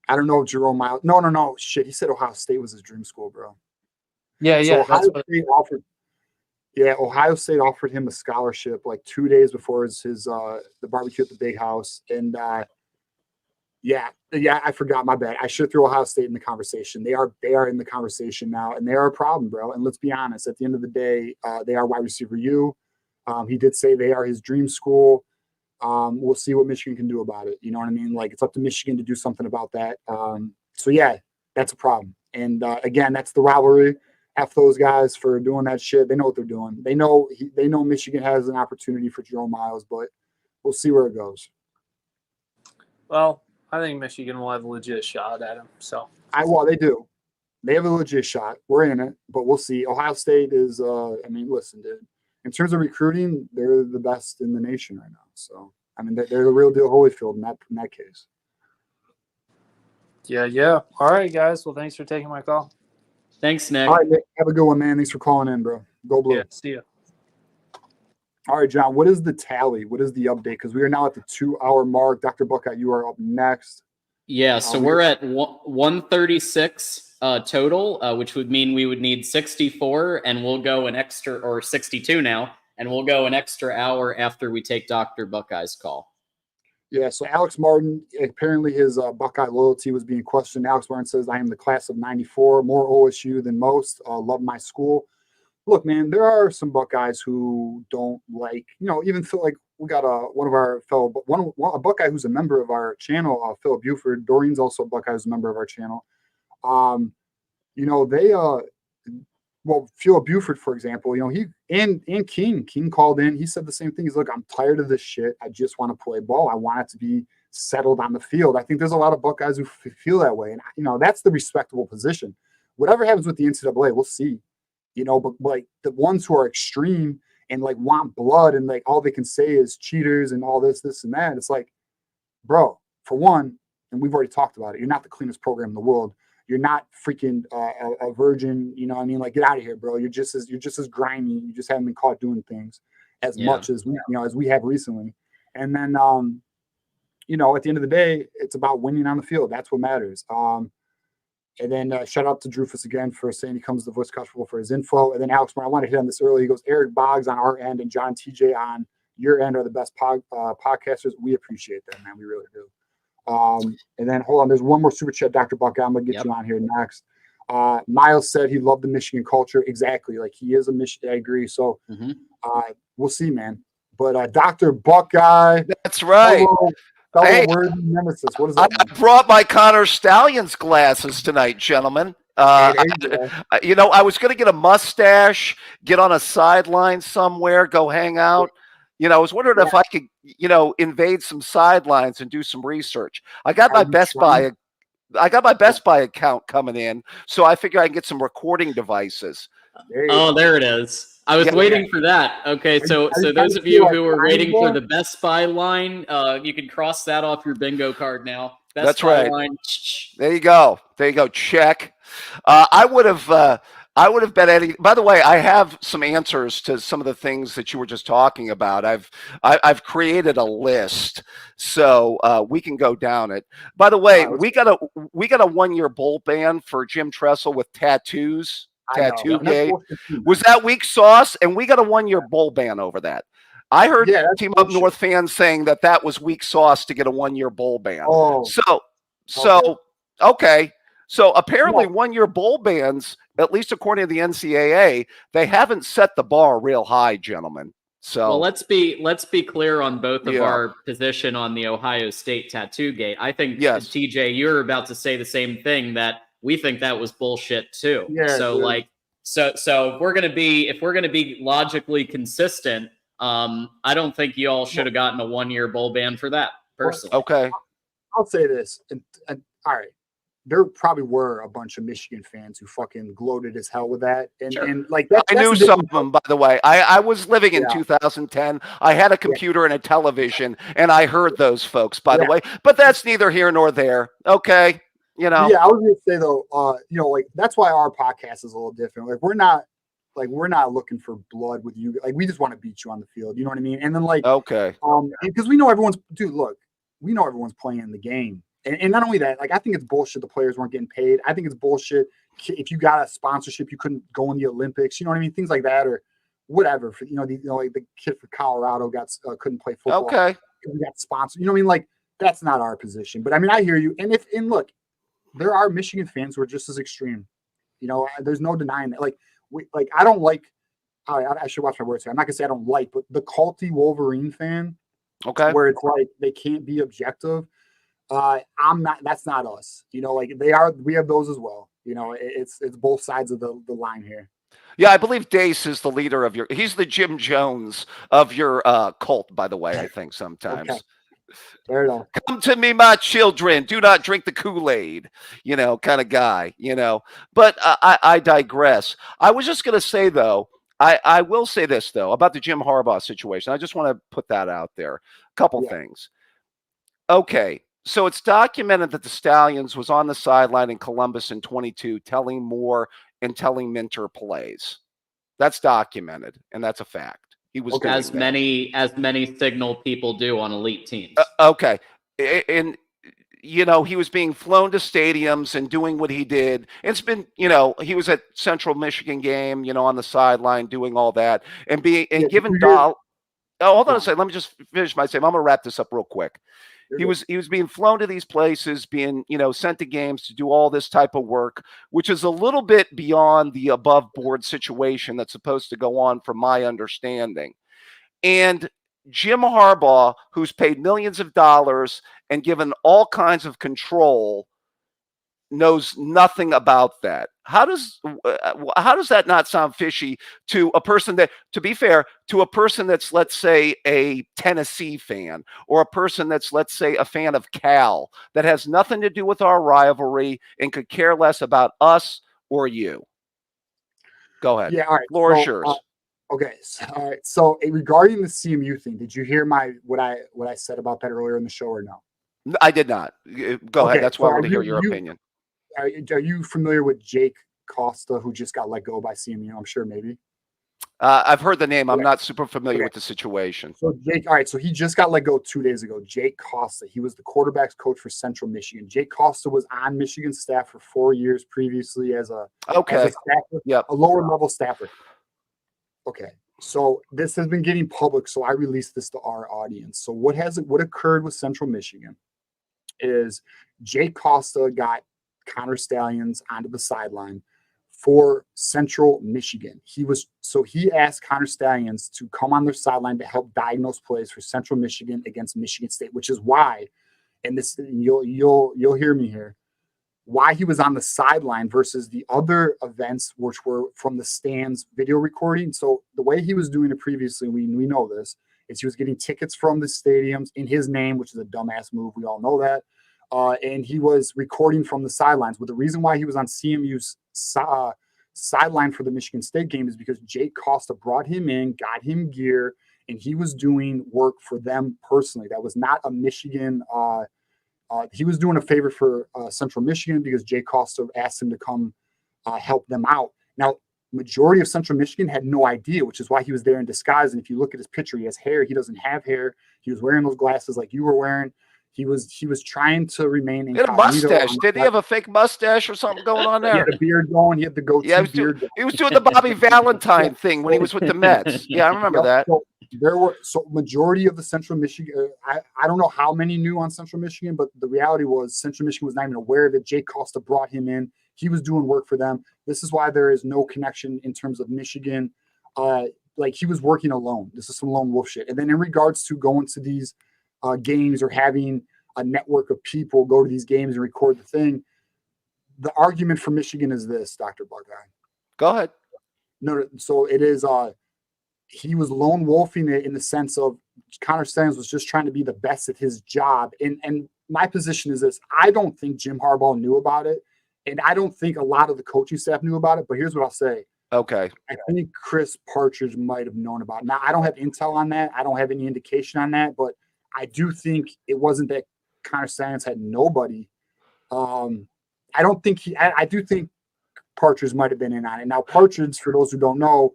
I don't know if Jerome Miles. No. Shit, he said Ohio State was his dream school, bro. Yeah. So Ohio State offered him a scholarship like 2 days before his the barbecue at the Big House, and I forgot. My bad. I should throw Ohio State in the conversation. They are in the conversation now, and they are a problem, bro. And let's be honest. At the end of the day, they are wide receiver U. He did say they are his dream school. We'll see what Michigan can do about it. You know what I mean? Like, it's up to Michigan to do something about that. So yeah, that's a problem. And again, that's the rivalry. F those guys for doing that shit. They know what they're doing. They know Michigan has an opportunity for Jerome Miles, but we'll see where it goes. Well, I think Michigan will have a legit shot at him. So they do. They have a legit shot. We're in it, but we'll see. Ohio State is listen, dude. In terms of recruiting, they're the best in the nation right now. So I mean, they're the real deal Holyfield in that case. Yeah. All right, guys. Well, thanks for taking my call. Thanks, Nick. All right, Nick. Have a good one, man. Thanks for calling in, bro. Go Blue. Yeah, see ya. All right, John, what is the tally? What is the update? Because we are now at the 2-hour mark. Dr. Buckeye, you are up next. Yeah, so we're at 136 total, which would mean we would need 64, and we'll go an extra, or 62 now, and we'll go an extra hour after we take Dr. Buckeye's call. Yeah, so Alex Martin, apparently his Buckeye loyalty was being questioned. Alex Martin says, I am the class of 94, more OSU than most, love my school. Look, man, there are some Buckeyes who don't like, even feel like we got one of our fellow, a Buckeye who's a member of our channel, Philip Buford. Doreen's also a Buckeye who's a member of our channel. Philip Buford, for example, he and King called in. He said the same thing. He's like, I'm tired of this shit. I just want to play ball. I want it to be settled on the field. I think there's a lot of Buckeyes who feel that way. And, that's the respectable position. Whatever happens with the NCAA, we'll see. But like the ones who are extreme and like want blood and like all they can say is cheaters and all this and that. It's like, bro, for one, and we've already talked about it, you're not the cleanest program in the world. You're not freaking a virgin. You know what I mean? Like, get out of here, bro. You're just as grimy. You just haven't been caught doing things as much as we have recently. And then, at the end of the day, it's about winning on the field. That's what matters. And then shout out to Drufus again for saying he comes to the Voice Constable for his info. And then Alex Moore, I want to hit on this early. He goes, Eric Boggs on our end and John TJ on your end are the best podcasters. We appreciate that, man. We really do. And then hold on, there's one more super chat, Dr. Buckeye. I'm gonna get you on here next. Miles said he loved the Michigan culture. Exactly, like he is a Michigan. I agree. So we'll see, man. But Dr. Buckeye, that's right. Hey, nemesis. What is that? I brought my Connor Stallions glasses tonight, gentlemen. I was going to get a mustache, get on a sideline somewhere, go hang out. I was wondering if I could, invade some sidelines and do some research. I got my Best Buy account coming in, so I figure I can get some recording devices. There it is. I was waiting for that. Okay, so those of you who are waiting for the Best Buy line, you can cross that off your bingo card now. That's right. Line. There you go. Check. I would have bet any. By the way, I have some answers to some of the things that you were just talking about. I've created a list, so we can go down it. By the way, we got a 1-year bowl ban for Jim Tressel with tattoos. Tattoo gate. Was that weak sauce? And we got a 1-year bowl ban over that. I heard Team Up North fans saying that was weak sauce to get a 1-year bowl ban. Okay. So apparently 1-year bowl bans, at least according to the NCAA, they haven't set the bar real high, gentlemen. So let's be clear on both of our position on the Ohio State tattoo gate. I think TJ, you're about to say the same thing, that we think that was bullshit too. Yeah, so if we're gonna be logically consistent, I don't think you all should have gotten a 1-year bowl ban for that personally. Okay. I'll say this. And all right. There probably were a bunch of Michigan fans who fucking gloated as hell with that. And like that, I knew some of them, by the way. I was living in 2010. I had a computer and a television, and I heard those folks, by the way. But that's neither here nor there. Okay. Yeah, I was gonna say though, like that's why our podcast is a little different. Like we're not looking for blood with you. Like we just want to beat you on the field. You know what I mean? And then because we know everyone's playing the game. And not only that, like I think it's bullshit the players weren't getting paid. I think it's bullshit if you got a sponsorship, you couldn't go in the Olympics. You know what I mean? Things like that, or whatever. For like the kid for Colorado couldn't play football. Okay, we got sponsored. You know what I mean? Like that's not our position. But I mean, I hear you. And look, there are Michigan fans who are just as extreme. There's no denying that. I don't like. I should watch my words here. I'm not gonna say I don't like, but the culty Wolverine fan. Okay, where it's like they can't be objective. I'm not. That's not us. Like they are. We have those as well. It's both sides of the line here. Yeah, I believe Dace is the leader of he's the Jim Jones of your cult, by the way, I think sometimes. Okay. Fair enough. Come to me, my children. Do not drink the Kool-Aid, kind of guy, But I digress. I was just going to say, though, I will say this, though, about the Jim Harbaugh situation. I just want to put that out there. A couple things. Okay, so it's documented that the Stallions was on the sideline in Columbus in 22 telling Moore and telling Minter plays. That's documented, and that's a fact. He was doing as many signal people do on elite teams. Okay, and he was being flown to stadiums and doing what he did. It's been, he was at Central Michigan game, on the sideline doing all that and given Hold on a second. Let me just finish my statement. I'm gonna wrap this up real quick. He was being flown to these places, being, sent to games to do all this type of work, which is a little bit beyond the above board situation that's supposed to go on from my understanding. And Jim Harbaugh, who's paid millions of dollars and given all kinds of control, knows nothing about that. How does that not sound fishy to a person that, to be fair, to a person that's, let's say, a Tennessee fan, or a person that's, let's say, a fan of Cal, that has nothing to do with our rivalry and could care less about us or you? Go ahead. Yeah, all right. Floor is yours. Okay, all right. So regarding the CMU thing, did you hear what I said about that earlier in the show or no? I did not. Go ahead. That's why I want to hear your opinion. Are you familiar with Jake Costa, who just got let go by CMU? I'm sure maybe. I've heard the name. I'm not super familiar with the situation. So Jake, all right. So he just got let go 2 days ago. Jake Costa. He was the quarterbacks coach for Central Michigan. Jake Costa was on Michigan staff for 4 years previously as a staffer, a lower level staffer. Okay. So this has been getting public. So I released this to our audience. So what occurred with Central Michigan is Jake Costa got Connor Stallions onto the sideline for Central Michigan. He asked Connor Stallions to come on their sideline to help diagnose plays for Central Michigan against Michigan State, which is why, and this you'll hear me here, why he was on the sideline versus the other events, which were from the stands video recording. So the way he was doing it previously, we know this, is he was getting tickets from the stadiums in his name, which is a dumbass move. We all know that. And he was recording from the sidelines. But the reason why he was on CMU's sideline for the Michigan State game is because Jake Costa brought him in, got him gear, and he was doing work for them personally. That was not a Michigan. He was doing a favor for Central Michigan because Jake Costa asked him to come help them out. Now, majority of Central Michigan had no idea, which is why he was there in disguise. And if you look at his picture, he has hair. He doesn't have hair. He was wearing those glasses like you were wearing. He was trying to remain in. He had a mustache. Did he have a fake mustache or something going on there? He had a beard going. He had the goatee beard. He was doing the Bobby Valentine thing when he was with the Mets. Yeah, I remember that. So majority of the Central Michigan, I don't know how many knew on Central Michigan, but the reality was Central Michigan was not even aware that Jake Costa brought him in. He was doing work for them. This is why there is no connection in terms of Michigan. Like he was working alone. This is some lone wolf shit. And then in regards to going to these games or having a network of people go to these games and record the thing, the argument for Michigan is this, Dr. Buckeye. Go ahead. No, so it is he was lone wolfing it in the sense of Connor Stallions was just trying to be the best at his job. And my position is this: I don't think Jim Harbaugh knew about it, and I don't think a lot of the coaching staff knew about it. But here's what I'll say. Okay. I think Chris Partridge might have known about it. Now, I don't have intel on that. I don't have any indication on that, but I do think it wasn't that Connor Stallions had nobody. I don't think I do think Partridge might have been in on it. Now, Partridge, for those who don't know,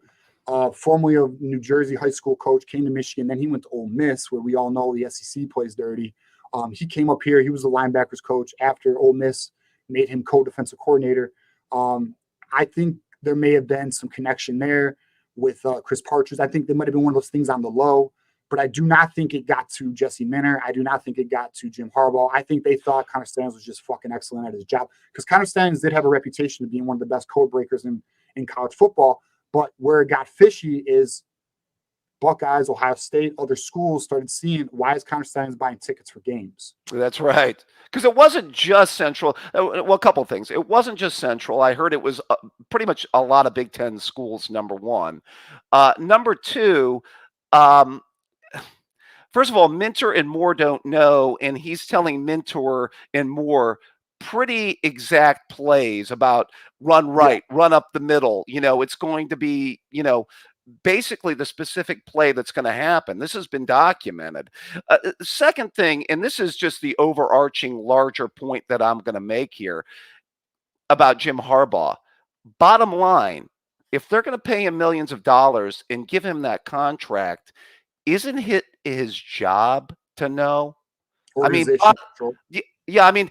formerly a New Jersey high school coach, came to Michigan. Then he went to Ole Miss, where we all know the SEC plays dirty. He came up here. He was the linebackers coach after Ole Miss made him co-defensive coordinator. I think there may have been some connection there with Chris Partridge. I think there might have been one of those things on the low, but I do not think it got to Jesse Minter. I do not think it got to Jim Harbaugh. I think they thought Connor Stallions was just fucking excellent at his job, because Connor Stallions did have a reputation of being one of the best code breakers in college football. But where it got fishy is Buckeyes, Ohio State, other schools started seeing, why is Connor Stallions buying tickets for games? That's right. Because it wasn't just Central. Well, a couple of things. It wasn't just Central. I heard it was pretty much a lot of Big Ten schools, number one. Number two, first of all, Minter and Moore don't know, and he's telling Minter and Moore pretty exact plays about run right, run up the middle. It's going to be, basically the specific play that's going to happen. This has been documented. Second thing, and this is just the overarching larger point that I'm going to make here about Jim Harbaugh. Bottom line, if they're going to pay him millions of dollars and give him that contract, isn't it his job to know? I mean, yeah, I mean,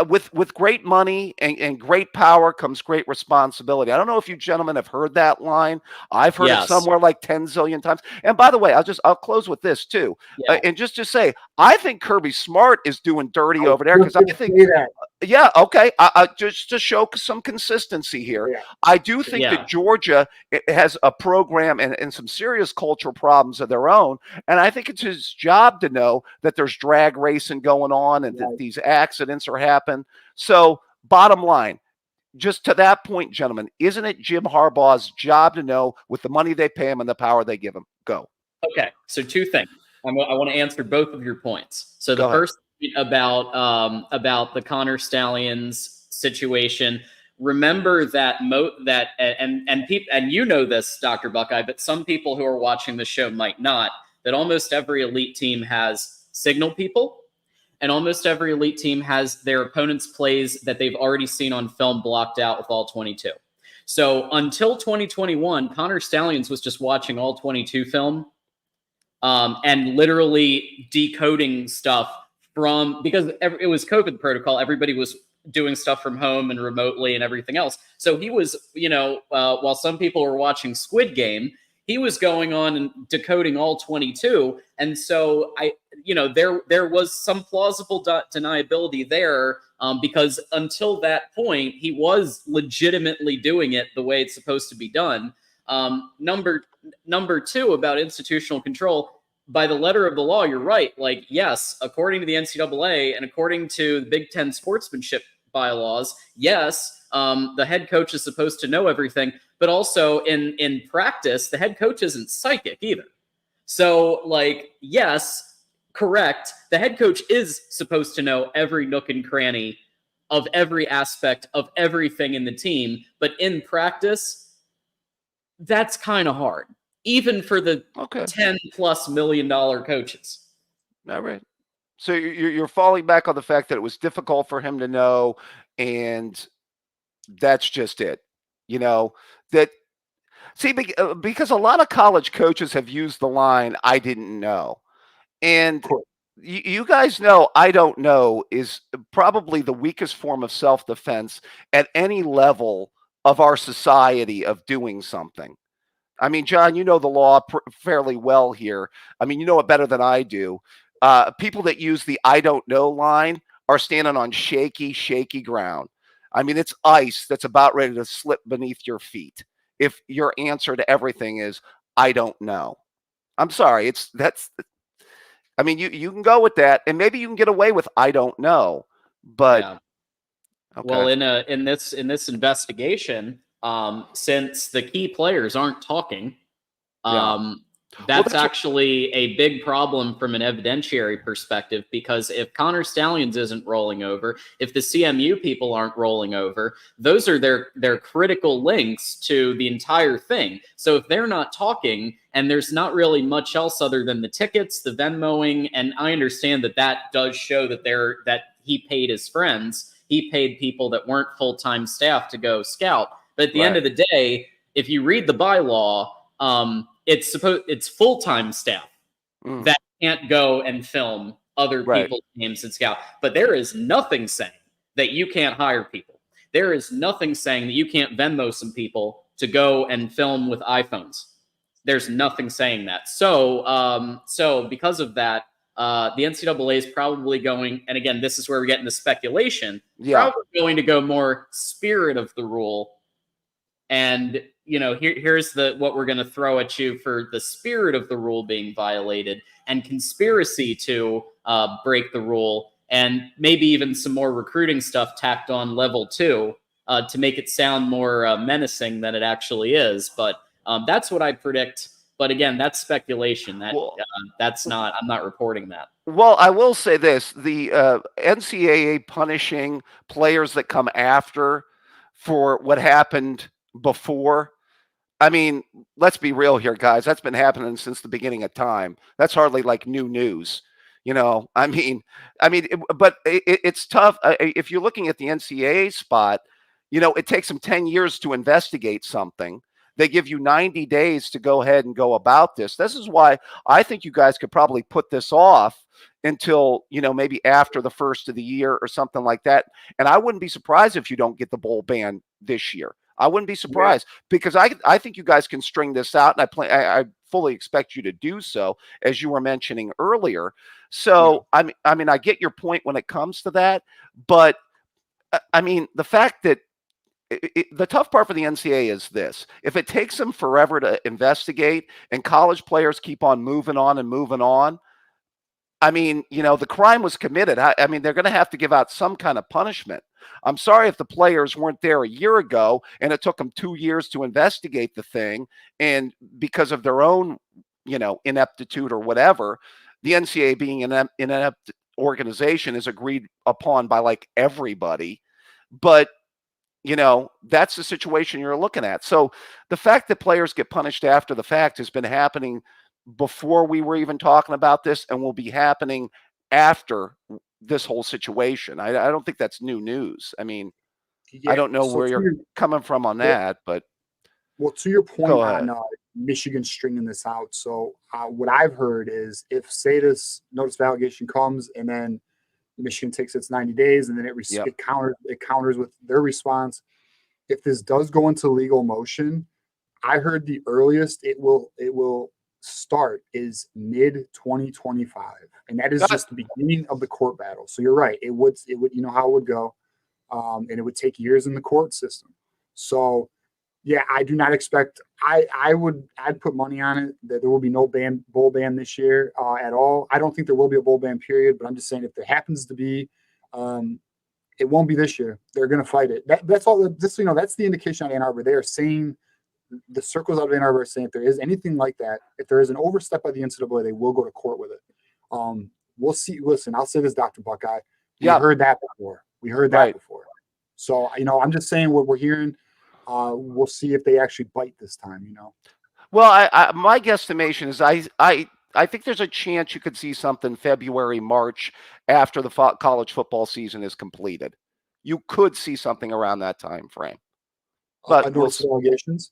with great money and great power comes great responsibility. I don't know if you gentlemen have heard that line. I've heard it somewhere like 10 zillion times. And by the way, I'll close with this too. And just to say, I think Kirby Smart is doing dirty over there because I think, yeah, okay. Just to show some consistency here, I do think that Georgia has a program and some serious cultural problems of their own. And I think it's his job to know that there's drag racing going on and that these accidents are happening. So bottom line, just to that point, gentlemen, isn't it Jim Harbaugh's job to know with the money they pay him and the power they give him? Go. Okay, so two things. I want to answer both of your points. So the first about the Connor Stallions situation. Remember that and you know this, Dr. Buckeye, but some people who are watching the show might not. That almost every elite team has signal people. And almost every elite team has their opponent's plays that they've already seen on film blocked out with all 22. So until 2021, Connor Stallions was just watching all 22 film and literally decoding stuff because it was COVID protocol. Everybody was doing stuff from home and remotely and everything else. So he was, while some people were watching Squid Game, he was going on and decoding all 22. And so there was some plausible deniability there because until that point, he was legitimately doing it the way it's supposed to be done. Number two, about institutional control, by the letter of the law, you're right. Like, yes, according to the NCAA and according to the Big Ten sportsmanship bylaws, yes, the head coach is supposed to know everything. But also in practice, the head coach isn't psychic either. So, yes, correct. The head coach is supposed to know every nook and cranny of every aspect of everything in the team. But in practice, that's kind of hard, even for the $10+ million coaches. All right. So you're falling back on the fact that it was difficult for him to know, and that's just it. Because a lot of college coaches have used the line, "I didn't know." And you guys know, "I don't know" is probably the weakest form of self-defense at any level of our society of doing something. I mean, John, you know the law fairly well here. I mean, you know it better than I do. People that use the "I don't know" line are standing on shaky, shaky ground. I mean, it's ice that's about ready to slip beneath your feet if your answer to everything is "I don't know." I'm sorry, you can go with that, and maybe you can get away with "I don't know," but well, in this investigation, since the key players aren't talking, that's actually a big problem from an evidentiary perspective, because if Connor Stallions isn't rolling over, if the CMU people aren't rolling over, those are their critical links to the entire thing. So if they're not talking and there's not really much else other than the tickets, the Venmoing, and I understand that does show that he paid his friends, he paid people that weren't full-time staff to go scout. But at the end of the day, if you read the bylaw, it's full-time staff that can't go and film other people's games and scout. But there is nothing saying that you can't hire people. There is nothing saying that you can't Venmo some people to go and film with iPhones. There's nothing saying that. So because of that, the NCAA is probably going, and again, this is where we get into speculation, probably going to go more spirit of the rule. And here's what we're going to throw at you for the spirit of the rule being violated, and conspiracy to break the rule, and maybe even some more recruiting stuff tacked on level 2 to make it sound more menacing than it actually is. But that's what I predict. But again, that's speculation. That's not. I'm not reporting that. Well, I will say this: the NCAA punishing players that come after for what happened before, I mean, let's be real here, guys. That's been happening since the beginning of time. That's hardly like new news. But it's tough. If you're looking at the NCAA spot, it takes them 10 years to investigate something. They give you 90 days to go ahead and go about this. This is why I think you guys could probably put this off until, maybe after the first of the year or something like that. And I wouldn't be surprised if you don't get the bowl ban this year. I wouldn't be surprised because I think you guys can string this out, and I fully expect you to do so, as you were mentioning earlier. So, I get your point when it comes to that, but the fact that the tough part for the NCAA is this: if it takes them forever to investigate and college players keep on moving on, the crime was committed. They're going to have to give out some kind of punishment. I'm sorry if the players weren't there a year ago and it took them 2 years to investigate the thing, and because of their own, ineptitude or whatever, the NCAA, being an inept organization, is agreed upon by like everybody. But that's the situation you're looking at. So the fact that players get punished after the fact has been happening before we were even talking about this, and will be happening after this whole situation. I don't think that's new news. I don't know where you're coming from on that, but well, to your point on Michigan stringing this out. So what I've heard is, if say this notice of allegation comes and then Michigan takes its 90 days and then it counters with their response, if this does go into legal motion, I heard the earliest it will start is mid-2025, and that is just the beginning of the court battle. So you're right, it would how it would go, and it would take years in the court system. So yeah, I do not expect. I'd put money on it that there will be no bowl ban this year at all. I don't think there will be a bowl ban period, but I'm just saying if there happens to be, it won't be this year. They're going to fight it. That's all. That's the indication on Ann Arbor. They are saying, the circles out of Ann Arbor are saying, if there is anything like that, if there is an overstep by the NCAA, they will go to court with it. We'll see. Listen, I'll say this, Dr. Buckeye. We heard that before. Before. So, I'm just saying what we're hearing. We'll see if they actually bite this time, Well, my guesstimation is I think there's a chance you could see something February, March, after the college football season is completed. You could see something around that time frame. But allegations.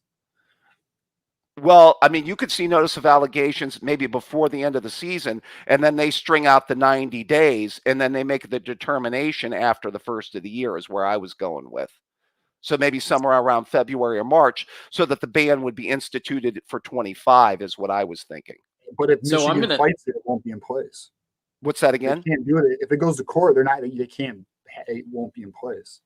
Well, you could see notice of allegations maybe before the end of the season, and then they string out the 90 days, and then they make the determination after the first of the year, is where I was going with. So maybe somewhere around February or March, so that the ban would be instituted for 25 is what I was thinking. But if Michigan fights it, it won't be in place. What's that again? They can't do it. If it goes to court, they can't. It won't be in place.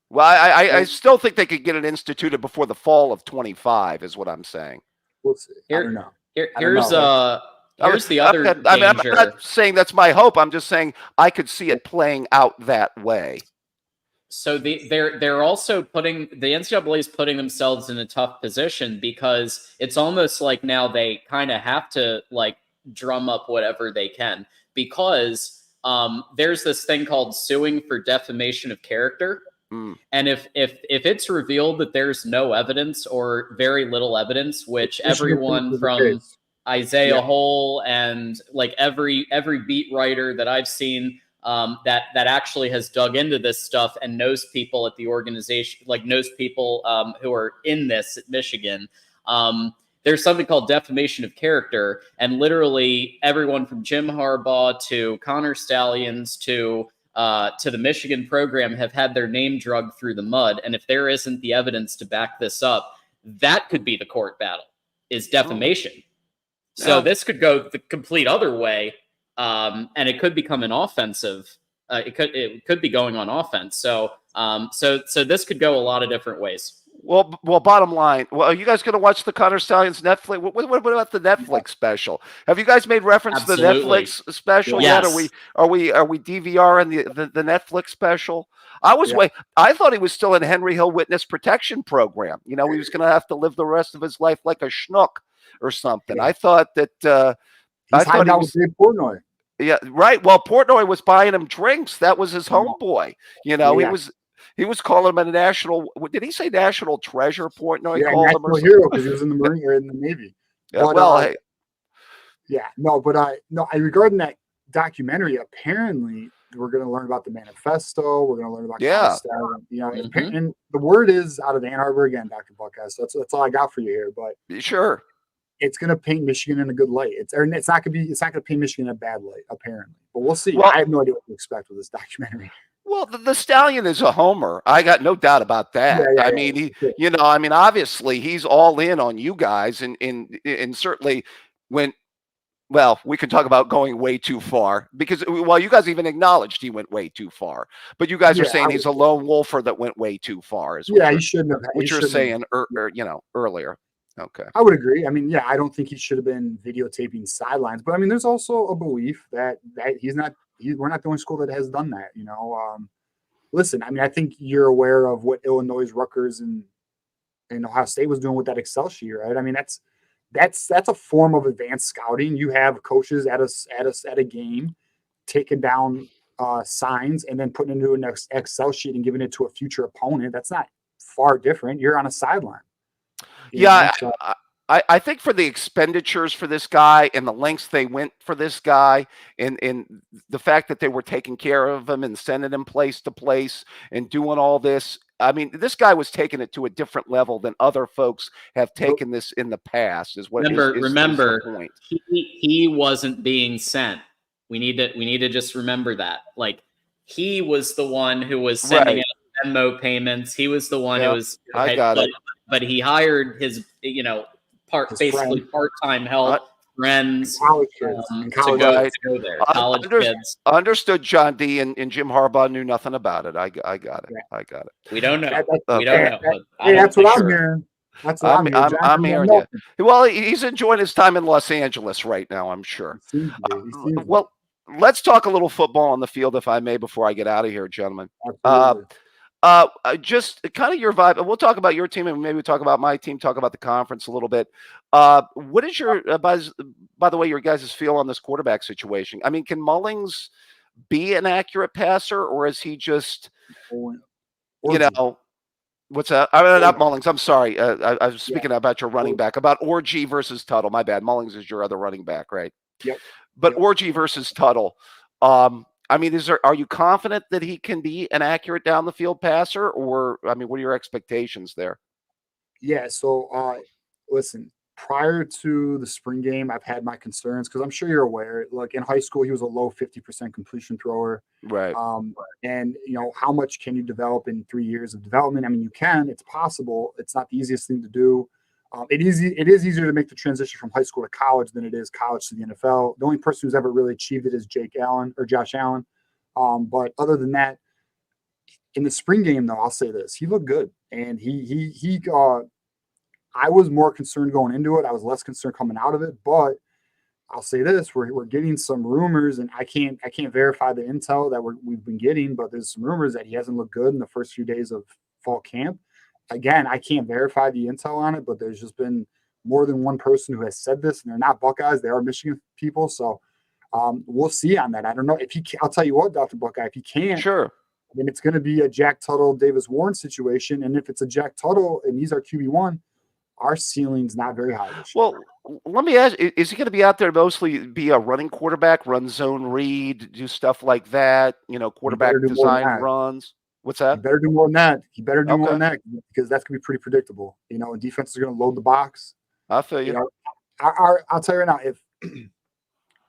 Well, I still think they could get it instituted before the fall of 25 is what I'm saying. We'll see. I don't know. Here's the other danger. I'm not saying that's my hope. I'm just saying I could see it playing out that way. So they're also the NCAA is putting themselves in a tough position, because it's almost like now they kind of have to like drum up whatever they can, because there's this thing called suing for defamation of character. And if it's revealed that there's no evidence or very little evidence, which everyone from Isaiah Hole and like every beat writer that I've seen that actually has dug into this stuff and knows people at the organization, like knows people who are in this at Michigan, there's something called defamation of character, and literally everyone from Jim Harbaugh to Connor Stallions to the Michigan program have had their name dragged through the mud. And if there isn't the evidence to back this up, that could be the court battle, is defamation. So this could go the complete other way, and it could become an offensive. It could be going on offense. So this could go a lot of different ways. Well, bottom line, are you guys going to watch the Connor Stallions Netflix? What about the Netflix special? Have you guys made reference to the Netflix special yet? Are we DVRing the Netflix special? I thought he was still in Henry Hill Witness Protection Program. He was going to have to live the rest of his life like a schnook or something. I thought that he's hiding out with Dave Portnoy. Yeah, right. Well, Portnoy was buying him drinks. That was his homeboy. He was. He was calling him a national. Did he say national treasure point? No, he Yeah, called him national hero because he was in the Marine or in the Navy. Yeah, But, well, hey, yeah, no, but regarding that documentary, apparently we're going to learn about the manifesto. We're going to learn about Commissar, you know, and the word is out of Ann Arbor again, Dr. Buckeye. So that's all I got for you here. But sure, it's going to paint Michigan in a good light. It's not going to paint Michigan in a bad light, apparently. But we'll see. Well, I have no idea what to expect with this documentary. Well, the Stallion is a homer. I got no doubt about that. I mean, obviously he's all in on you guys, and certainly when. Well, we can talk about going way too far because, well, you guys even acknowledged he went way too far. But you guys are saying he's a lone wolfer that went way too far. He shouldn't have. What you're saying, earlier. Okay. I would agree. I mean, I don't think he should have been videotaping sidelines. But, I mean, there's also a belief that we're not the only school that has done that, you know. Listen, I mean, I think you're aware of what Illinois, Rutgers, and Ohio State was doing with that Excel sheet, right? I mean, that's a form of advanced scouting. You have coaches at a game taking down signs and then putting it into an Excel sheet and giving it to a future opponent. That's not far different. You're on a sideline. I think for the expenditures for this guy and the lengths they went for this guy and the fact that they were taking care of him and sending him place to place and doing all this, I mean, this guy was taking it to a different level than other folks have taken this in the past. Remember, point. He wasn't being sent. We need to just remember that. Like, he was the one who was sending out Venmo payments. He was the one who was. I got it. But he hired his, basically part-time help. Friends, college kids, to go there. College kids. Understood. John D. and Jim Harbaugh knew nothing about it. I got it. I got it. We don't know. We don't know. That's what I'm hearing. That's what I'm hearing you. Well, he's enjoying his time in Los Angeles right now, I'm sure. Well, let's talk a little football on the field, if I may, before I get out of here, gentlemen. Just kind of your vibe. We'll talk about your team and maybe we'll talk about my team, talk about the conference a little bit. What is your, by the way, your guys' feel on this quarterback situation? I mean, can Mullings be an accurate passer or is he just, what's that? I mean, not Mullings. I'm sorry. I was speaking about your running back, about Orgy versus Tuttle. My bad. Mullings is your other running back, right? Yep. But Orgy versus Tuttle. I mean, are you confident that he can be an accurate down the field passer, or I mean, what are your expectations there? Yeah. So, listen. Prior to the spring game, I've had my concerns because I'm sure you're aware. Like in high school, he was a low 50% completion thrower. Right. And how much can you develop in 3 years of development? I mean, you can. It's possible. It's not the easiest thing to do. It is easier to make the transition from high school to college than it is college to the NFL. The only person who's ever really achieved it is Josh Allen. But other than that, in the spring game, though, I'll say this: he looked good, and he I was more concerned going into it. I was less concerned coming out of it. But I'll say this: we're getting some rumors, and I can't verify the intel that we've been getting, but there's some rumors that he hasn't looked good in the first few days of fall camp. Again, I can't verify the intel on it, but there's just been more than one person who has said this, and they're not Buckeyes; they are Michigan people. So we'll see on that. I don't know if he can. I'll tell you what, Dr. Buckeye, if he can't, sure, then it's going to be a Jack Tuttle, Davis Warren situation. And if it's a Jack Tuttle and he's our QB1, our ceiling's not very high. Well, let me ask: is he going to be out there mostly be a running quarterback, run zone read, do stuff like that? Quarterback design runs. What's that? He better do more than that. He better do more than that because that's going to be pretty predictable. And defense is going to load the box. I feel you. I'll tell you right now,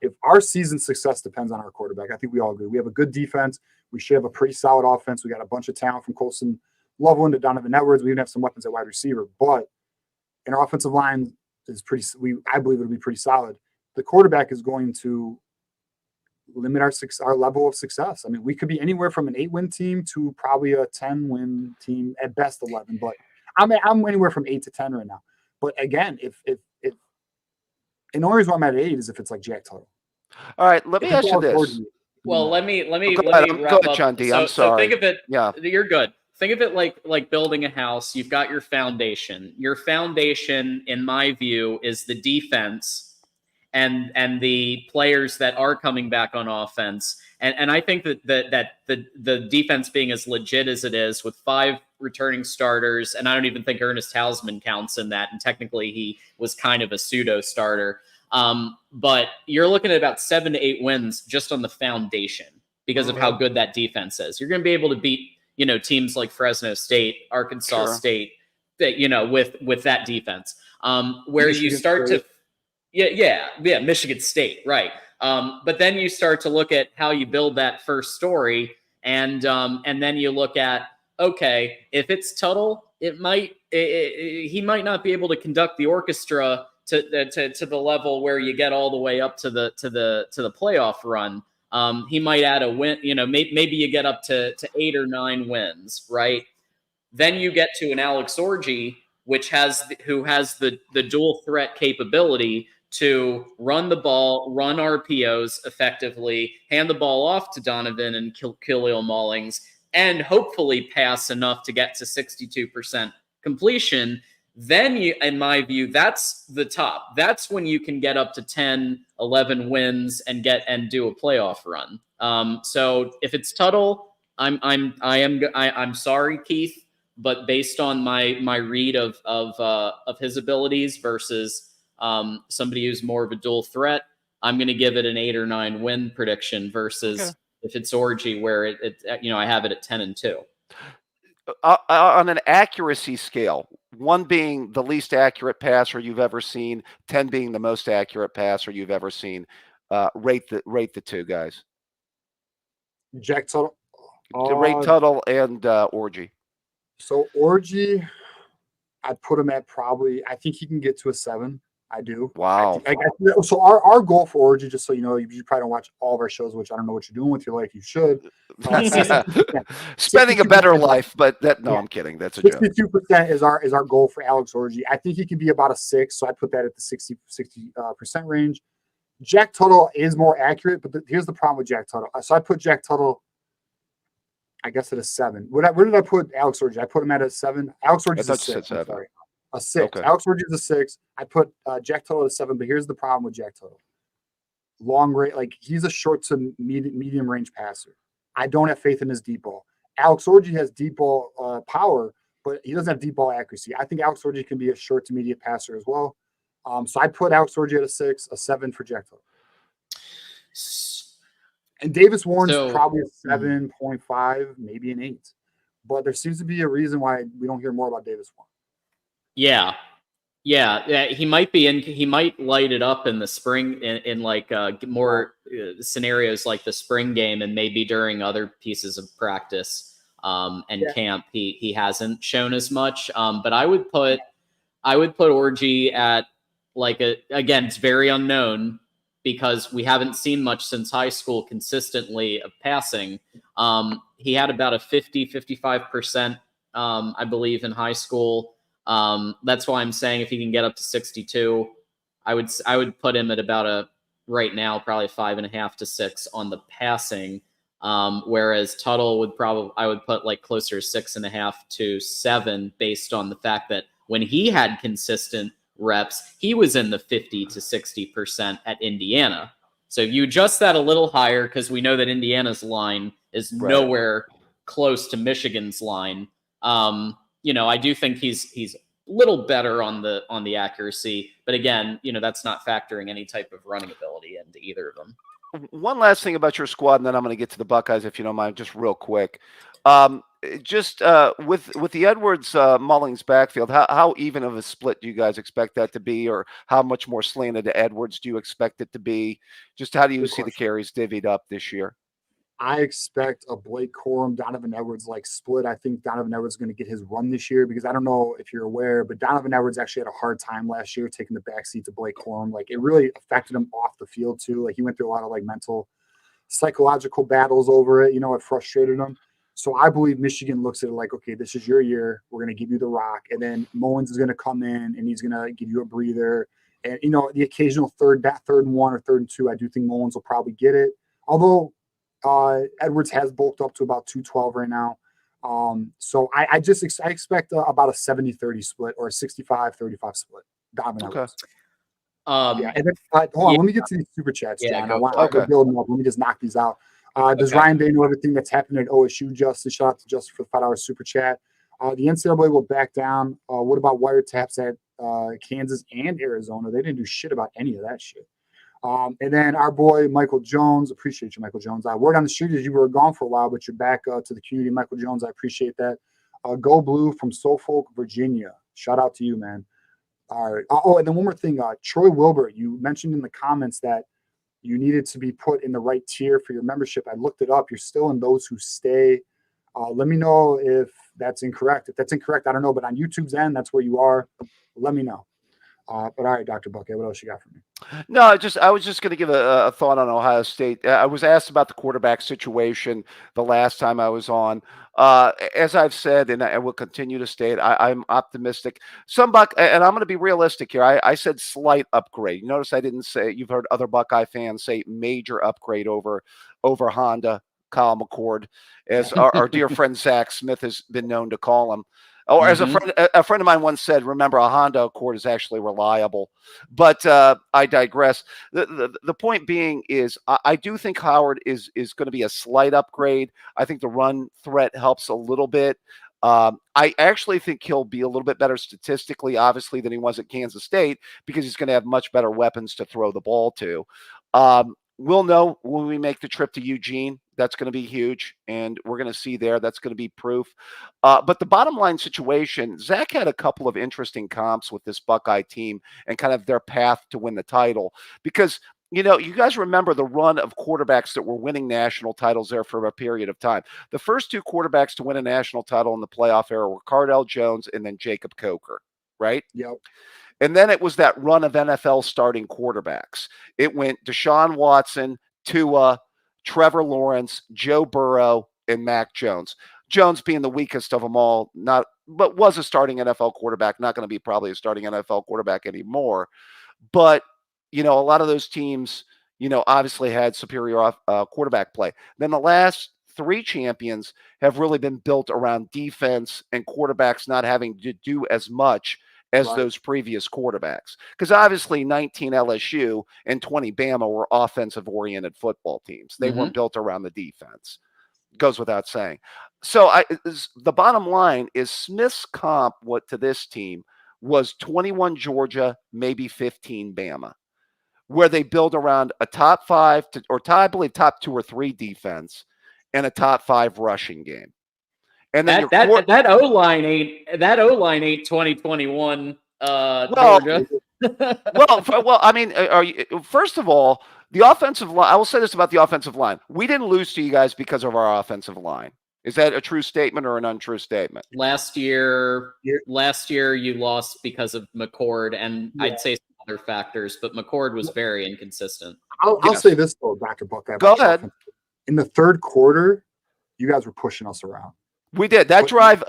if our season success depends on our quarterback, I think we all agree. We have a good defense. We should have a pretty solid offense. We got a bunch of talent from Colson Loveland to Donovan Edwards. We even have some weapons at wide receiver. But and our offensive line is I believe it'll be pretty solid. The quarterback is going to limit our level of success. I mean, we could be anywhere from an 8-win team to probably a 10-win team, at best 11. But I'm anywhere from 8 to 10 right now. But again, if and the only reason why I'm at 8 is if it's like Jack Tuttle. All right, let me ask you this. Well, let me go ahead, John D. I'm sorry. So think of it. Yeah, you're good. Think of it like building a house. You've got your foundation. Your foundation, in my view, is the defense. and the players that are coming back on offense. And I think that the defense being as legit as it is with 5 returning starters, and I don't even think Ernest Hausman counts in that, and technically he was kind of a pseudo starter. But you're looking at about 7 to 8 wins just on the foundation because of how good that defense is. You're going to be able to beat, teams like Fresno State, Arkansas State, that, with that defense. Where Michigan you start State. Michigan State, right. But then you start to look at how you build that first story, and then you look at, okay, if it's Tuttle, he might not be able to conduct the orchestra to the level where you get all the way up to the playoff run. He might add a win, maybe you get up to 8 or 9 wins, right? Then you get to an Alex Orji, who has the dual threat capability to run the ball, run RPOs effectively, hand the ball off to Donovan and Khalil Mullings, and hopefully pass enough to get to 62% completion. Then, in my view, that's the top. That's when you can get up to 10, 11 wins and do a playoff run. So if it's Tuttle, I'm sorry, Keith, but based on my read of his abilities versus somebody who's more of a dual threat, I'm going to give it an 8 or 9 win prediction versus if it's Orji, where I have it at 10-2. On an accuracy scale, 1 being the least accurate passer you've ever seen, 10 being the most accurate passer you've ever seen, rate the 2 guys. Jack Tuttle. Rate Tuttle and Orji. So Orji, I'd put him at probably. I think he can get to a 7. I do. Wow. So our goal for Orji, just so you know, you probably don't watch all of our shows, which I don't know what you're doing with your life. You should. Spending a better life, but I'm kidding. That's a joke. 62% is our goal for Alex Orji. I think he can be about a 6, so I put that at the 60% range. Jack Tuttle is more accurate, but here's the problem with Jack Tuttle. So I put Jack Tuttle, I guess, at a 7. Where did I put Alex Orji? I put him at a 7. Alex Orji is a 6. I'm sorry. A 6. Okay. Alex Orji is a 6. I put Jack Tuttle at a 7, but here's the problem with Jack Tuttle. Long range, he's a short to medium range passer. I don't have faith in his deep ball. Alex Orji has deep ball power, but he doesn't have deep ball accuracy. I think Alex Orji can be a short to medium passer as well. So I put Alex Orji at a 6, a 7 for Jack Tuttle. And Davis Warren's probably a 7.5, maybe an 8. But there seems to be a reason why we don't hear more about Davis Warren. Yeah, he might be in. He might light it up in the spring in more scenarios like the spring game, and maybe during other pieces of practice and camp. He hasn't shown as much. But I would put Orji at again, it's very unknown because we haven't seen much since high school consistently of passing. He had about a 55%, I believe, in high school. That's why I'm saying if he can get up to 62, I would put him at about right now, probably 5.5 to 6 on the passing. Whereas Tuttle I would put closer to 6.5 to 7 based on the fact that when he had consistent reps, he was in the 50 to 60% at Indiana. So if you adjust that a little higher, because we know that Indiana's line is nowhere close to Michigan's line. I do think he's a little better on the accuracy, but again, that's not factoring any type of running ability into either of them. One last thing about your squad, and then I'm going to get to the Buckeyes, if you don't mind, just real quick. With the Edwards Mullings backfield, how even of a split do you guys expect that to be, or how much more slanted to Edwards do you expect it to be? Just how do you see the carries divvied up this year? I expect a Blake Corum, Donovan Edwards split. I think Donovan Edwards is going to get his run this year because I don't know if you're aware, but Donovan Edwards actually had a hard time last year taking the backseat to Blake Corum. It really affected him off the field too. He went through a lot of mental, psychological battles over it. It frustrated him. So I believe Michigan looks at it okay, this is your year. We're going to give you the rock. And then Mullins is going to come in and he's going to give you a breather. And, the occasional third and 1 or 3rd and 2, I do think Mullins will probably get it. Although Edwards has bulked up to about 212 right now. So I expect about a 70-30 split or a 65-35 split. Donovan Edwards. Yeah, and then, hold on, let me get to these super chats, John. Okay. We're building up. Let me just knock these out. Does Ryan Day know everything that's happening at OSU, Justin? Shout out to Justin for the $5 super chat. The NCAA will back down. What about wiretaps at Kansas and Arizona? They didn't do shit about any of that shit. And then our boy, Michael Jones, appreciate you, Michael Jones. Word on the street is you were gone for a while, but you're back to the community, Michael Jones. I appreciate that. Go Blue from Suffolk, Virginia. Shout out to you, man. All right. Oh, and then one more thing. Troy Wilbur, you mentioned in the comments that you needed to be put in the right tier for your membership. I looked it up. You're still in those who stay. Let me know if that's incorrect. If that's incorrect, I don't know. But on YouTube's end, that's where you are. Let me know. But all right, Dr. Buckhead, what else you got for me? No, I was just going to give a thought on Ohio State. I was asked about the quarterback situation the last time I was on. As I've said, and I will continue to state, I'm optimistic. And I'm going to be realistic here. I said slight upgrade. You notice I didn't say. You've heard other Buckeye fans say major upgrade over Honda, Kyle McCord, as our dear friend Zach Smith has been known to call him. Or as a friend of mine once said, remember, a Honda Accord is actually reliable. But I digress. The point being is I do think Howard is going to be a slight upgrade. I think the run threat helps a little bit. I actually think he'll be a little bit better statistically, obviously, than he was at Kansas State, because he's going to have much better weapons to throw the ball to. We'll know when we make the trip to Eugene. That's going to be huge, and we're going to see there. That's going to be proof. But the bottom line situation, Zach had a couple of interesting comps with this Buckeye team and kind of their path to win the title. Because, you guys remember the run of quarterbacks that were winning national titles there for a period of time. The first two quarterbacks to win a national title in the playoff era were Cardell Jones and then Jacob Coker, right? Yep. And then it was that run of NFL starting quarterbacks. It went Deshaun Watson, Tua, Trevor Lawrence, Joe Burrow, and Mac Jones. Jones being the weakest of them all, but was a starting NFL quarterback, not going to be probably a starting NFL quarterback anymore. But, a lot of those teams, obviously had superior quarterback play. Then the last three champions have really been built around defense and quarterbacks not having to do as much as those previous quarterbacks. Because obviously 19 LSU and 20 Bama were offensive-oriented football teams. They weren't built around the defense. Goes without saying. So the bottom line is Smith's comp to this team was 21 Georgia, maybe 15 Bama, where they build around a top 5 I believe top 2 or 3 defense and a top 5 rushing game. And then that O-line ain't 2021 Georgia. well, I mean, first of all, the offensive line, I will say this about the offensive line. We didn't lose to you guys because of our offensive line. Is that a true statement or an untrue statement? Last year you lost because of McCord, and I'd say some other factors, but McCord was very inconsistent. I'll say this though, Dr. Buckeye. Go ahead. In the third quarter, you guys were pushing us around. We did. That drive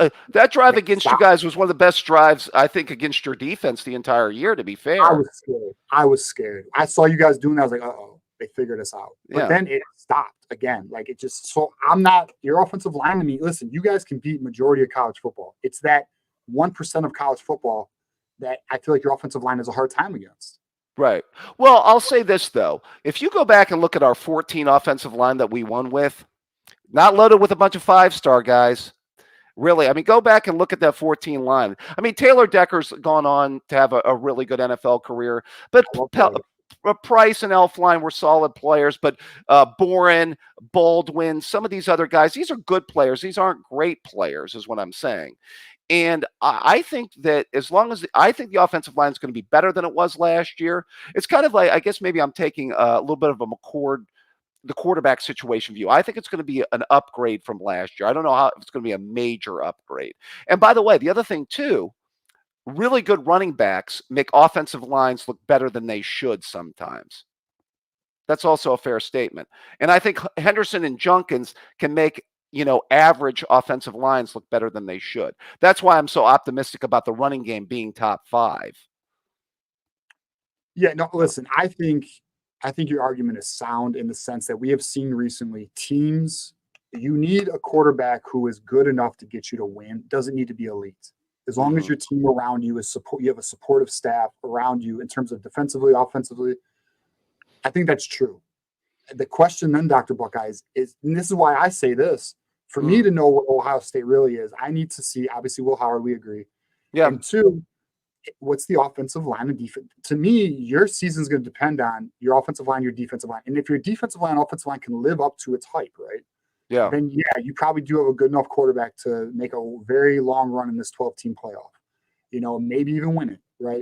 against you guys was one of the best drives, I think, against your defense the entire year, to be fair. I was scared. I saw you guys doing that. I was like, uh-oh, they figured us out. But then it stopped again. Like, it just, so I'm not, your offensive line to me, listen, you guys can beat majority of college football. It's that 1% of college football that I feel like your offensive line has a hard time against. Right. Well, I'll say this, though. If you go back and look at our 14 offensive line that we won with, not loaded with a bunch of 5-star guys. Really, I mean, go back and look at that 14 line. I mean, Taylor Decker's gone on to have a really good NFL career, but Price and Elfline were solid players, but Boren, Baldwin, some of these other guys, these are good players. These aren't great players, is what I'm saying. And I think that I think the offensive line is going to be better than it was last year. It's kind of like, I guess maybe I'm taking a little bit of a McCord, the quarterback situation view. I think it's going to be an upgrade from last year. I don't know if it's going to be a major upgrade. And by the way, the other thing too, really good running backs make offensive lines look better than they should sometimes. That's also a fair statement. And I think Henderson and Junkins can make, average offensive lines look better than they should. That's why I'm so optimistic about the running game being top 5. Yeah, no, listen, I think your argument is sound in the sense that we have seen recently teams, you need a quarterback who is good enough to get you to win, doesn't need to be elite. As long as your team around you is support, you have a supportive staff around you in terms of defensively, offensively. I think that's true. The question then, Dr. Buckeyes, is, and this is why I say this, for me to know what Ohio State really is, I need to see, obviously, Will Howard, we agree. Yeah. And two, what's the offensive line and defense? To me, your season's going to depend on your offensive line, your defensive line. And if your defensive line, offensive line can live up to its hype, right? Yeah. Then, yeah, you probably do have a good enough quarterback to make a very long run in this 12-team playoff. Maybe even win it, right?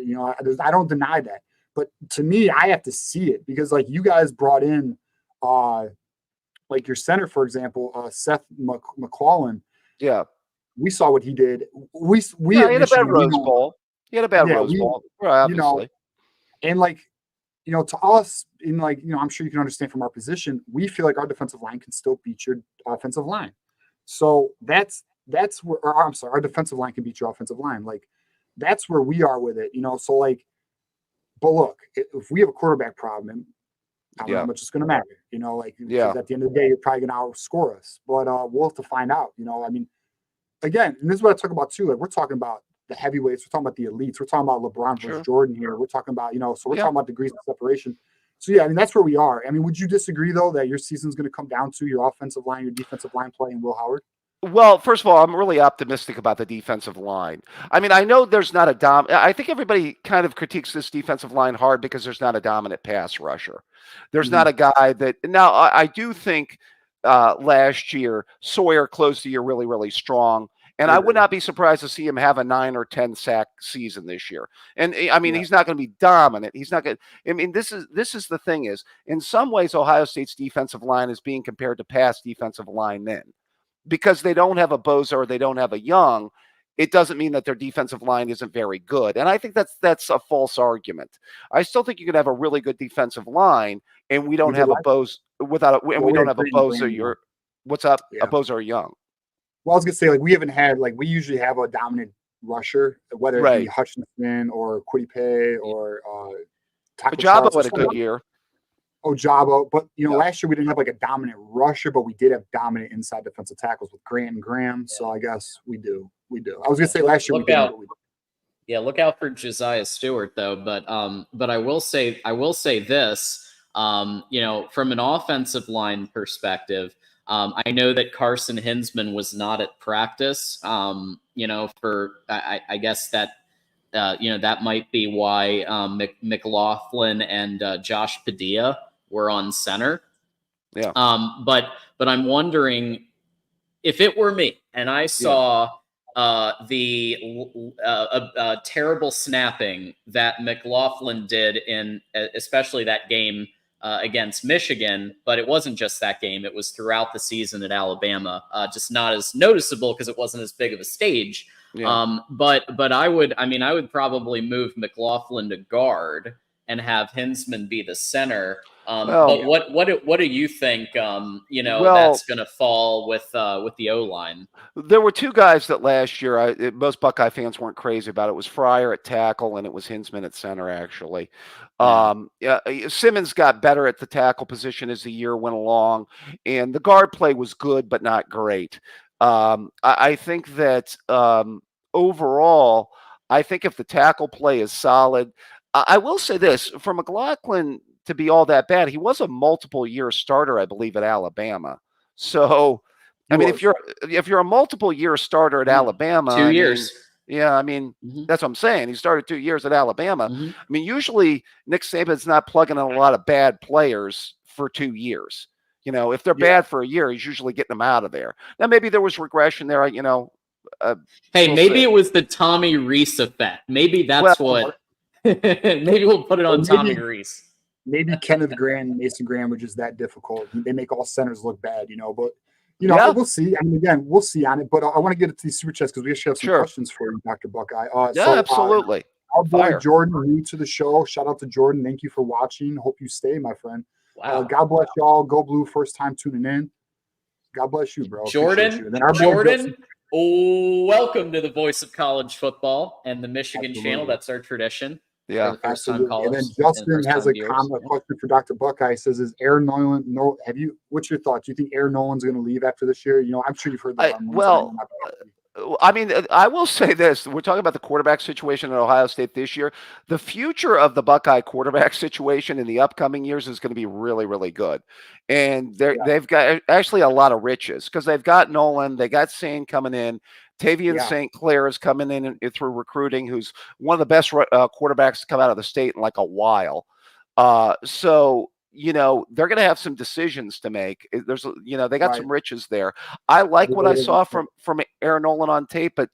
I don't deny that. But to me, I have to see it because, like, you guys brought in, like your center, for example, Seth McClellan. Yeah. We saw what he did. We he had a bad Rose Bowl. He had a bad Rose Bowl, obviously. And like, to us, in like, I'm sure you can understand from our position, we feel like our defensive line can still beat your offensive line. So that's where, or I'm sorry, our defensive line can beat your offensive line. Like, that's where we are with it, So like, but look, if we have a quarterback problem, I don't know how much it's going to matter, because at the end of the day, you're probably going to outscore us. But we'll have to find out, Again, and this is what I talk about too. Like, we're talking about the heavyweights, we're talking about the elites, we're talking about LeBron versus Jordan here. We're talking about, so we're talking about degrees of separation. So yeah, I mean, that's where we are. I mean, would you disagree though that your season's going to come down to your offensive line, your defensive line play, and Will Howard? Well, first of all, I'm really optimistic about the defensive line. I mean, I know there's not a I think everybody kind of critiques this defensive line hard because there's not a dominant pass rusher. There's not a guy that – now, I do think last year Sawyer closed the year really, really strong. And I would not be surprised to see him have a 9 or 10 sack season this year. And I mean, he's not going to be dominant. He's not going to, I mean, this is the thing is, in some ways, Ohio State's defensive line is being compared to past defensive linemen. Because they don't have a Bosa or they don't have a Young, it doesn't mean that their defensive line isn't very good. And I think that's a false argument. I still think you could have a really good defensive line, and we don't have a Bosa and we don't have a Bosa or what's up, a Bosa or Young. Well, I was gonna say, like, we haven't had, like, we usually have a dominant rusher, whether it be Hutchinson or Kwity Paye or Jabo had a good year. Jabo, but last year we didn't have like a dominant rusher, but we did have dominant inside defensive tackles with Grant and Graham. So I guess we do. I was gonna say last year look out for Josiah Stewart though. But I will say this. From an offensive line perspective, I know that Carson Hinsman was not at practice. For I guess that. That might be why McLaughlin and Josh Padilla were on center. Yeah. But I'm wondering if it were me and I saw the terrible snapping that McLaughlin did in especially that game against Michigan, but it wasn't just that game. It was throughout the season at Alabama, just not as noticeable because it wasn't as big of a stage. Yeah. But I would probably move McLaughlin to guard and have Hinsman be the center. But what do you think? That's going to fall with the O-line. There were two guys that last year most Buckeye fans weren't crazy about. It was Fryer at tackle and it was Hinsman at center. Actually, Simmons got better at the tackle position as the year went along, and the guard play was good but not great. I think that overall, I think if the tackle play is solid, I will say this, for McLaughlin to be all that bad, he was a multiple year starter, I believe, at Alabama. So, if you're a multiple year starter at Alabama, 2 years. That's what I'm saying. He started 2 years at Alabama. I mean, usually Nick Saban's not plugging in a lot of bad players for 2 years. If they're bad for a year, he's usually getting them out of there. Now, maybe there was regression there, maybe it was the Tommy Reese effect. Maybe that's what. Maybe we'll put it on Tommy Reese. Maybe Kenneth Grant and Mason Graham were just that difficult. They make all centers look bad, But we'll see. I mean, again, we'll see on it. But I want to get to these super chats because we actually have some questions for you, Dr. Buckeye. Absolutely. Our boy Jordan, new to the show. Shout out to Jordan. Thank you for watching. Hope you stay, my friend. Wow. God bless y'all. Go Blue. First time tuning in. God bless you, bro. Jordan. Welcome to the voice of college football and the Michigan channel. That's our tradition. Yeah, absolutely. And then Justin has a question for Dr. Buckeye. He says, "Is Aaron Nolan? What's your thoughts? Do you think Aaron Nolan's going to leave after this year? I'm sure you've heard that. I mean, I will say this. We're talking about the quarterback situation at Ohio State this year. The future of the Buckeye quarterback situation in the upcoming years is going to be really, really good. And they've got actually a lot of riches because they've got Nolan, they got Sane coming in. Tavian St. Clair is coming in through recruiting, who's one of the best quarterbacks to come out of the state in like a while. So they're going to have some decisions to make. There's, they got some riches there. I like what I saw from Aaron Nolan on tape, but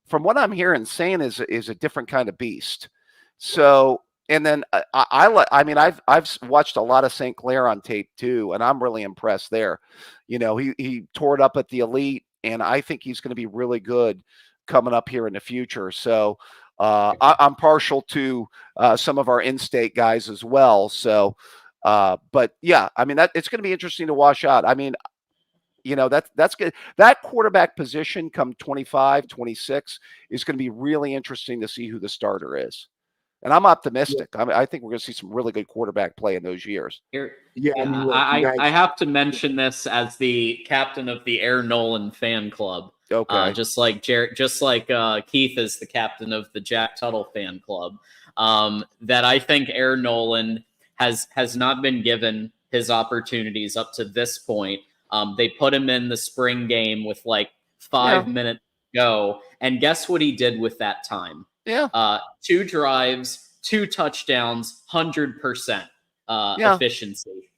from what I'm hearing, Sane is a different kind of beast. So, and then I've watched a lot of St. Clair on tape too, and I'm really impressed there. He tore it up at the elite, and I think he's going to be really good coming up here in the future. So I'm partial to some of our in-state guys as well. So, but yeah, I mean, it's going to be interesting to wash out. I mean, that's good. That quarterback position come 25, 26 is going to be really interesting to see who the starter is. And I'm optimistic. I think we're going to see some really good quarterback play in those years. I have to mention this as the captain of the Air Nolan fan club. Okay. Just like Keith is the captain of the Jack Tuttle fan club. That I think Air Nolan has not been given his opportunities up to this point. They put him in the spring game with like 5 minutes to go. And guess what he did with that time? 2 drives, 2 touchdowns, 100% efficiency.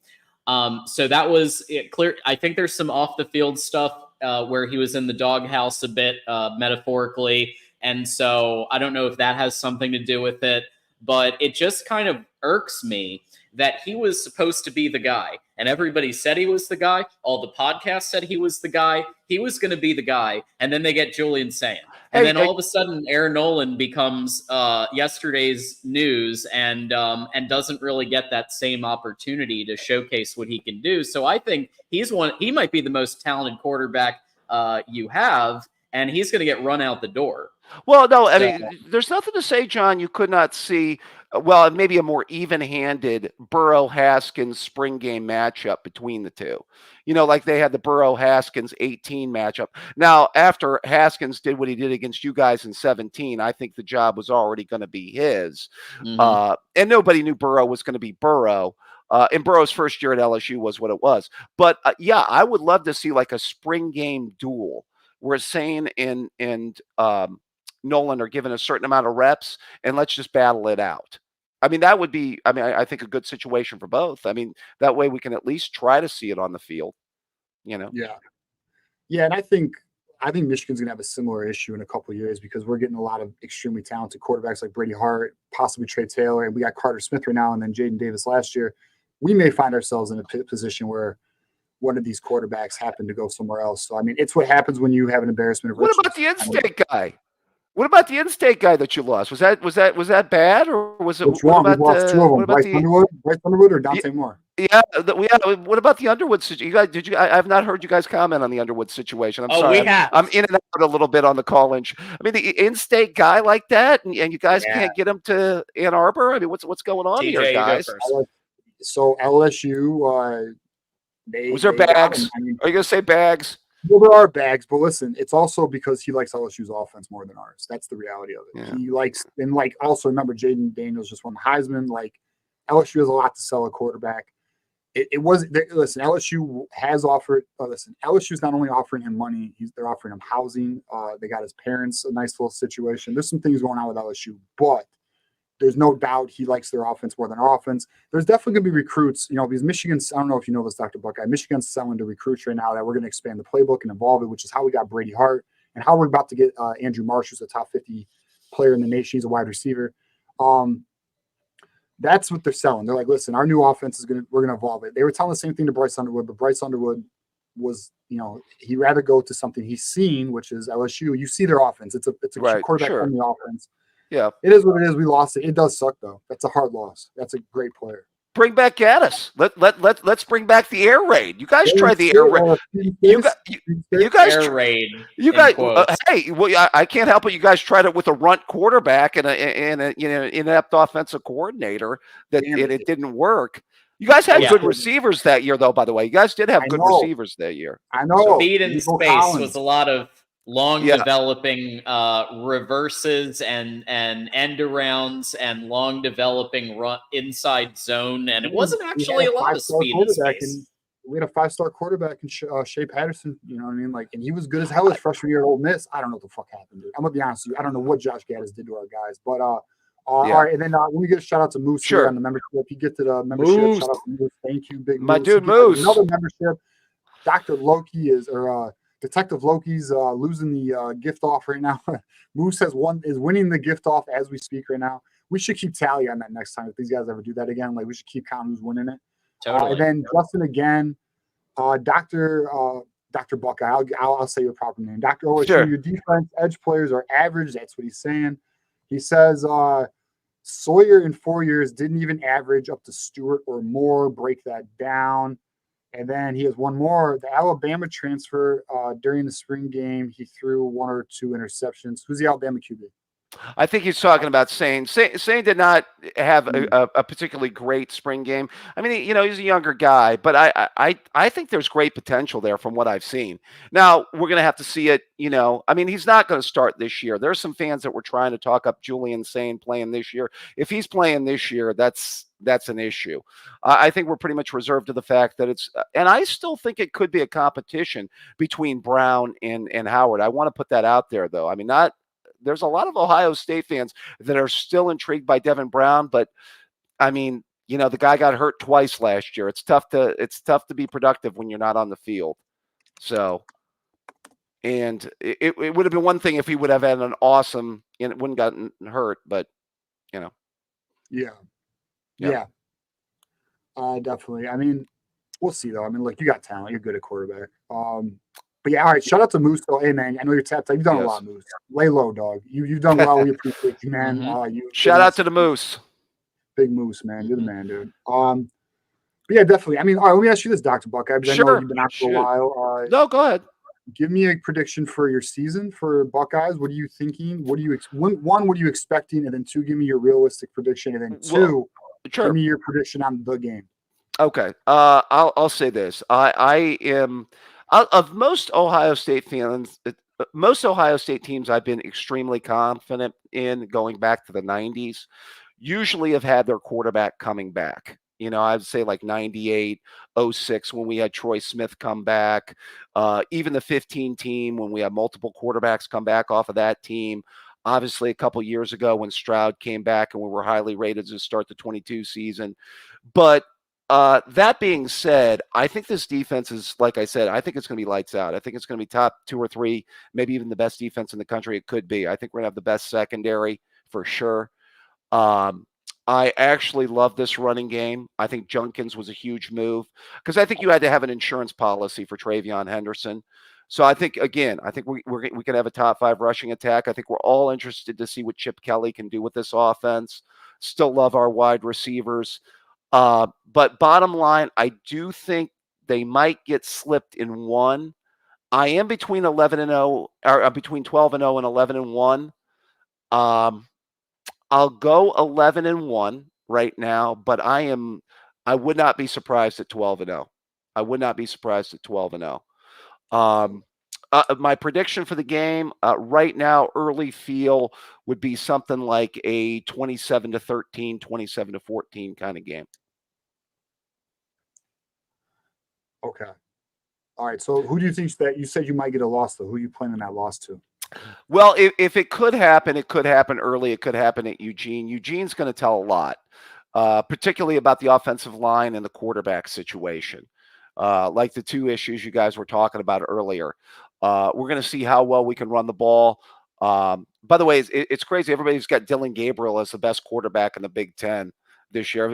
So that was clear. I think there's some off the field stuff where he was in the doghouse a bit metaphorically. And so I don't know if that has something to do with it, but it just kind of irks me that he was supposed to be the guy. And everybody said he was the guy. All the podcasts said he was the guy. He was going to be the guy. And then they get Julian Sand. And then all of a sudden, Aaron Nolan becomes yesterday's news and doesn't really get that same opportunity to showcase what he can do. So I think he might be the most talented quarterback you have, and he's going to get run out the door. Well, no, I mean, there's nothing to say, John, you could not see, well, maybe a more even-handed Burrow-Haskins spring game matchup between the two. Like they had the Burrow-Haskins 18 matchup. Now, after Haskins did what he did against you guys in 17, I think the job was already going to be his. Mm-hmm. And nobody knew Burrow was going to be Burrow. And Burrow's first year at LSU was what it was. But, I would love to see like a spring game duel where Sane and Nolan are given a certain amount of reps, and let's just battle it out. I mean, that would be, I think a good situation for both. I mean, that way we can at least try to see it on the field, Yeah. Yeah. And I think Michigan's going to have a similar issue in a couple of years because we're getting a lot of extremely talented quarterbacks like Brady Hart, possibly Trey Taylor, and we got Carter Smith right now, and then Jaden Davis last year. We may find ourselves in a position where one of these quarterbacks happen to go somewhere else. So, I mean, it's what happens when you have an embarrassment of riches. What about the in-state guy? What about the in-state guy that you lost? Was that bad, or was it? What's wrong? We lost 2 of them. Bryce Underwood or Dante Moore? Yeah. What about the Underwood situation? I have not heard you guys comment on the Underwood situation. I'm sorry. We have. I'm in and out a little bit on the call-in. I mean, the in-state guy like that, and you guys can't get him to Ann Arbor. I mean, what's going on here, guys? So LSU, was there bags? Are you going to say bags? Well, there are bags, but listen, it's also because he likes LSU's offense more than ours. That's the reality of it. Yeah. He likes, and like, also remember Jaden Daniels just won the Heisman. Like, LSU has a lot to sell a quarterback. It wasn't, listen, LSU has offered, LSU's not only offering him money, they're offering him housing. They got his parents a nice little situation. There's some things going on with LSU, but there's no doubt he likes their offense more than our offense. There's definitely going to be recruits, because Michigan's, I don't know if you know this, Dr. Buckeye, Michigan's selling to recruits right now that we're going to expand the playbook and evolve it, which is how we got Brady Hart and how we're about to get Andrew Marsh, who's a top 50 player in the nation. He's a wide receiver. That's what they're selling. They're like, listen, our new offense we're going to evolve it. They were telling the same thing to Bryce Underwood, but Bryce Underwood was, he'd rather go to something he's seen, which is LSU. You see their offense. It's a quarterback friendly offense. Yeah, it is what it is. We lost it. It does suck though. That's a hard loss. That's a great player. Bring back Gaddis. Let's bring back the air raid. You guys try the air raid. You guys air raid. You guys. Hey, well, I can't help it. You guys tried it with a runt quarterback and an inept offensive coordinator. It didn't work. You guys had good receivers that year, though. By the way, you guys did have good receivers that year. I know. Speed in space was a lot of long developing reverses and end arounds and long developing inside zone, and it wasn't actually a lot of speed in space. We had a 5-star quarterback in Shea Patterson, you know what I mean? Like, and he was good as hell his freshman year at Ole Miss. I don't know what the fuck happened, dude. I'm gonna be honest with you. I don't know what Josh Gaddis did to our guys, but all right. And then let me get a shout out to Moose here on the membership. If you get to the membership, shout out to Moose. Thank you, big my Moose. dude Moose. Another membership. Dr. Loki Detective Loki's losing the gift off right now. Moose is winning the gift off as we speak right now. We should keep tally on that next time if these guys ever do that again. Like, we should keep counting who's winning it. Totally. And then Justin again, Dr. Buckeye. I'll say your proper name. Dr. OSU, your defense edge players are average. That's what he's saying. He says Sawyer in 4 years didn't even average up to Stewart or more. Break that down. And then he has one more. The Alabama transfer during the spring game, he threw 1 or 2 interceptions. Who's the Alabama QB? I think he's talking about Sane. Sane did not have a particularly great spring game. I mean, he's a younger guy, but I think there's great potential there from what I've seen. Now, we're going to have to see it, I mean, he's not going to start this year. There's some fans that were trying to talk up Julian Sane playing this year. If he's playing this year, that's an issue. I think we're pretty much reserved to the fact that and I still think it could be a competition between Brown and Howard. I want to put that out there, though. I mean, there's a lot of Ohio State fans that are still intrigued by Devin Brown, but I mean, the guy got hurt twice last year. It's tough to be productive when you're not on the field. So, and it would have been one thing if he would have had an awesome and it wouldn't gotten hurt, but Yeah. Definitely. I mean, we'll see though. I mean, look, you got talent. You're good at quarterback. But yeah, all right. Shout out to Moose though. Hey man, I know you're tapped out. You've done a lot, Moose. Lay low, dog. You've done well. We appreciate you, man. Shout out to the Moose. Big Moose, man. You're the man, dude. But yeah, definitely. I mean, all right. Let me ask you this, Dr. Buckeye. I know you've been out for a while. No, go ahead. Give me a prediction for your season for Buckeyes. What are you thinking? What are you one? What are you expecting? And then 2, give me your realistic prediction. And then 2, give me your prediction on the game. Okay. I'll say this. I am of most Ohio State fans. Most Ohio State teams I've been extremely confident in going back to the 90s. Usually have had their quarterback coming back. I'd say like 98, 06 when we had Troy Smith come back. Even the 15 team when we had multiple quarterbacks come back off of that team. Obviously, a couple years ago when Stroud came back and we were highly rated to start the 22 season. But that being said, I think this defense is, like I said, I think it's going to be lights out. I think it's going to be top 2 or 3, maybe even the best defense in the country. It could be. I think we're going to have the best secondary for sure. I actually love this running game. I think Junkins was a huge move because I think you had to have an insurance policy for Travion Henderson. So I think, again, we can have a top 5 rushing attack. I think we're all interested to see what Chip Kelly can do with this offense. Still love our wide receivers. But bottom line, I do think they might get slipped in one. I am between 11-0 or between 12-0 and 11-1. I'll go 11-1 right now, but I would not be surprised at 12-0. I would not be surprised at 12-0. My prediction for the game right now, early feel would be something like a 27-13, 27-14 kind of game. Okay. All right. So who do you think that you said you might get a loss though? Who are you planning that loss to? Well, if it could happen early. It could happen at Eugene. Eugene's going to tell a lot, particularly about the offensive line and the quarterback situation. Like the 2 issues you guys were talking about earlier. We're going to see how well we can run the ball. By the way, it's crazy. Everybody's got Dylan Gabriel as the best quarterback in the Big Ten this year.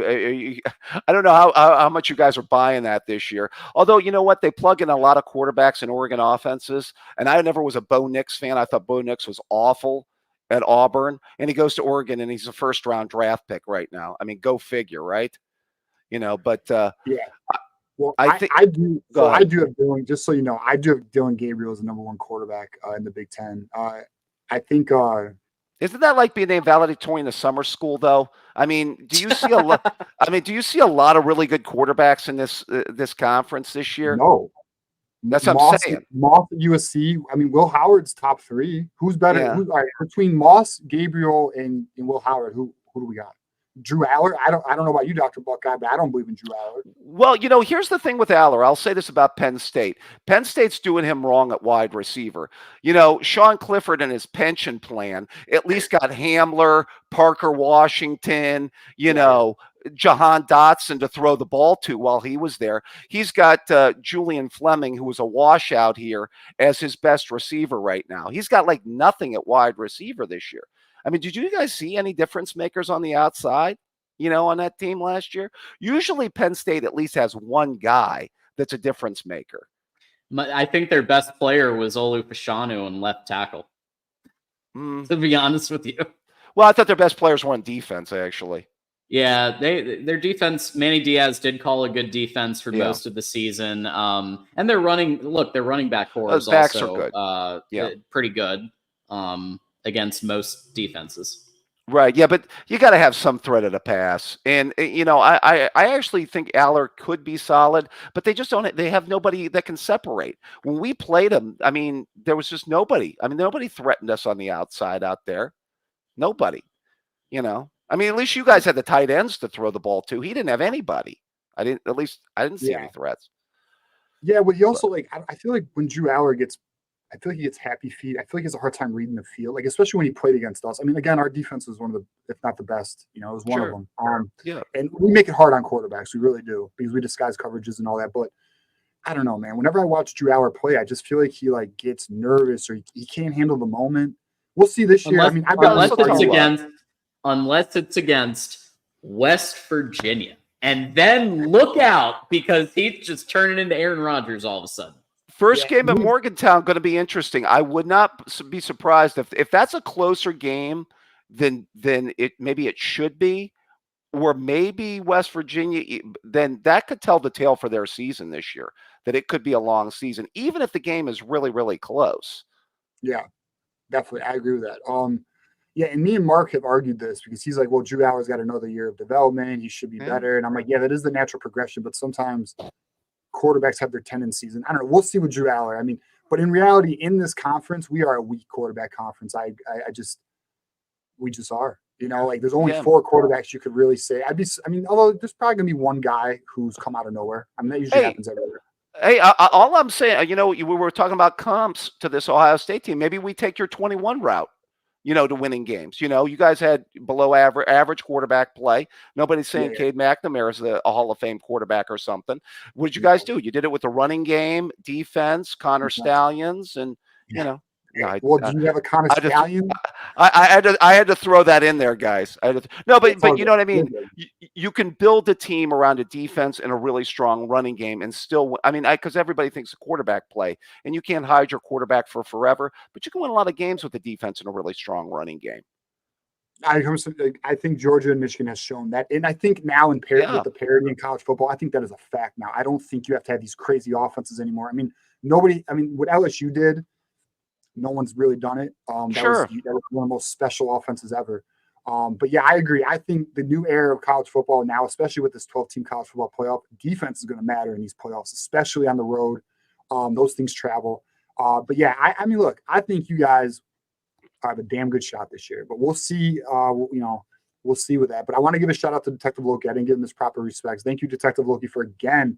I don't know how much you guys are buying that this year. Although, you know what? They plug in a lot of quarterbacks in Oregon offenses. And I never was a Bo Nix fan. I thought Bo Nix was awful at Auburn. And he goes to Oregon and he's a 1st-round draft pick right now. I mean, go figure, right? But yeah. Well, I do have Dylan, just so you know, I do have Dylan Gabriel as the number 1 quarterback in the Big Ten. I think isn't that like being named valedictorian of summer school, though? I mean, do you see a lot? Do you see a lot of really good quarterbacks in this conference this year? No, That's what I'm saying. Moss at USC. I mean, Will Howard's top 3. Who's better? Yeah. All right, between Moss, Gabriel, and Will Howard, who do we got? Drew Aller. I don't know about you, Dr. Buckeye, but I don't believe in Drew Aller. Well, here's the thing with Aller. I'll say this about Penn State. Penn State's doing him wrong at wide receiver. Sean Clifford and his pension plan at least got Hamler, Parker Washington, Jahan Dotson to throw the ball to while he was there. He's got Julian Fleming, who was a washout here, as his best receiver right now. He's got like nothing at wide receiver this year. I mean, did you guys see any difference makers on the outside, on that team last year? Usually Penn State at least has one guy that's a difference maker. I think their best player was Olu Fashanu on left tackle, to be honest with you. Well, I thought their best players were on defense, actually. Yeah, their defense, Manny Diaz did call a good defense for most of the season. And their running back core is also good. Pretty good against most defenses. Right, yeah, but you got to have some threat of the pass. And, I actually think Aller could be solid, but they just don't – they have nobody that can separate. When we played them, I mean, there was just nobody. I mean, nobody threatened us on the outside out there. Nobody, I mean, at least you guys had the tight ends to throw the ball to. He didn't have anybody. I didn't see any threats. Yeah, but he also, I feel like when Drew Aller I feel like he gets happy feet. I feel like he has a hard time reading the field, especially when he played against us. I mean, again, our defense was one of the, if not the best, it was one of them. And we make it hard on quarterbacks. We really do, because we disguise coverages and all that. But I don't know, man. Whenever I watch Drew Aller play, I just feel like he gets nervous or he can't handle the moment. We'll see this year. I mean, unless it's against West Virginia. And then look out, because he's just turning into Aaron Rodgers all of a sudden. First game at Morgantown going to be interesting. I would not be surprised if that's a closer game than it should be, or maybe West Virginia. Then that could tell the tale for their season this year. That it could be a long season, even if the game is really, really close. Yeah, definitely, I agree with that. Yeah, and me and Mark have argued this because he's like, well, Drew Aller's got another year of development. He should be better. And I'm like, yeah, that is the natural progression. But sometimes quarterbacks have their tendencies. And I don't know. We'll see with Drew Aller. I mean, but in reality, in this conference, we are a weak quarterback conference. We just are. There's only 4 quarterbacks you could really say. Although there's probably going to be one guy who's come out of nowhere. I mean, that usually happens everywhere. Hey, all I'm saying, we were talking about comps to this Ohio State team. Maybe we take your 21 route. To winning games. You guys had below average quarterback play. Nobody's saying Cade McNamara is a Hall of Fame quarterback or something. What did you guys do? You did it with the running game, defense, Connor Stallions, and Well, do you have a Connor Stallion? I had to throw that in there, guys. But you know what I mean. You can build a team around a defense and a really strong running game, and still. Because everybody thinks of quarterback play, and you can't hide your quarterback for forever. But you can win a lot of games with the defense and a really strong running game. I think Georgia and Michigan has shown that, and I think now with the parity in college football, I think that is a fact now. I don't think you have to have these crazy offenses anymore. What LSU did. No one's really done it. That was one of the most special offenses ever. But yeah, I agree. I think the new era of college football now, especially with this 12-team college football playoff, defense is going to matter in these playoffs, especially on the road. Those things travel. But yeah, look, I think you guys have a damn good shot this year. But we'll see. We'll see with that. But I want to give a shout out to Detective Loki. I didn't give him his proper respects. Thank you, Detective Loki, for again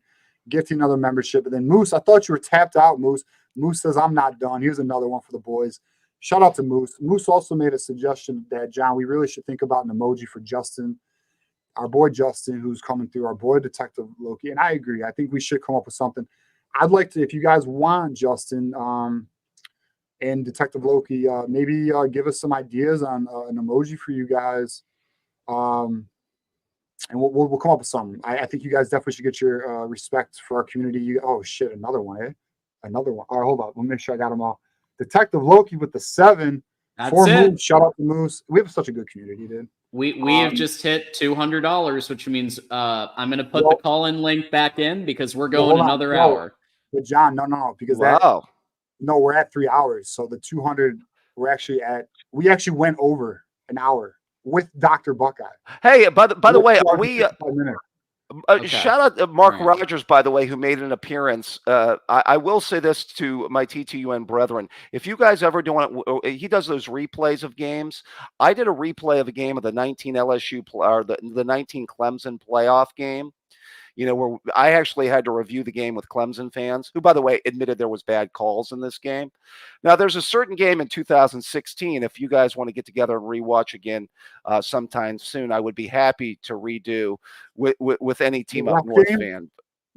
gifting another membership. And then Moose, I thought you were tapped out, Moose. Moose says, I'm not done. Here's another one for the boys. Shout out to Moose. Moose also made a suggestion that, John, we really should think about an emoji for Justin, our boy Justin, who's coming through, our boy Detective Loki. And I agree. I think we should come up with something. I'd like to, if you guys want, Justin and Detective Loki, maybe give us some ideas on an emoji for you guys. And we'll come up with something. I think you guys definitely should get your respect for our community. Oh, shit, another one, eh? Another one. All right, hold on. Let me make sure I got them all. Detective Loki with the 7. That's 4 it. Moose. Shout out to Moose. We have such a good community, dude. We have just hit $200, which means I'm going to put the call-in link back in because we're going another hour. But John, no, because we're at 3 hours. So the 200, we actually went over an hour with Dr. Buckeye. Hey, by the way, Okay. Shout out to Mark All right. Rogers, by the way, who made an appearance. I will say this to my TTUN brethren: if you guys ever do want, he does those replays of games. I did a replay of a game of the 19 LSU or the 19 Clemson playoff game. Where I actually had to review the game with Clemson fans, who, by the way, admitted there was bad calls in this game. Now, there's a certain game in 2016. If you guys want to get together and rewatch again sometime soon, I would be happy to redo with any Team Up North fan.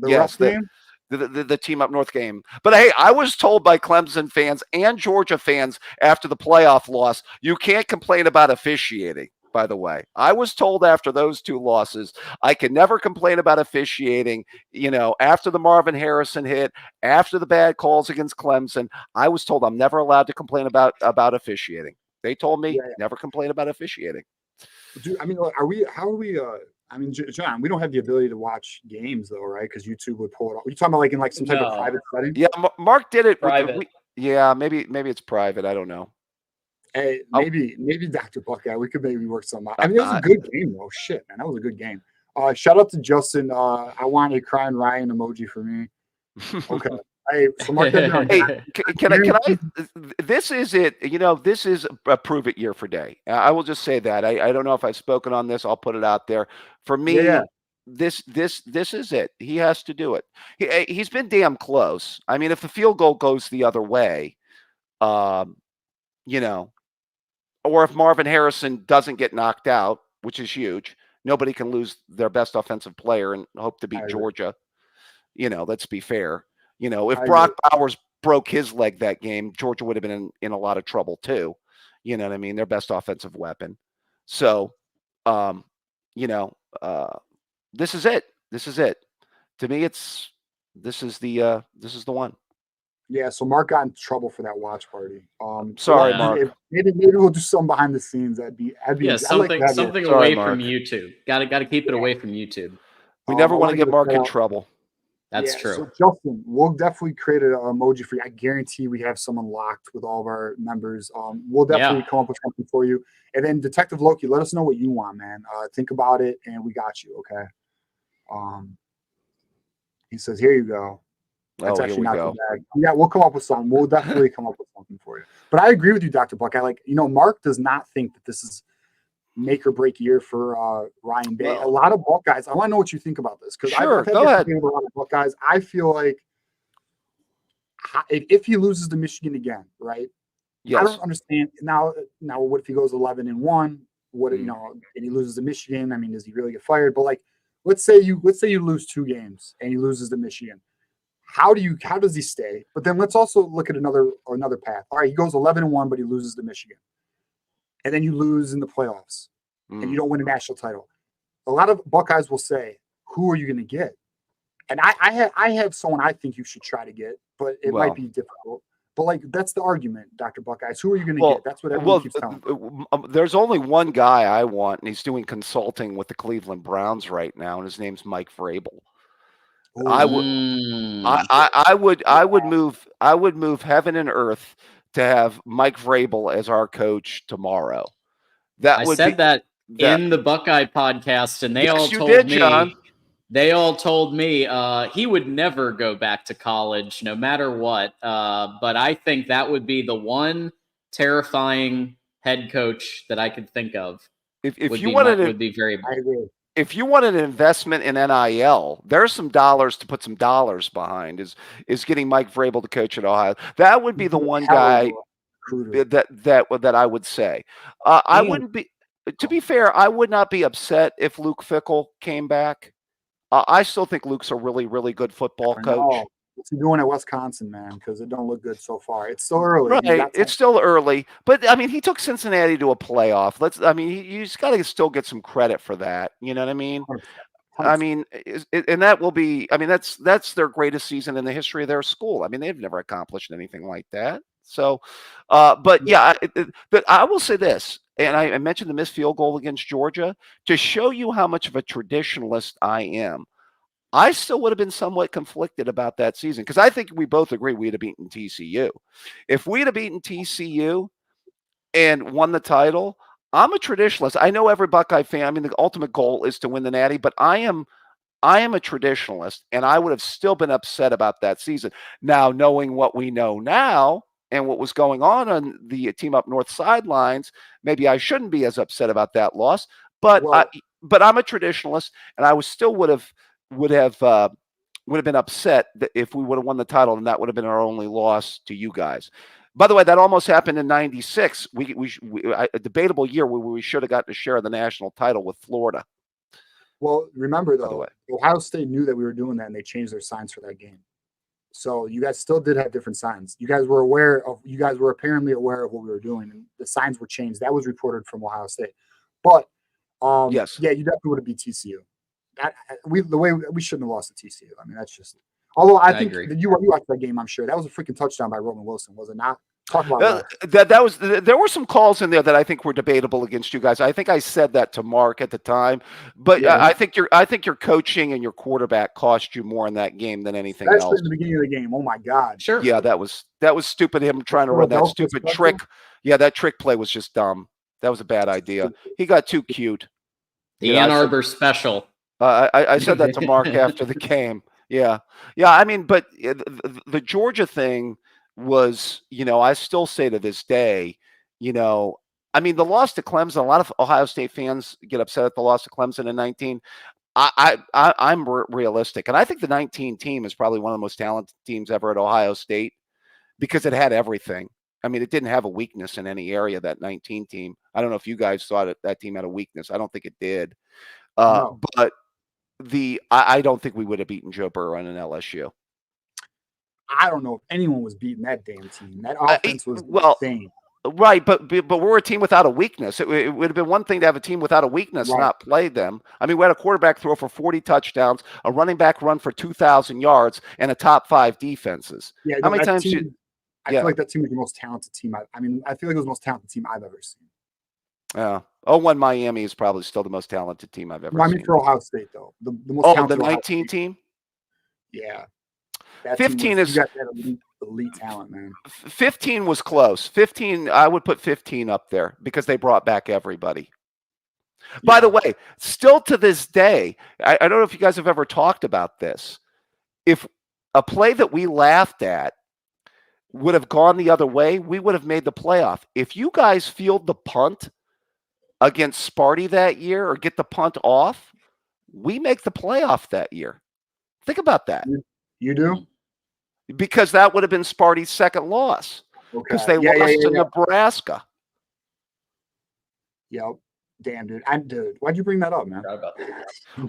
Yes, the Team Up North game. But hey, I was told by Clemson fans and Georgia fans after the playoff loss, you can't complain about officiating. By the way, I was told after those two losses, I can never complain about officiating. After the Marvin Harrison hit, after the bad calls against Clemson, I was told I'm never allowed to complain about officiating. They told me never complain about officiating. Dude, I mean, how are we, I mean, John, we don't have the ability to watch games though, right? Because YouTube would pull it off. Are you talking about in some type of private setting? Yeah, Mark did it. Private. Maybe it's private. I don't know. Hey, maybe Dr. Buckeye, we could maybe work something out. I mean, it was a good game though. Shit, man, that was a good game. Shout out to Justin. I want a crying Ryan emoji for me. Okay. Hey, so mark that down. Hey, can I? This is it. This is a prove it year for Day. I will just say that. I don't know if I've spoken on this. I'll put it out there. For me, this is it. He has to do it. He's been damn close. I mean, if the field goal goes the other way, or if Marvin Harrison doesn't get knocked out, which is huge, nobody can lose their best offensive player and hope to beat Georgia. Let's be fair. If Brock Bowers broke his leg that game, Georgia would have been in a lot of trouble too. You know what I mean? Their best offensive weapon. So, this is it. This is it. To me, this is the one. Yeah, so Mark got in trouble for that watch party. Sorry, Mark. Maybe we'll do something behind the scenes. That'd be something away from YouTube. Got to keep it away from YouTube. We never want to get Mark in trouble. That's true. So Justin, we'll definitely create an emoji for you. I guarantee we have someone locked with all of our members. We'll definitely come up with something for you. And then Detective Loki, let us know what you want, man. Think about it, and we got you. Okay. He says, "Here you go." That's actually not too bad. Yeah, we'll come up with something. We'll definitely come up with something for you. But I agree with you, Dr. Buck. Mark does not think that this is make or break year for Ryan Day. A lot of Buckeyes. I want to know what you think about this because go ahead. A lot of Buckeyes. I feel like if he loses to Michigan again, right? Yes. I don't understand now. What if he goes 11-1? What and he loses to Michigan? I mean, does he really get fired? But let's say you lose 2 games and he loses to Michigan. How does he stay? But then let's also look at another path. All right, he goes 11-1, but he loses to Michigan. And then you lose in the playoffs and you don't win a national title. A lot of Buckeyes will say, who are you going to get? And I have someone I think you should try to get, but it might be difficult. But that's the argument, Dr. Buckeyes. Who are you going to get? That's what everyone keeps telling me. There's only one guy I want, and he's doing consulting with the Cleveland Browns right now, and his name's Mike Vrabel. I would move heaven and earth to have Mike Vrabel as our coach tomorrow. I said that in the Buckeye podcast, and they all told me he would never go back to college, no matter what. But I think that would be the one terrifying head coach that I could think of. If you wanted an investment in NIL, there's some dollars to put some dollars behind. Is getting Mike Vrabel to coach at Ohio. That would be the one guy that I would say. I wouldn't be. To be fair, I would not be upset if Luke Fickell came back. I still think Luke's a really, really good football coach. What's he doing at Wisconsin, man? Because it don't look good so far. It's still early. Right, it's still early. But, I mean, he took Cincinnati to a playoff. He's got to still get some credit for that. You know what I mean? I mean, and that will be – I mean, that's their greatest season in the history of their school. I mean, they've never accomplished anything like that. So, but, yeah, but I will say this. And I mentioned the missed field goal against Georgia. To show you how much of a traditionalist I am, I still would have been somewhat conflicted about that season because I think we both agree we'd have beaten TCU. If we'd have beaten TCU and won the title, I'm a traditionalist. I know every Buckeye fan, I mean, the ultimate goal is to win the Natty, but I am I am a traditionalist, and I would have still been upset about that season. Now, knowing what we know now and what was going on the team up north sidelines, maybe I shouldn't be as upset about that loss. But I'm a traditionalist, and I was still would have been upset that if we would have won the title, and that would have been our only loss to you guys. By the way, that almost happened in '96. A debatable year where we should have gotten a share of the national title with Florida. Well, remember though, Ohio State knew that we were doing that, and they changed their signs for that game. So you guys still did have different signs. You guys were apparently aware of what we were doing, and the signs were changed. That was reported from Ohio State. But yes, yeah, you definitely would have beat TCU. We shouldn't have lost to TCU. I mean, that's just. Although I think that you watched that game, I'm sure that was a freaking touchdown by Roman Wilson, was it not? Talk about there were some calls in there that I think were debatable against you guys. I think I said that to Mark at the time, but yeah. I think your coaching and your quarterback cost you more in that game than anything else. Especially in the beginning of the game. Oh my God! Sure. Yeah, that was stupid. Him trying to run that stupid trick. Yeah, that trick play was just dumb. That was a bad idea. He got too cute. The Ann Arbor special. I said that to Mark after the game. Yeah. I mean, but the Georgia thing was, I still say to this day, I mean, the loss to Clemson, a lot of Ohio State fans get upset at the loss to Clemson in 19. I'm realistic. And I think the 19 team is probably one of the most talented teams ever at Ohio State because it had everything. I mean, it didn't have a weakness in any area, that 19 team. I don't know if you guys thought that team had a weakness. I don't think it did. No. But I don't think we would have beaten Joe Burrow in an LSU. I don't know if anyone was beating that damn team. That offense was insane. Right, but we're a team without a weakness. It would have been one thing to have a team without a weakness, not play them. I mean, we had a quarterback throw for 40 touchdowns, a running back run for 2,000 yards, and a top 5 defenses. Yeah, how many times? I feel like that team was the most talented team. I feel like it was the most talented team I've ever seen. Yeah. 0-1 Miami is probably still the most talented team I've ever seen. I mean, for Ohio State, though. The most talented the 19 team? Yeah. 15 is elite talent, man. 15 was close. 15, I would put 15 up there because they brought back everybody. Yeah. By the way, still to this day, I don't know if you guys have ever talked about this. If a play that we laughed at would have gone the other way, we would have made the playoff. If you guys field the punt against Sparty that year or get the punt off, we make the playoff that year. Think about that. You do? Because that would have been Sparty's second loss. Because they lost to Nebraska. Yep. Damn, dude. Why'd you bring that up, man?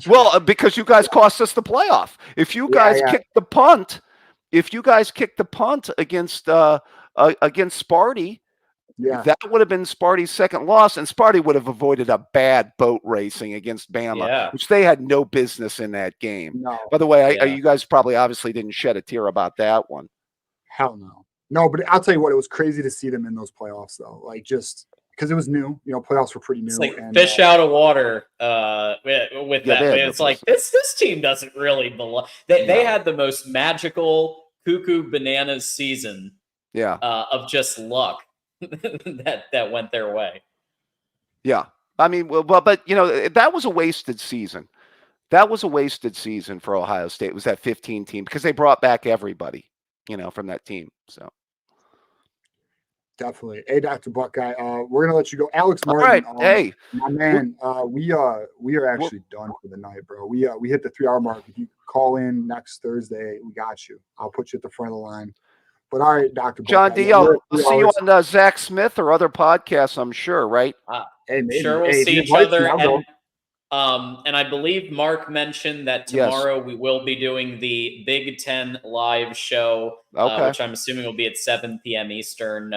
Well, because you guys cost us the playoff. If you guys kicked the punt, against Sparty, that would have been Sparty's second loss, and Sparty would have avoided a bad boat racing against Bama, which they had no business in that game. No. By the way, you guys probably obviously didn't shed a tear about that one. Hell no. No, but I'll tell you what, it was crazy to see them in those playoffs, though. Like, just because it was new. Playoffs were pretty new. It's like fish out of water with that. It's like, this team doesn't really belong. They had the most magical cuckoo bananas season of just luck. that went their way. Yeah. I mean, but that was a wasted season. That was a wasted season for Ohio State. It was that 15 team because they brought back everybody, from that team. So definitely. Hey, Dr. Buckeye, we're gonna let you go. Alex Martin. All right. Hey, my man. We are actually done for the night, bro. We hit the 3-hour mark. If you call in next Thursday, we got you. I'll put you at the front of the line. But all right, Dr. John D. I'll see you on Zach Smith or other podcasts, I'm sure, right? Hey, maybe. Sure, we'll see each other. And I believe Mark mentioned that tomorrow we will be doing the Big Ten live show, which I'm assuming will be at 7 p.m. Eastern,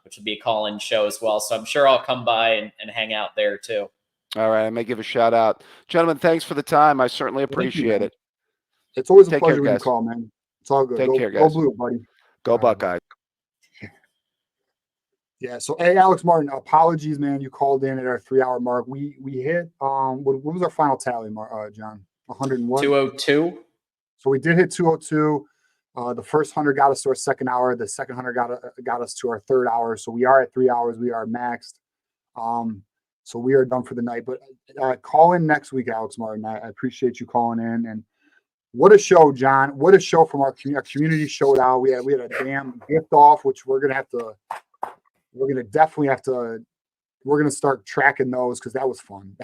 which will be a call-in show as well. So I'm sure I'll come by and hang out there too. All right, I may give a shout out. Gentlemen, thanks for the time. I certainly appreciate it. It's always a pleasure when you call, man. It's all good. Take care, guys. Go Blue, buddy. Go Buckeyes. Yeah. So, hey, Alex Martin, apologies, man. You called in at our 3-hour mark. We hit what was our final tally, John? 101. 202. So we did hit 202. The first 100 got us to our second hour. The second 100 got us to our third hour. So we are at 3 hours. We are maxed. So we are done for the night. But call in next week, Alex Martin. I appreciate you calling in. And what a show, John. What a show from our community showdown. We had a damn gift off, which we're gonna definitely have to. We're gonna start tracking those because that was fun.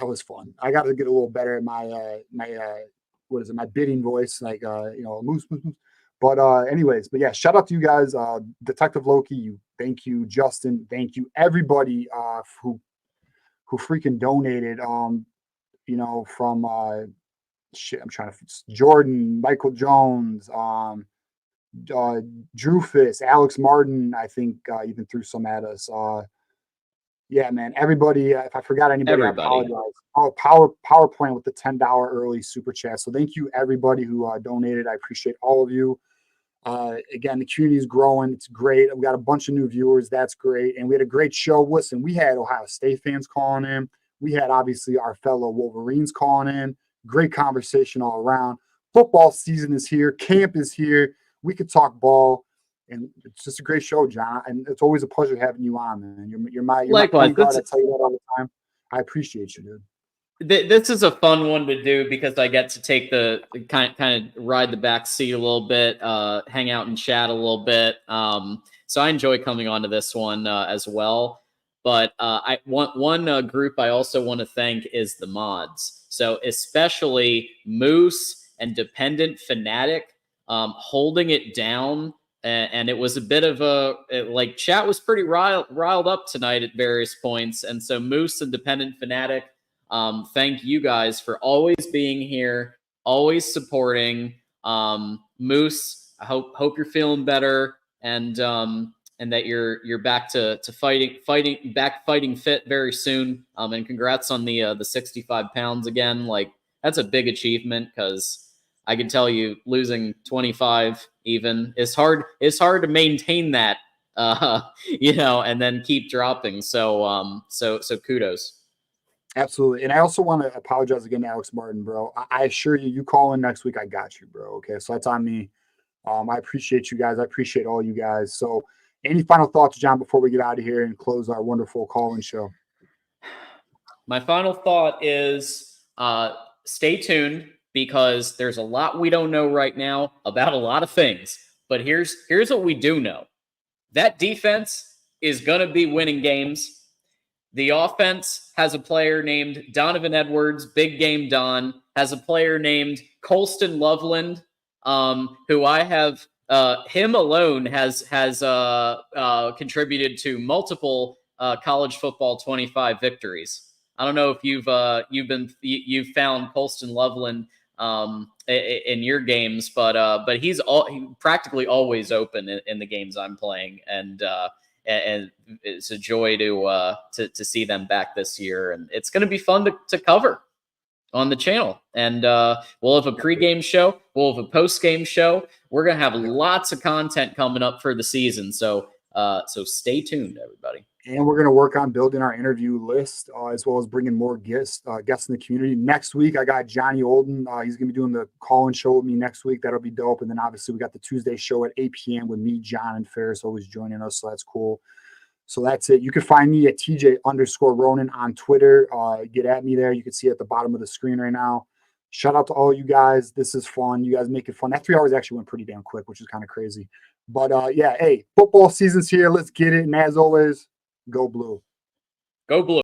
I got to get a little better at my my bidding voice, like moose. But anyways, shout out to you guys, Detective Loki. Thank you, Justin. Thank you, everybody who freaking donated. From I'm trying to Jordan, Michael Jones, Drufus, Alex Martin. I think even threw some at us. Yeah, man. Everybody, if I forgot anybody, I apologize. Oh, Power Plant with the $10 early super chat. So thank you, everybody who donated. I appreciate all of you. Again, the community is growing. It's great. We got a bunch of new viewers. That's great. And we had a great show. Listen, we had Ohio State fans calling in. We had, obviously, our fellow Wolverines calling in. Great conversation all around. Football season is here. Camp is here. We could talk ball. And it's just a great show, John. And it's always a pleasure having you on, man. You're my point guard. I tell you that all the time. I appreciate you, dude. This is a fun one to do because I get to take the kind of ride the back seat a little bit, hang out and chat a little bit. So I enjoy coming onto this one as well. But one group I also want to thank is the mods. So especially Moose and Dependent Fanatic holding it down. And it was a bit of chat was pretty riled up tonight at various points. And so Moose and Dependent Fanatic, thank you guys for always being here, always supporting. Moose, I hope you're feeling better and that you're back to fighting fit very soon. And congrats on the 65 pounds again. Like, that's a big achievement because I can tell you losing 25 even is hard. It's hard to maintain that, and then keep dropping. So kudos. Absolutely. And I also want to apologize again to Alex Martin, bro. I assure you, you call in next week, I got you, bro. Okay. So that's on me. I appreciate you guys. I appreciate all you guys. So any final thoughts, John, before we get out of here and close our wonderful call-in show? My final thought is stay tuned because there's a lot we don't know right now about a lot of things. But here's what we do know. That defense is going to be winning games. The offense has a player named Donovan Edwards, Big Game Don, has a player named Colston Loveland, who I have him alone has contributed to multiple college football 25 victories. I don't know if you've found Colston Loveland in your games, but he's practically always open in the games I'm playing, and it's a joy to see them back this year, and it's going to be fun to cover on the channel. And we'll have a pregame show, we'll have a postgame show. We're going to have lots of content coming up for the season, so stay tuned, everybody. And we're going to work on building our interview list as well as bringing more guests in the community. Next week, I got Johnny Olden. He's going to be doing the call-in show with me next week. That'll be dope. And then obviously we got the Tuesday show at 8 p.m. with me, John, and Ferris always joining us. So that's cool. So that's it. You can find me at TJ_Ronin on Twitter. Get at me there. You can see it at the bottom of the screen right now. Shout out to all you guys. This is fun. You guys make it fun. That 3 hours actually went pretty damn quick, which is kind of crazy. But hey, football season's here. Let's get it. And as always, go blue. Go blue.